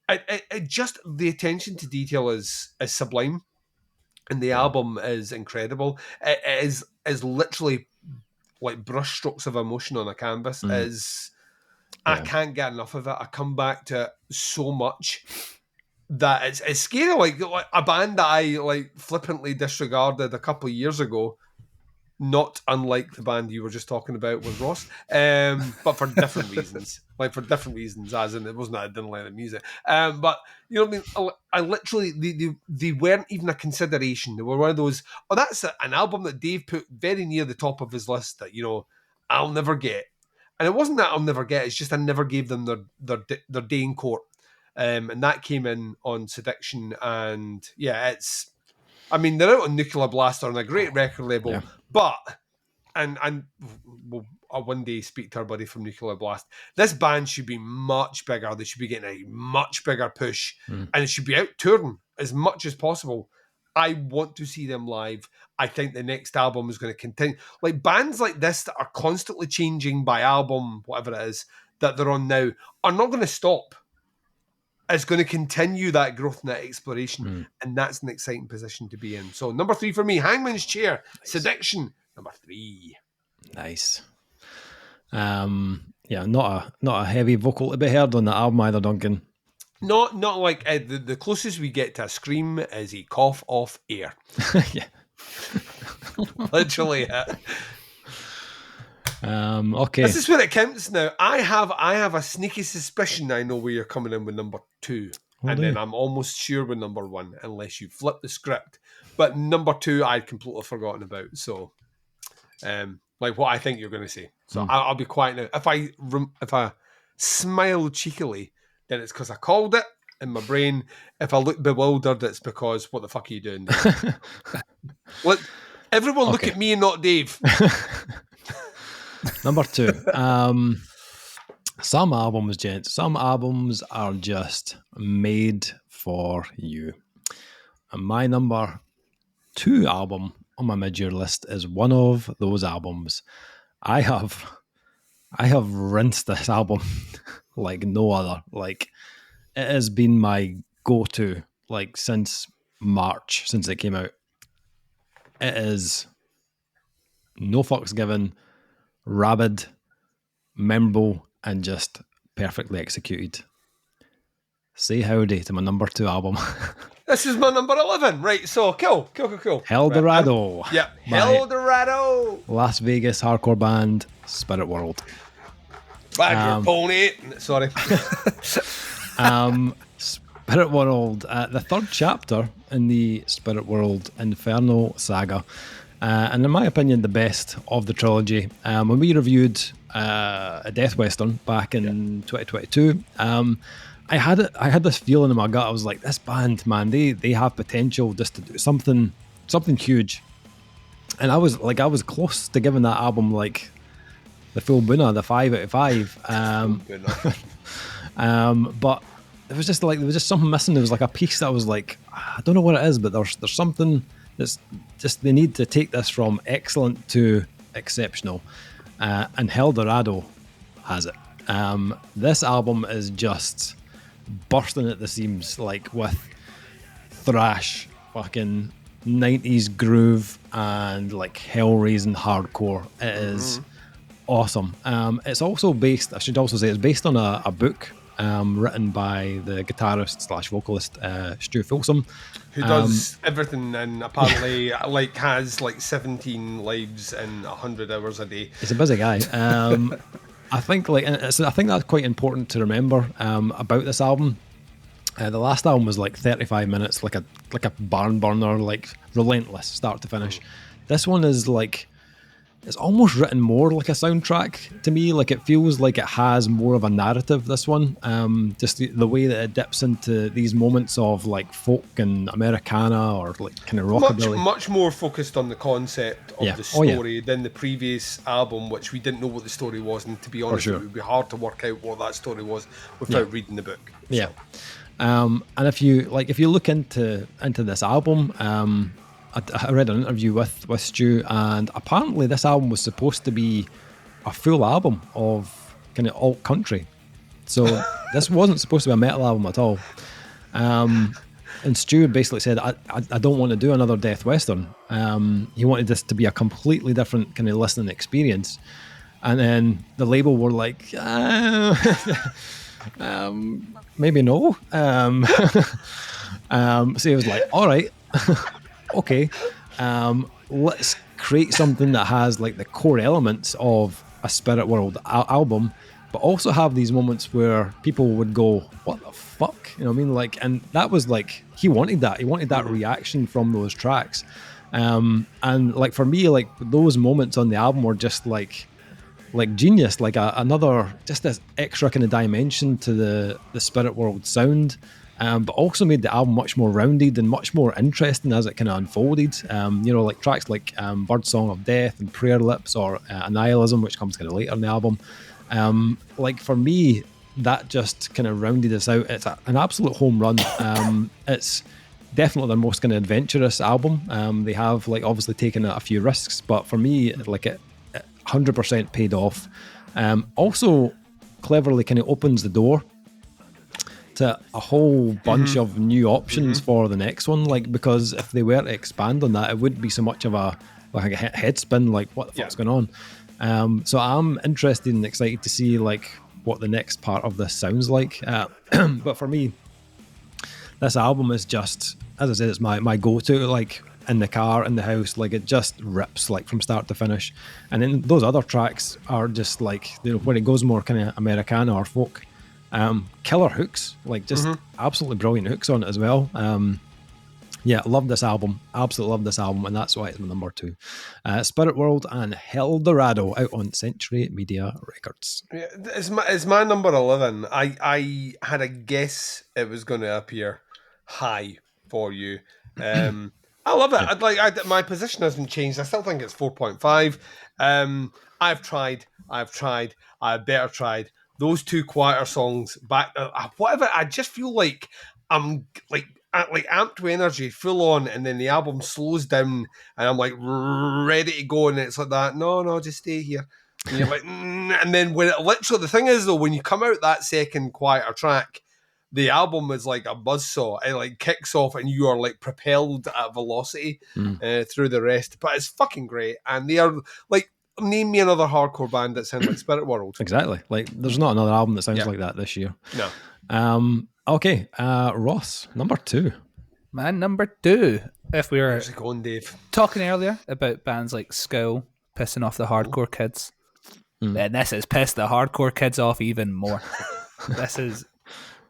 It just, the attention to detail is sublime, and the album is incredible. It is literally like brushstrokes of emotion on a canvas. I can't get enough of it. I come back to it so much that it's scary. Like a band that I like flippantly disregarded a couple of years ago, not unlike the band you were just talking about with Ross, but for different reasons. Like for different reasons, as in it wasn't that I didn't like the music. But you know what I mean? I literally, they weren't even a consideration. They were one of those, oh, that's an album that Dave put very near the top of his list that, you know, I'll never get. And it wasn't that I'll never get, it's just I never gave them their day in court. And that came in on Seduction, and yeah, it's, I mean, they're out on Nuclear Blast on a great record label, but, and we'll one day speak to our buddy from Nuclear Blast, this band should be much bigger. They should be getting a much bigger push, and it should be out touring as much as possible. I want to see them live. I think the next album is going to continue. Like bands like this that are constantly changing by album, whatever it is, that they're on now, are not going to stop. It's going to continue that growth and that exploration, and that's an exciting position to be in. So number 3 for me, Hangman's Chair, Seduction, number 3. Nice. Yeah, not a heavy vocal to be heard on the album either, Duncan. Not like the closest we get to a scream is a cough off air. Yeah. Literally. Okay. This is where it counts now. I have a sneaky suspicion I know where you're coming in with number 2. And then I'm almost sure with number 1, unless you flip the script. But number 2, I'd completely forgotten about. So, like what I think you're going to say. So I'll be quiet now. If I smile cheekily, then it's because I called it in my brain. If I look bewildered, it's because what the fuck are you doing? Everyone look at me and not Dave. Number 2. Some albums, gents, some albums are just made for you. And my number 2 album on my mid-year list is one of those albums. I have rinsed this album like no other. Like, it has been my go-to like since March, since it came out. It is no fucks given, rabid, memorable, and just perfectly executed. Say howdy to my number 2 album. This is my number 11. Right, so cool. Eldorado. Right, yeah, Eldorado. Las Vegas hardcore band, Spirit World. Ride your pony. Sorry. Spirit World, the third chapter in the Spirit World Inferno saga. And in my opinion, the best of the trilogy. When we reviewed a Death Western back in 2022, I had this feeling in my gut. I was like, this band, man, they have potential just to do something huge. And I was close to giving that album like the full Buna, the 5 out of 5. But it was just like there was just something missing. There was like a piece that I was like, I don't know what it is, but there's something that's just, they need to take this from excellent to exceptional. And Eldorado has it. This album is just bursting at the seams, like with thrash, fucking 90s groove, and like hell-raising hardcore. It is awesome. It's also based, I should also say, it's based on a book written by the guitarist / vocalist Stu Folsom, who does everything and apparently like has like 17 lives and 100 hours a day. He's a busy guy. I think that's quite important to remember about this album. The last album was like 35 minutes, like a barn burner, like relentless start to finish. This one is like, it's almost written more like a soundtrack to me. Like, it feels like it has more of a narrative, this one. Just the way that it dips into these moments of like folk and Americana, or like kind of rockabilly. Much more focused on the concept of the story than the previous album, which we didn't know what the story was. And to be honest, it would be hard to work out what that story was without reading the book. So. And if you look into this album, I read an interview with Stu, and apparently this album was supposed to be a full album of kind of alt country. So this wasn't supposed to be a metal album at all. And Stu basically said, I don't want to do another Death Western. He wanted this to be a completely different kind of listening experience. And then the label were like, maybe no. So he was like, all right, okay, let's create something that has like the core elements of a Spirit World album, but also have these moments where people would go, what the fuck? You know what I mean? Like, and that was like, he wanted that reaction from those tracks. And like for me, like those moments on the album were just like genius, like another, just this extra kind of dimension to the Spirit World sound, but also made the album much more rounded and much more interesting as it kind of unfolded. Like tracks like Birdsong of Death and Prayer Lips, or Annihilism, which comes kind of later in the album. Like for me, that just kind of rounded us out. It's an absolute home run. It's definitely their most kind of adventurous album. They have like obviously taken a few risks, but for me, like it 100% paid off. Also cleverly kind of opens the door to a whole bunch of new options for the next one, like, because if they were to expand on that, it wouldn't be so much of a head spin, like what the fuck's going on. So I'm interested and excited to see like what the next part of this sounds like. But for me, this album is just, as I said, it's my go-to, like in the car, in the house, like it just rips like from start to finish. And then those other tracks are just like, when it goes more kind of Americana or folk, killer hooks, like just absolutely brilliant hooks on it as well. Yeah, love this album, absolutely love this album, and that's why it's my number 2. Spirit World and Hell Dorado, out on Century Media Records. Yeah, it's my number 11. I had a guess it was going to appear high for you. I love it. Yeah. My position hasn't changed. I still think it's 4.5. I've tried. I better tried. Those 2 quieter songs back, whatever. I just feel like I'm like amped with energy, full on, and then the album slows down, and I'm like ready to go, and it's like that. No, just stay here. And you're like, and then when it literally, the thing is though, when you come out that second quieter track, the album is like a buzzsaw. It like kicks off, and you are like propelled at velocity through the rest. But it's fucking great, and they are like, name me another hardcore band that sounds like Spirit World. Exactly. Like, there's not another album that sounds like that this year. No. Okay, Ross, number 2. Man, number 2. If we were How's it going, Dave? talking earlier about bands like Skull pissing off the hardcore kids, then this has pissed the hardcore kids off even more. This is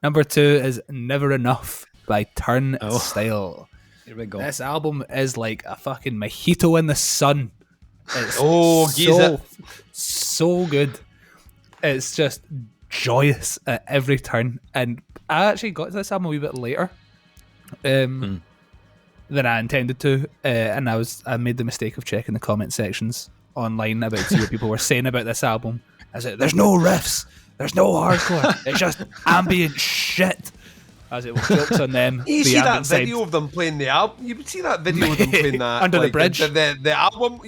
number 2 is Never Enough by Turnstile. Here we go. This album is like a fucking mojito in the sun. It's so good. It's just joyous at every turn. And I actually got to this album a wee bit later than I intended to, and I made the mistake of checking the comment sections online about to see what people were saying about this album. I said, there's no riffs, there's no hardcore, it's just ambient shit. As it was, jokes on them. You see that video of them playing the album? You would see that video of them playing that under the bridge. The album,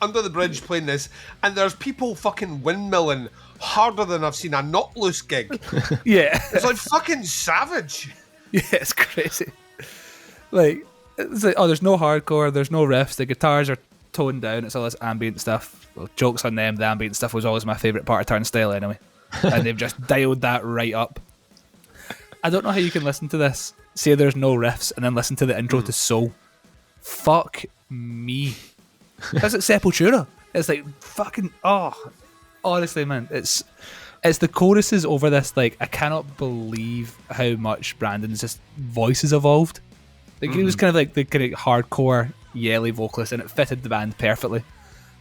under the bridge playing this, and there's people fucking windmilling harder than I've seen a Not Loose gig. Yeah, it's like fucking savage. Yeah, it's crazy. Like, it's like, oh, there's no hardcore, there's no riffs, the guitars are toned down, it's all this ambient stuff. Well, jokes on them, the ambient stuff was always my favourite part of Turnstile anyway. And they've just dialed that right up. I don't know how you can listen to this, say there's no riffs, and then listen to the intro to Soul. Fuck me. That's like Sepultura. It's like fucking, honestly, man, it's the choruses over this. Like, I cannot believe how much Brandon's just voice has evolved. Like, he was kind of like the kind of hardcore, yelly vocalist, and it fitted the band perfectly.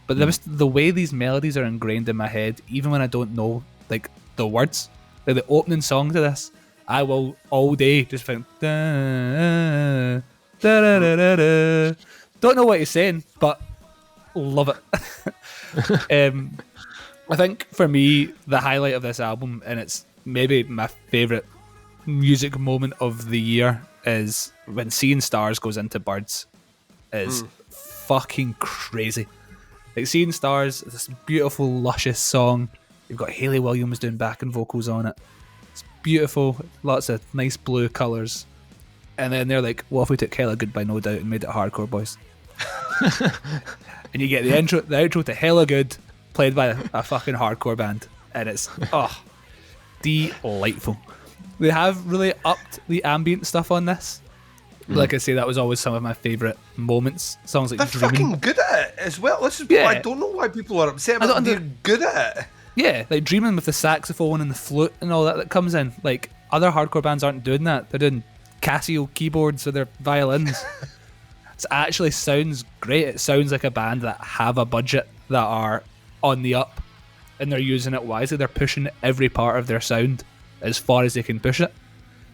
But the way these melodies are ingrained in my head, even when I don't know like the words, like the opening song to this, I will all day just think da, da, da, da, da, da. Don't know what he's saying, but love it. I think for me the highlight of this album, and it's maybe my favourite music moment of the year, is when Seeing Stars goes into Birds. is fucking crazy. Like, Seeing Stars, this beautiful, luscious song. You've got Hayley Williams doing backing vocals on it. It's beautiful, lots of nice blue colours. And then they're like, what if we took Hella Good by No Doubt and made it hardcore, boys? And you get the outro to Hella Good played by a fucking hardcore band. And it's, delightful. They have really upped the ambient stuff on this. Like I say, that was always some of my favourite moments. Songs like They're Dreaming. fucking good at it as well. Yeah. I don't know why people are upset about it. They're good at it. Yeah, like Dreaming with the saxophone and the flute and all that comes in. Like, other hardcore bands aren't doing that. They're doing Casio keyboards with their violins. It actually sounds great. It sounds like a band that have a budget, that are on the up, and they're using it wisely. They're pushing every part of their sound as far as they can push it.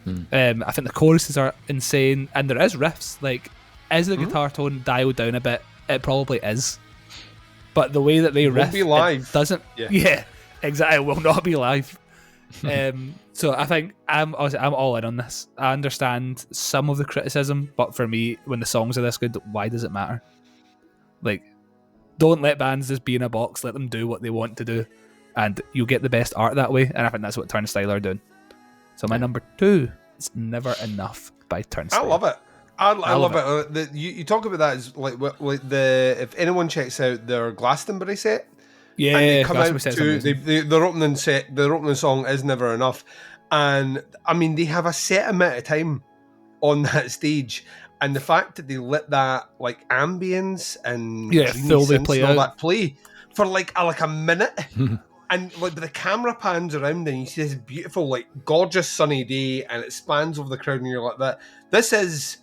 I think the choruses are insane, and there is riffs. Like, is the guitar tone dialed down a bit? It probably is, but the way that they riff, be live. it doesn't. Yeah, exactly. It will not be live. So I think I'm all in on this. I understand some of the criticism, but for me, when the songs are this good, why does it matter? Like, don't let bands just be in a box. Let them do what they want to do, and you'll get the best art that way. And I think that's what Turnstile are doing. So my number 2 is Never Enough by Turnstile. I love it. I love it. You talk about that as like if anyone checks out their Glastonbury set, yeah, and they come out to their opening song is Never Enough, and I mean they have a set amount of time on that stage, and the fact that they let that like ambience and fully play and all out. that play for like a minute. And like the camera pans around and you see this beautiful, like gorgeous sunny day, and it spans over the crowd, and you're like, that. This is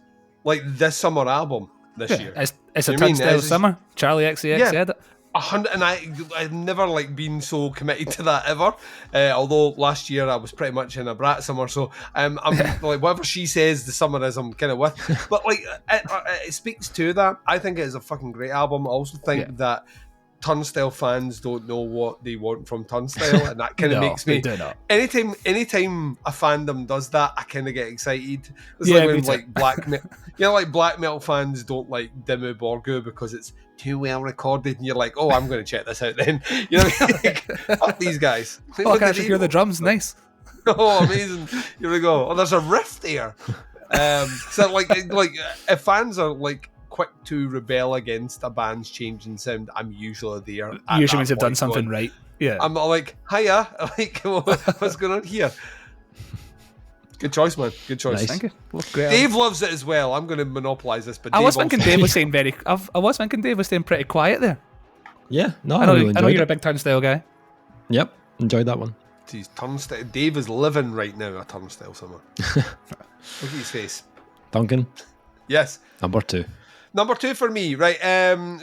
like this summer album this year. It's a Turnstile summer. Charlie XCX said it. 100, and I've never like been so committed to that ever. Although last year I was pretty much in a brat summer, so I'm like whatever she says the summer is, I'm kind of with. But like it speaks to that. I think it is a fucking great album. I also think that Turnstile fans don't know what they want from Turnstile, and that kind of makes me. Anytime a fandom does that, I kind of get excited. It's like when like black metal fans don't like Dimmu Borgir because it's too well recorded, and you're like, oh, I'm going to check this out then. You know, fuck these guys. Oh, I can actually hear the drums. Nice. Oh, amazing! Here we go. Oh, there's a riff there. So like if fans are like quick to rebel against a band's change in sound, I'm usually there. Usually means they've done something right. Yeah. I'm like, hiya, like, what's going on here? Good choice, man. Good choice. Nice. Thank you. Well, great. Dave loves it as well. I'm going to monopolise this, but I was thinking Dave was staying pretty quiet there. Yeah, no, I know enjoyed you're it. a big Turnstile guy. Yep, enjoyed that one. Jeez, Turnstile. Dave is living right now a Turnstile summer. Look at his face. Duncan, Yes. number 2. Number 2 for me, right?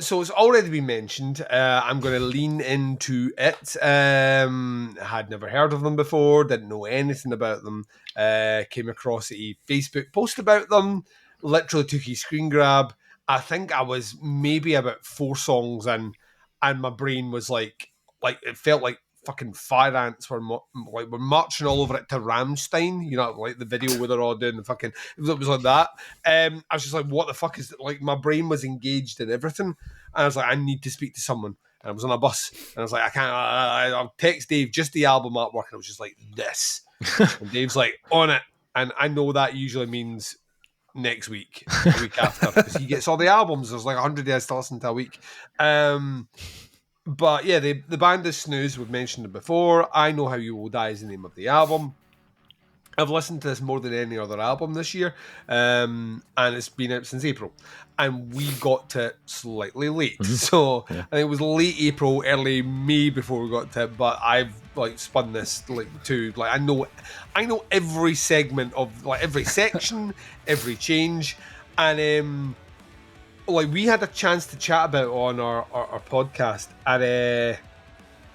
So it's already been mentioned. I'm going to lean into it. Had never heard of them before. Didn't know anything about them. Came across a Facebook post about them. Literally took a screen grab. I think I was maybe about 4 songs in, and my brain was like it felt like fucking fire ants were we're marching all over it to Rammstein, you know, like the video where they're all doing the fucking. It was like that. I was just like, what the fuck is it? Like my brain was engaged in everything, and I was like, I need to speak to someone. And I was on a bus, and I was like, I can't. I'll text Dave just the album artwork, and I was just like, this. And Dave's like, on it, and I know that usually means next week, the week after, because he gets all the albums. There's like 100 days to listen to a week. But yeah, the band is Snooze. We've mentioned it before. I Know How You Will Die is the name of the album. I've listened to this more than any other album this year, and it's been out since April. And we got to it slightly late, so I think it was late April, early May before we got to it. But I've like spun this I know every segment of like every section, every change, and like we had a chance to chat about it on our podcast, and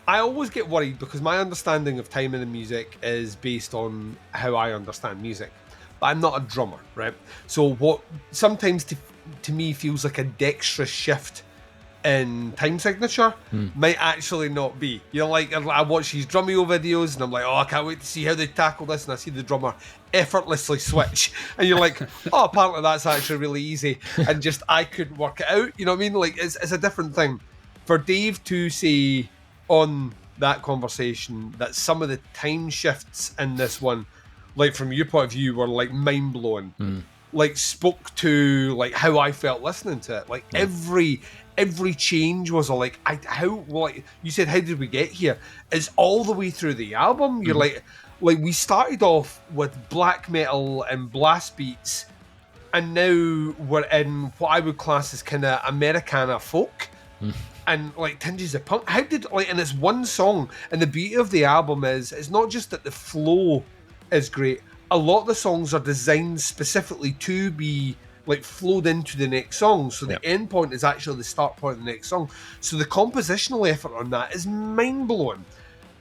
I always get worried because my understanding of timing in music is based on how I understand music, but I'm not a drummer, right? So what sometimes to me feels like a dexterous shift in Time Signature might actually not be. You know, like I watch these Drumeo videos and I'm like, oh, I can't wait to see how they tackle this, and I see the drummer effortlessly switch, and you're like, oh, apparently that's actually really easy, and just I couldn't work it out. You know what I mean? Like it's a different thing. For Dave to say on that conversation that some of the time shifts in this one, like from your point of view, were like mind blowing. Like spoke to like how I felt listening to it. Like every change was like you said, how did we get here? It's all the way through the album. You're like we started off with black metal and blast beats, and now we're in what I would class as kind of Americana folk. And like tinges of punk. How did and it's one song, and the beauty of the album is it's not just that the flow is great. A lot of the songs are designed specifically to be like flowed into the next song, so the end point is actually the start point of the next song. So the compositional effort on that is mind blowing.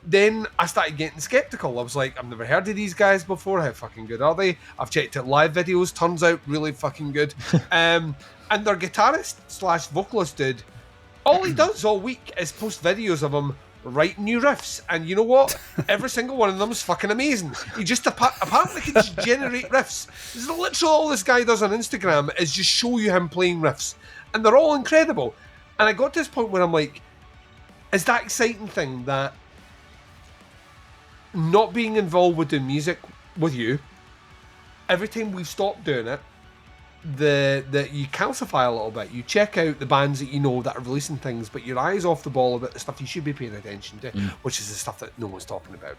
Then I started getting skeptical. I was like, I've never heard of these guys before. How fucking good are they? I've checked out live videos. Turns out really fucking good. And their guitarist / vocalist dude, all he does all week is post videos of him write new riffs, and you know what? Every single one of them is fucking amazing. He just apparently can just generate riffs. This is literally all this guy does on Instagram, is just show you him playing riffs, and they're all incredible. And I got to this point where I'm like, is that exciting thing that not being involved with doing music with you, every time we've stopped doing it, that you calcify a little bit. You check out the bands that you know that are releasing things, but your eyes off the ball about the stuff you should be paying attention to, which is the stuff that no one's talking about.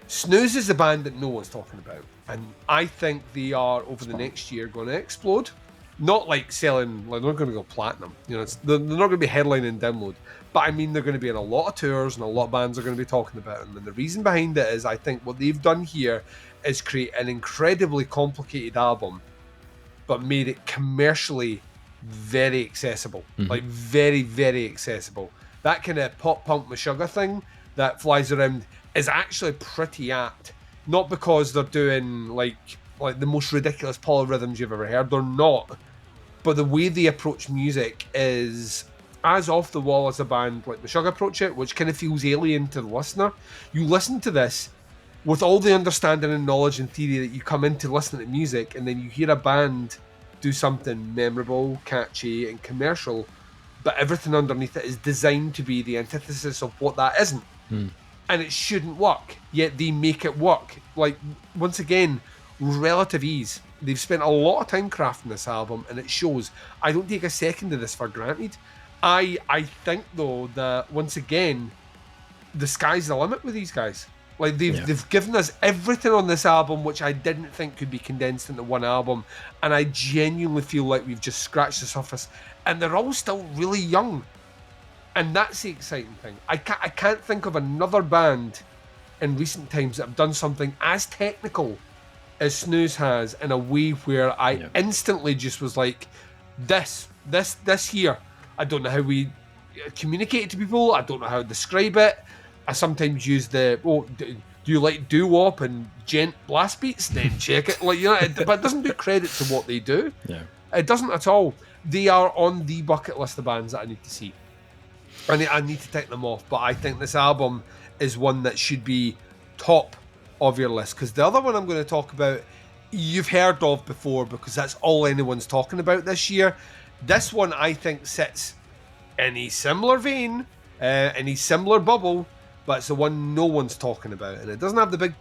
Snooze is the band that no one's talking about, and I think they are over the next year going to explode. Not like selling, like they're not going to go platinum. You know, they're not going to be headlining Download, but I mean they're going to be in a lot of tours, and a lot of bands are going to be talking about them. And the reason behind it is I think what they've done here is create an incredibly complicated album, but made it commercially very accessible. Like very, very accessible. That kind of pop punk Meshuggah thing that flies around is actually pretty apt. Not because they're doing like the most ridiculous polyrhythms you've ever heard. They're not. But the way they approach music is as off the wall as a band like Meshuggah approach it, which kind of feels alien to the listener. You listen to this with all the understanding and knowledge and theory that you come into listening to music, and then you hear a band do something memorable, catchy, and commercial, but everything underneath it is designed to be the antithesis of what that isn't. And it shouldn't work, yet they make it work. Like, once again, relative ease. They've spent a lot of time crafting this album, and it shows. I don't take a second of this for granted. I think, though, that, once again, the sky's the limit with these guys. Like they've given us everything on this album, which I didn't think could be condensed into one album, and I genuinely feel like we've just scratched the surface. And they're all still really young, and that's the exciting thing. I can't think of another band in recent times that have done something as technical as Snooze has in a way where I instantly just was like, this here. I don't know how we communicate it to people. I don't know how to describe it. I sometimes use do you like doo-wop and gent blast beats? Then check it. Like, you know, but it doesn't do credit to what they do. Yeah, it doesn't at all. They are on the bucket list of bands that I need to see. I need to take them off. But I think this album is one that should be top of your list, because the other one I'm going to talk about, you've heard of before, because that's all anyone's talking about this year. This one I think sits in a similar vein, in a similar bubble, but it's the one no one's talking about, and it doesn't have the big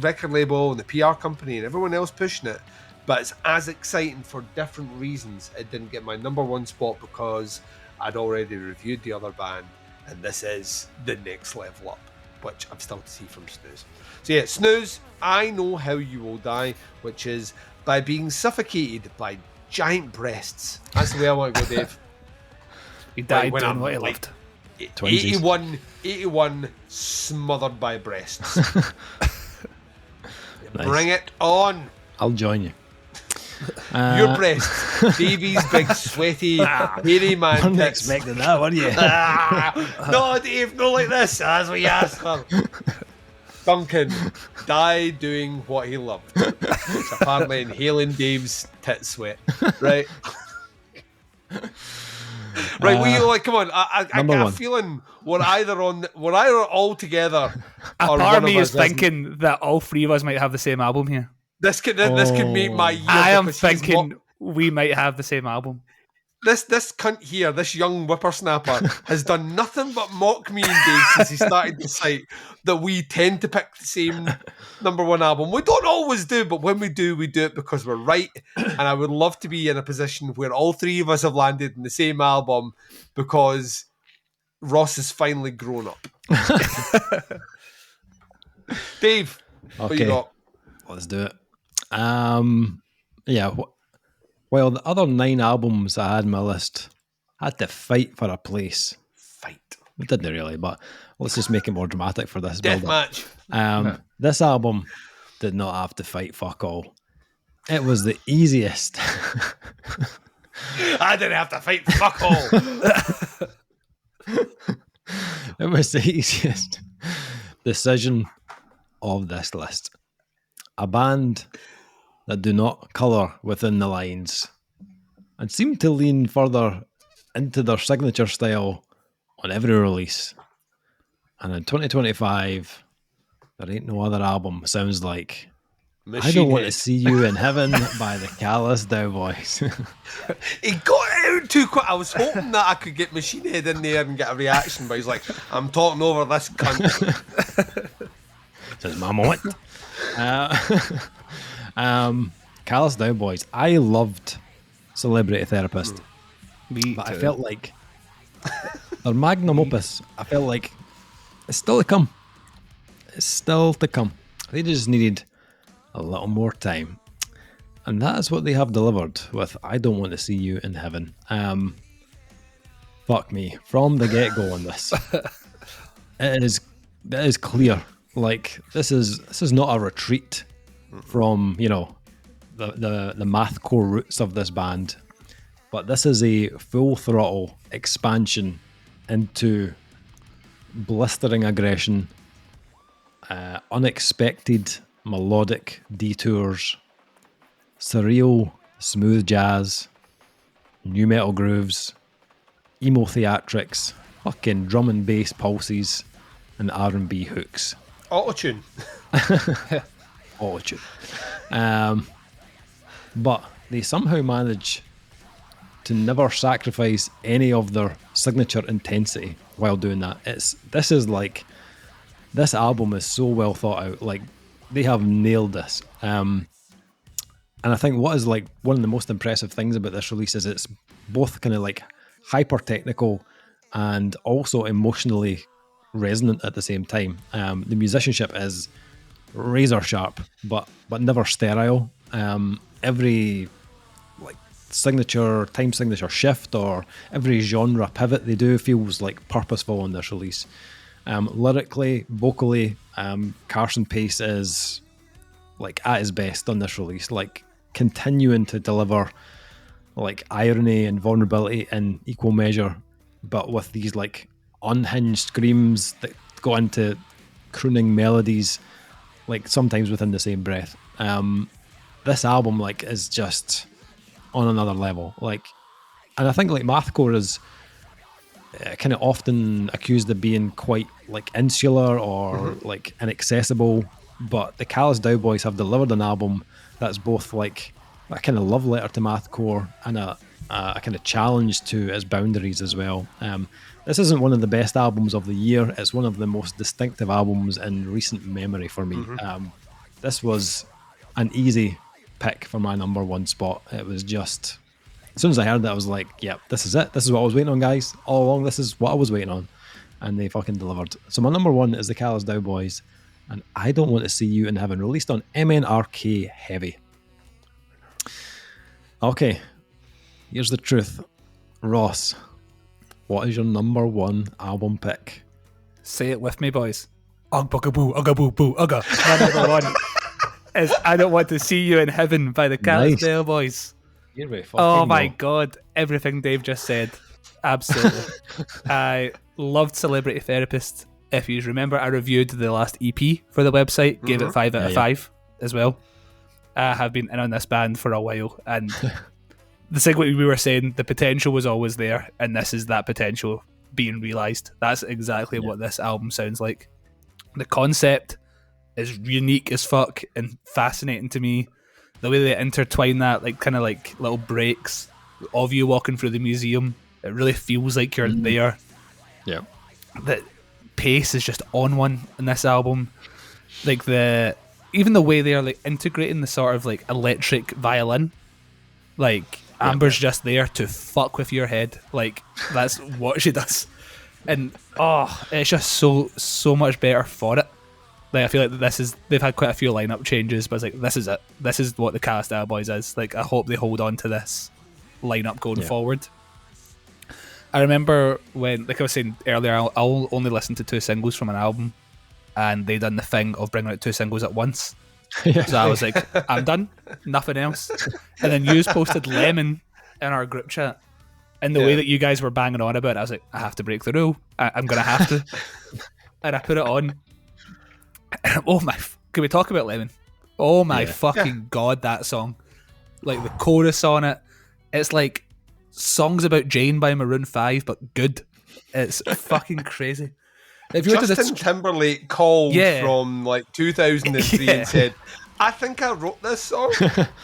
record label and the PR company and everyone else pushing it, but it's as exciting for different reasons. It didn't get my number one spot because I'd already reviewed the other band, and this is the next level up, which I'm still to see from Snooze. So yeah, Snooze, I Know How You Will Die, which is by being suffocated by giant breasts. That's the way I want to go, Dave. He died doing what he loved. 81 smothered by breasts. Bring it on. I'll join you. Your breasts, Davey's big sweaty hairy man. I'm not expecting that, were you? No, Dave, not like this. That's what you asked for. Duncan died doing what he loved. It's apparently inhaling Dave's tit sweat. Right? Right, we like. Come on, I number got a one. feeling we're either all together. A or part one of me of is us isn't. thinking that all three of us might have the same album here. This could make my year. I am because he's thinking we might have the same album. this cunt here, this young whippersnapper, has done nothing but mock me and Dave since he started the site that we tend to pick the same number one album. We don't always do, but when we do it because we're right. And I would love to be in a position where all three of us have landed in the same album because Ross has finally grown up. Dave, what you Okay. got? Let's do it. Yeah. While the other 9 albums I had on my list had to fight for a place. Fight. It didn't really, but let's just make it more dramatic for this Death build-up. match. This album did not have to fight fuck all. It was the easiest. I didn't have to fight fuck all. It was the easiest decision of this list. A band that do not colour within the lines and seem to lean further into their signature style on every release. And in 2025, there ain't no other album sounds like I Don't Want to See You in Heaven by the Callous Cowboys. He got it out too quick. I was hoping that I could get Machine Head in there and get a reaction, but he's like, I'm talking over this cunt. Says my moment. Callous Cowboys. I loved Celebrity Therapist, Me but too. I felt like their magnum opus. I felt like it's still to come. It's still to come. They just needed a little more time, and that is what they have delivered with I Don't Want to See You in Heaven. Fuck me from the get go on this. It is clear. Like this is not a retreat from the mathcore roots of this band, but this is a full throttle expansion into blistering aggression, unexpected melodic detours, surreal smooth jazz, new metal grooves, emo theatrics, fucking drum and bass pulses, and R&B hooks. Autotune. Autotune. But they somehow manage to never sacrifice any of their signature intensity while doing that. This album is so well thought out. Like, they have nailed this. And I think what is like one of the most impressive things about this release is it's both kind of like hyper technical and also emotionally resonant at the same time. The musicianship is razor sharp, but never sterile. Every like time signature shift or every genre pivot they do feels like purposeful on this release. Lyrically, vocally, Carson Pace is like at his best on this release, like continuing to deliver like irony and vulnerability in equal measure, but with these like unhinged screams that go into crooning melodies, like sometimes within the same breath. This album like is just on another level. Like, and I think like mathcore is kind of often accused of being quite like insular or like inaccessible, but the Callous Cowboys have delivered an album that's both like a kind of love letter to mathcore and a kind of challenge to its boundaries as well. This isn't one of the best albums of the year. It's one of the most distinctive albums in recent memory for me. This was an easy pick for my number one spot. It was just, as soon as I heard that, I was like, yep, this is it. This is what I was waiting on, guys. All along, this is what I was waiting on. And they fucking delivered. So my number one is the Callous Cowboys, and I Don't Want to See You in Heaven, released on MNRK Heavy. Okay, here's the truth. Ross, what is your number one album pick? Say it with me, boys. Ugg bugaboo, ugga boo, ugga. My number one is I Don't Want to See You in Heaven by the Callous Cowboys. You're very fucking Oh my god, everything Dave just said. Absolutely. I loved Celebrity Therapist. If you remember, I reviewed the last EP for the website, gave it 5 out of 5 as well. I have been in on this band for a while, and the thing we were saying, the potential was always there, and this is that potential being realised. That's exactly what this album sounds like. The concept is unique as fuck and fascinating to me. The way they intertwine that, like kind of like little breaks of you walking through the museum, it really feels like you're there. Yeah. The pace is just on one in this album. Like even the way they are like integrating the sort of like electric violin, like Amber's just there to fuck with your head. Like that's what she does, and it's just so much better for it. Like I feel like they've had quite a few lineup changes, but it's like this is it. This is what the Castile Boys is. Like I hope they hold on to this lineup going forward. I remember when, like I was saying earlier, I'll only listen to 2 singles from an album, and they done the thing of bringing out 2 singles at once. So I was like, I'm done, nothing else. And then you posted Lemon in our group chat, and the way that you guys were banging on about it, I was like, I have to break the rule. I'm gonna have to. And I put it on. Oh my! Can we talk about Lemon? Oh my fucking god, that song! Like the chorus on it, it's like songs about Jane by Maroon 5, but good. It's fucking crazy. If you Justin Timberlake called from like 2003 and said, I think I wrote this song.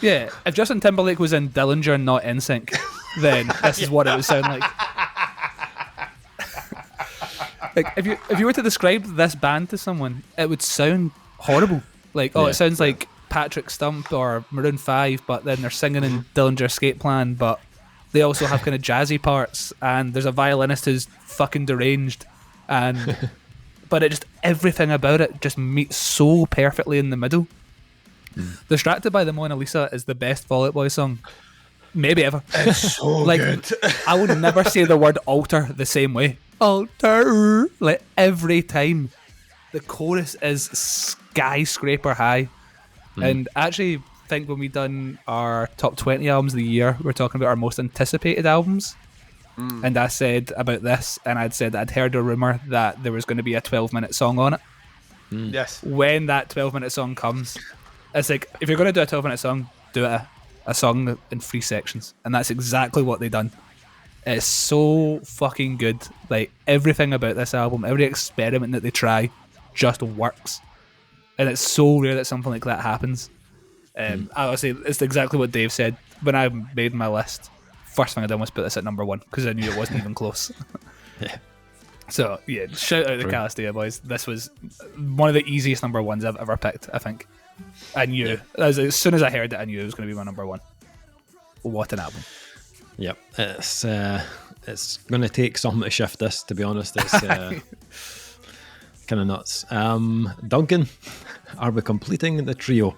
Yeah, if Justin Timberlake was in Dillinger and not NSYNC, then this is what it would sound like. Like if you were to describe this band to someone, it would sound horrible. Like, it sounds like Patrick Stump or Maroon 5, but then they're singing in Dillinger Escape Plan, but they also have kind of jazzy parts, and there's a violinist who's fucking deranged, and but it just, everything about it just meets so perfectly in the middle. Distracted by the Mona Lisa is the best Fall Out Boy song maybe ever. It's so good. I would never say the word alter the same way. Alter, like every time. The chorus is skyscraper high. And actually, I think when we done our top 20 albums of the year, we were talking about our most anticipated albums. And I said about this, and I'd said that I'd heard a rumour that there was going to be a 12-minute song on it. Yes. When that 12-minute song comes, it's like, if you're going to do a 12-minute song, do it a song in 3 sections. And that's exactly what they done. It's so fucking good. Like, everything about this album, every experiment that they try just works. And it's so rare that something like that happens. I would say it's exactly what Dave said. When I made my list, first thing I did was put this at number 1, because I knew it wasn't even close. So, yeah, shout out the Castile Boys. This was one of the easiest number 1s I've ever picked, I think. I knew. As soon as I heard it, I knew it was going to be my number 1. What an album. Yep, it's going to take something to shift this, to be honest. It's kind of nuts. Duncan, are we completing the trio?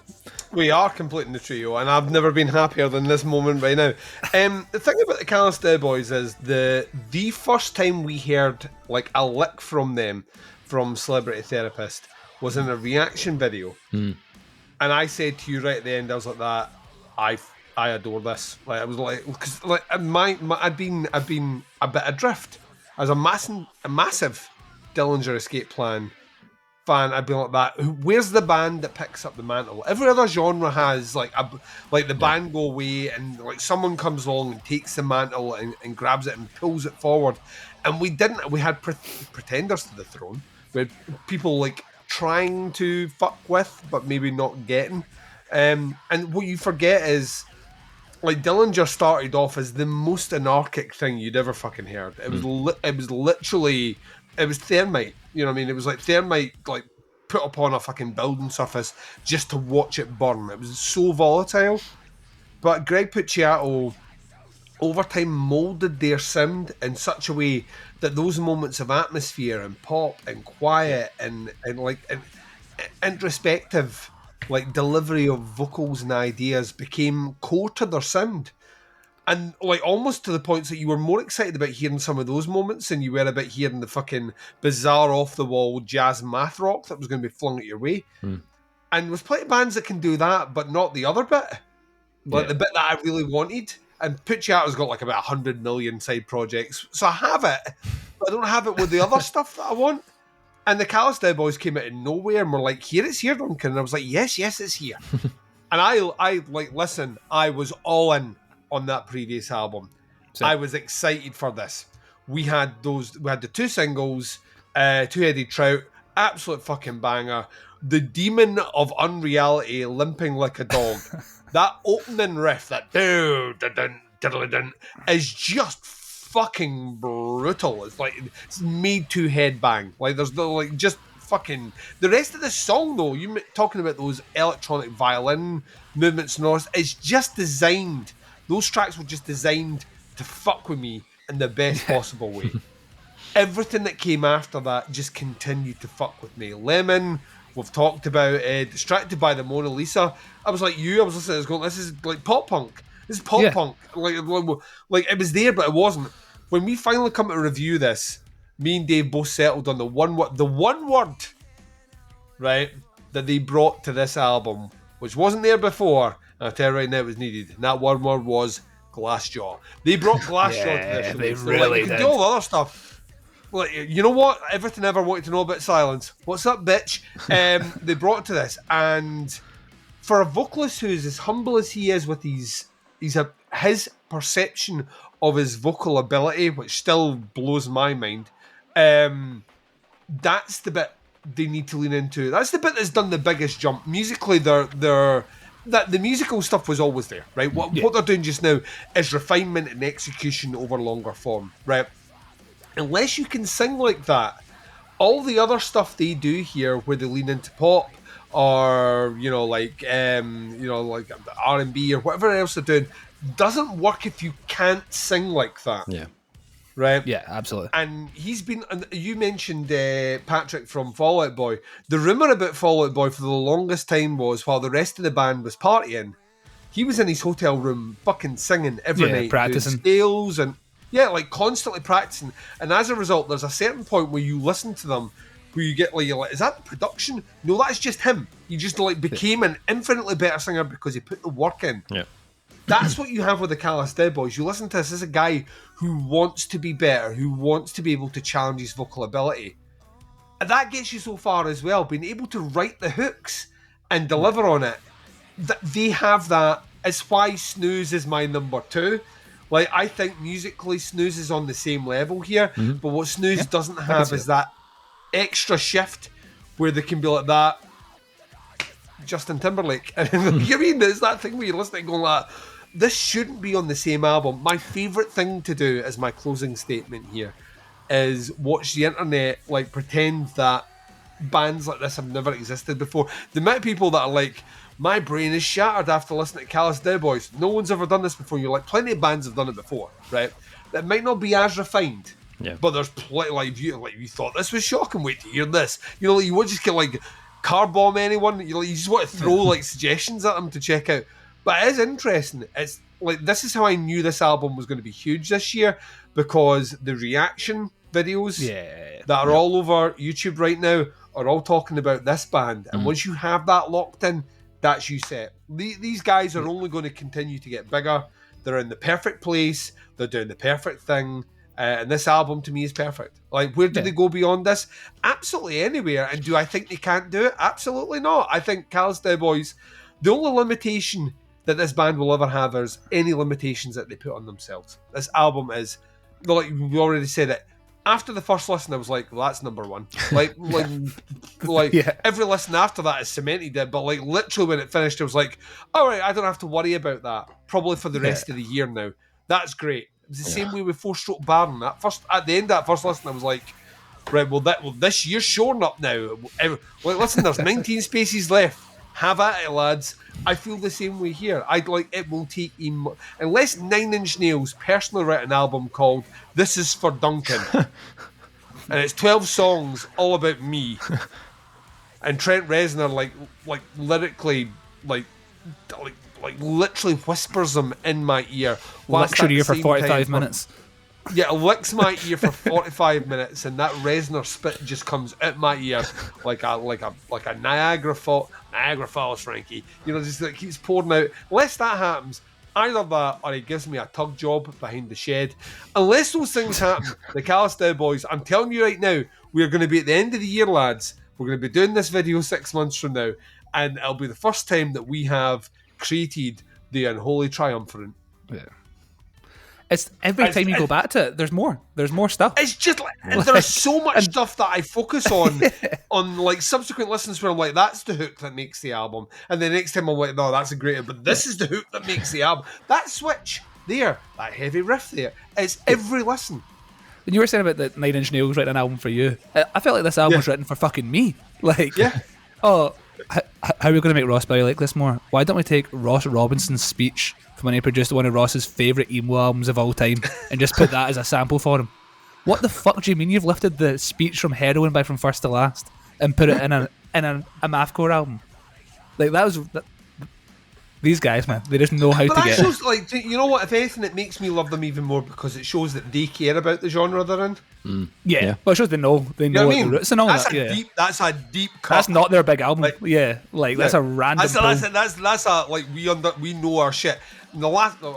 We are completing the trio, and I've never been happier than this moment right now. The thing about the Castile Boys is the first time we heard like a lick from them, from Celebrity Therapist, was in a reaction video. And I said to you right at the end, I was like, that I adore this. Like, I was like, because like I'd been a bit adrift as a massive Dillinger Escape Plan fan. I'd be like that. Where's the band that picks up the mantle? Every other genre has like the band go away, and like someone comes along and takes the mantle and grabs it and pulls it forward. And we didn't. We had pretenders to the throne. We had people like trying to fuck with, but maybe not getting. And what you forget is, like, Dillinger started off as the most anarchic thing you'd ever fucking heard. It was literally, it was thermite. You know what I mean? It was like thermite, like, put upon a fucking building surface just to watch it burn. It was so volatile. But Greg Puciato, over time, moulded their sound in such a way that those moments of atmosphere and pop and quiet and introspective, like, delivery of vocals and ideas became core to their sound. And, like, almost to the point that you were more excited about hearing some of those moments than you were about hearing the fucking bizarre, off-the-wall jazz math rock that was going to be flung at your way. And there's plenty of bands that can do that, but not the other bit. Like, the bit that I really wanted. And Pucciato's got, like, about 100 million side projects. So I have it, but I don't have it with the other stuff that I want. And the Castile Boys came out of nowhere and were like, here, it's here, Duncan. And I was like, yes, it's here. And I like, listen, I was all in on that previous album. So- I was excited for this. We had the two singles, Two-Headed Trout, absolute fucking banger. The Demon of Unreality, Limping Like a Dog. That opening riff, that is just fucking brutal. It's like it's made to headbang. Like there's no like just fucking the rest of the song though. You talking about those electronic violin movements and all this, it's just designed. Those tracks were just designed to fuck with me in the best possible way. Everything that came after that just continued to fuck with me. Lemon, we've talked about Distracted by the Mona Lisa. I was like you, I was listening to this going, this is like pop punk. This is pop punk. Like it was there, but it wasn't. When we finally come to review this, me and Dave both settled on the one word, right, that they brought to this album, which wasn't there before, and I'll tell you right now it was needed. And that one word was Glassjaw. They brought Glassjaw to this release. They really you can did. do all the other stuff. Like, you know what? Everything I ever wanted to know about Silence. What's up, bitch? They brought it to this, and for a vocalist who is as humble as he is with his perception of his vocal ability, which still blows my mind, that's the bit they need to lean into. That's the bit that's done the biggest jump. Musically, the musical stuff was always there, right? What they're doing just now is refinement and execution over longer form, right? Unless you can sing like that, all the other stuff they do here, where they lean into pop or like R&B or whatever else they're doing, doesn't work if you can't sing like that. Yeah. Right? Yeah, absolutely. And you mentioned Patrick from Fall Out Boy. The rumour about Fall Out Boy for the longest time was, while the rest of the band was partying, he was in his hotel room fucking singing every night, practicing doing scales and like constantly practicing. And as a result, there's a certain point where you listen to them where you get like, you're like, is that the production? No, that's just him. He just like became an infinitely better singer because he put the work in. Yeah. That's what you have with the Callous Dead Boys. You listen to this as a guy who wants to be better, who wants to be able to challenge his vocal ability. And that gets you so far as well, being able to write the hooks and deliver on it. They have that. It's why Snooze is my number 2. Like, I think musically Snooze is on the same level here, but what Snooze doesn't have is that extra shift where they can be like that. Justin Timberlake. And you mean there's that thing where you're listening and going like, this shouldn't be on the same album. My favourite thing to do as my closing statement here is watch the internet, like pretend that bands like this have never existed before. The amount of people that are like, my brain is shattered after listening to Callous Dead Boys. No one's ever done this before. You're like, plenty of bands have done it before, right? That might not be as refined. Yeah. But there's plenty, like you thought this was shocking. Wait to hear this. You won't just get like car bomb anyone. You just want to throw like suggestions at them to check out. But it is interesting. It's like, this is how I knew this album was going to be huge this year, because the reaction videos that are all over YouTube right now are all talking about this band. And once you have that locked in, that's you set. These guys are only going to continue to get bigger. They're in the perfect place. They're doing the perfect thing. And this album to me is perfect. Like, where do they go beyond this? Absolutely anywhere. And do I think they can't do it? Absolutely not. I think Callous Dead Boys, the only limitation that this band will ever have is any limitations that they put on themselves. This album is, like we already said it, after the first listen I was like, well, that's number 1. Like every listen after that is cemented it, but like literally when it finished I was like, alright, I don't have to worry about that probably for the rest of the year now. That's great. It was the same way with Four Stroke Baron. At the end of that first listen I was like, right, well this year's showing up now. Like, listen, there's 19 spaces left. Have at it, lads. I feel the same way here. It will take unless 9 Inch Nails personally write an album called This Is for Duncan, and it's 12 songs all about me, and Trent Reznor like lyrically like literally whispers them in my ear. Licks your ear for 45 minutes. Yeah, it licks my ear for 45 minutes, and that Reznor spit just comes out my ear like a Niagara Falls, Frankie. Just like keeps pouring out. Unless that happens, either that or he gives me a tug job behind the shed. Unless those things happen, the Callous Dead Boys, I'm telling you right now, we're going to be at the end of the year, lads. We're going to be doing this video 6 months from now, and it'll be the first time that we have created the Unholy Triumvirate. Yeah. It's every time you go back to it, there's more stuff. It's just like there's so much stuff that I focus on like subsequent listens where I'm like, that's the hook that makes the album, and the next time I'm like, no, that's a great, but this is the hook that makes the album. That switch there, that heavy riff there, it's every listen. When you were saying about the 9 Inch Nails writing an album for you, I felt like this album was written for fucking me. Like, oh, how are we going to make Ross Bowie like this more? Why don't we take Ross Robinson's speech from when he produced one of Ross's favourite emo albums of all time and just put that as a sample for him? What the fuck do you mean you've lifted the speech from Heroin by From First to Last and put it in a mathcore album? Like, that was... These guys, man, they just know how to get shows, like, you know what? If anything, it makes me love them even more because it shows that they care about the genre they're in. Yeah. Well, it shows they know You know what I the mean? roots and all That's that. That's a deep cut. That's not their big album. That's a random. That's a like we know our shit. And the last thing,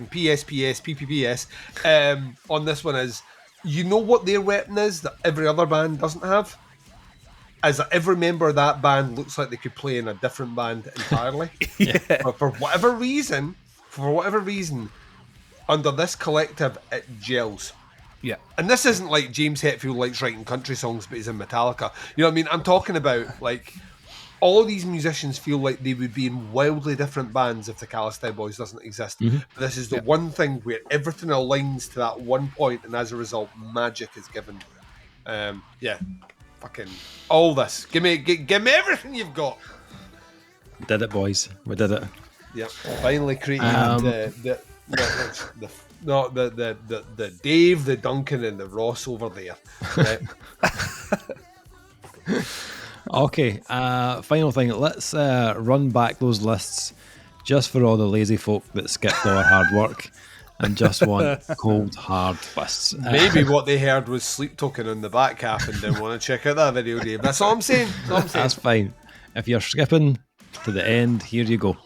PSPS, PPPS, on this one is, you know what their weapon is that every other band doesn't have? Is that every member of that band looks like they could play in a different band entirely. But for whatever reason, under this collective, it gels. Yeah. And this isn't like James Hetfield likes writing country songs, but he's in Metallica. You know what I mean? I'm talking about, like, all these musicians feel like they would be in wildly different bands if the Callistine Boys doesn't exist. But this is the one thing where everything aligns to that one point, and as a result, magic is given. Fucking all this. Give me everything you've got. Did it, boys. We did it. Yep. Finally created the Dave, the Duncan, and the Ross over there. Right? Okay, final thing. Let's run back those lists just for all the lazy folk that skipped all our hard work and just want cold, hard lists. Maybe what they heard was Sleep Token on the back half and didn't want to check out that video, Dave. That's all I'm saying. That's fine. If you're skipping to the end, here you go.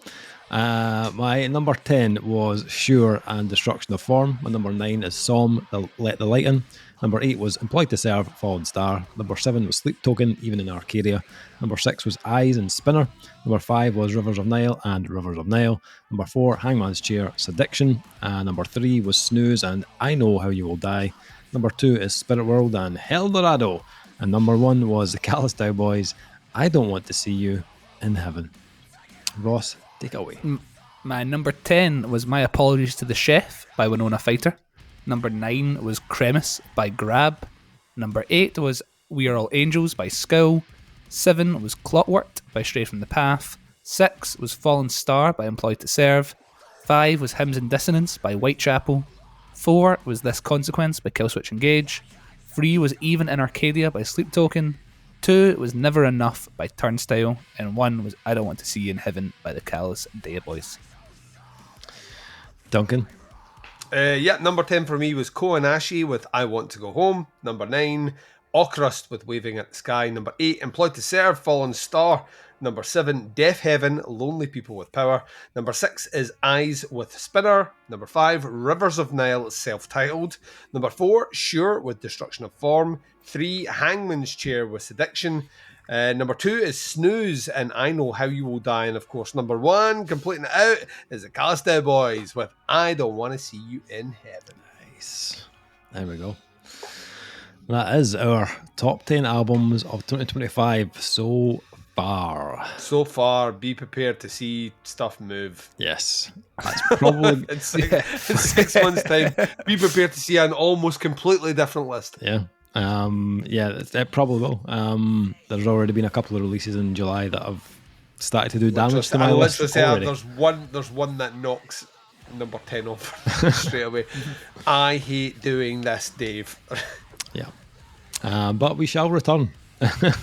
My number 10 was Sure and Destruction of Form. My number 9 is Psalm, Let the Light In. Number 8 was Employed to Serve, Fallen Star. Number 7 was Sleep Token, Even in Arcadia. Number 6 was Eyes and Spinner. Number 5 was Rivers of Nile and Rivers of Nile. Number 4, Hangman's Chair, Sediction. Number 3 was Snooze and I Know How You Will Die. Number 2 is Spirit World and Hell Dorado. And number 1 was the Callistine Boys, I Don't Want to See You in Heaven. Ross, take it away. My number 10 was My Apologies to the Chef by Winona Fighter. Number 9 was Cremis by Grab. Number 8 was We Are All Angels by Skill. 7 was Clockwork by Stray from the Path. 6 was Fallen Star by Employed to Serve. 5 was Hymns and Dissonance by Whitechapel. 4 was This Consequence by Killswitch Engage. 3 was Even in Arcadia by Sleep Token. 2 was Never Enough by Turnstile. And 1 was I Don't Want to See You in Heaven by the Callous Day Boys. Duncan? Number 10 for me was Koanashi with I Want to Go Home. Number 9, Okrust with Waving at the Sky. Number 8, Employed to Serve, Fallen Star. Number 7, Deaf Heaven, Lonely People with Power. Number 6 is Eyes with Spinner. Number 5, Rivers of Nile, self-titled. Number 4, Sure with Destruction of Form. 3, Hangman's Chair with Sediction. Number 2 is Snooze and I Know How You Will Die. And of course, number 1, completing it out, is the Callistine Boys with I Don't Want to See You in Heaven. Nice. There we go. That is our top 10 albums of 2025 so far. So far, be prepared to see stuff move. Yes. That's probably... in 6 months' time, be prepared to see an almost completely different list. Yeah. It probably will. There's already been a couple of releases in July that have started to do damage to my list already. There's one that knocks number 10 off straight away. I hate doing this, Dave. Yeah. But we shall return at the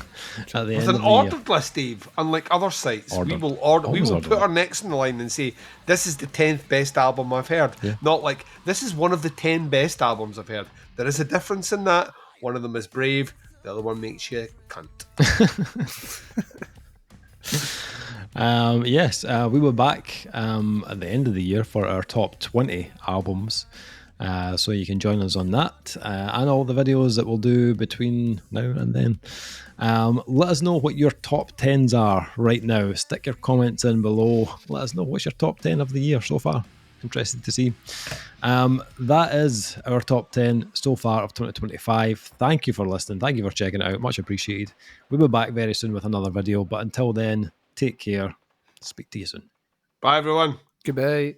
end With of an the ordered list, Dave, unlike other sites, we will put our necks in the line and say, this is the 10th best album I've heard. Yeah. Not like, this is one of the 10 best albums I've heard. There is a difference in that. One of them is Brave, the other one makes you a cunt. We were back at the end of the year for our top 20 albums. So you can join us on that and all the videos that we'll do between now and then. Let us know what your top 10s are right now. Stick your comments in below. Let us know what's your top 10 of the year so far. interested to see. That is our top 10 so far of 2025. Thank you for listening. Thank you for checking it out. Much appreciated. We'll be back very soon with another video. But until then, take care. Speak to you soon. Bye, everyone. Goodbye.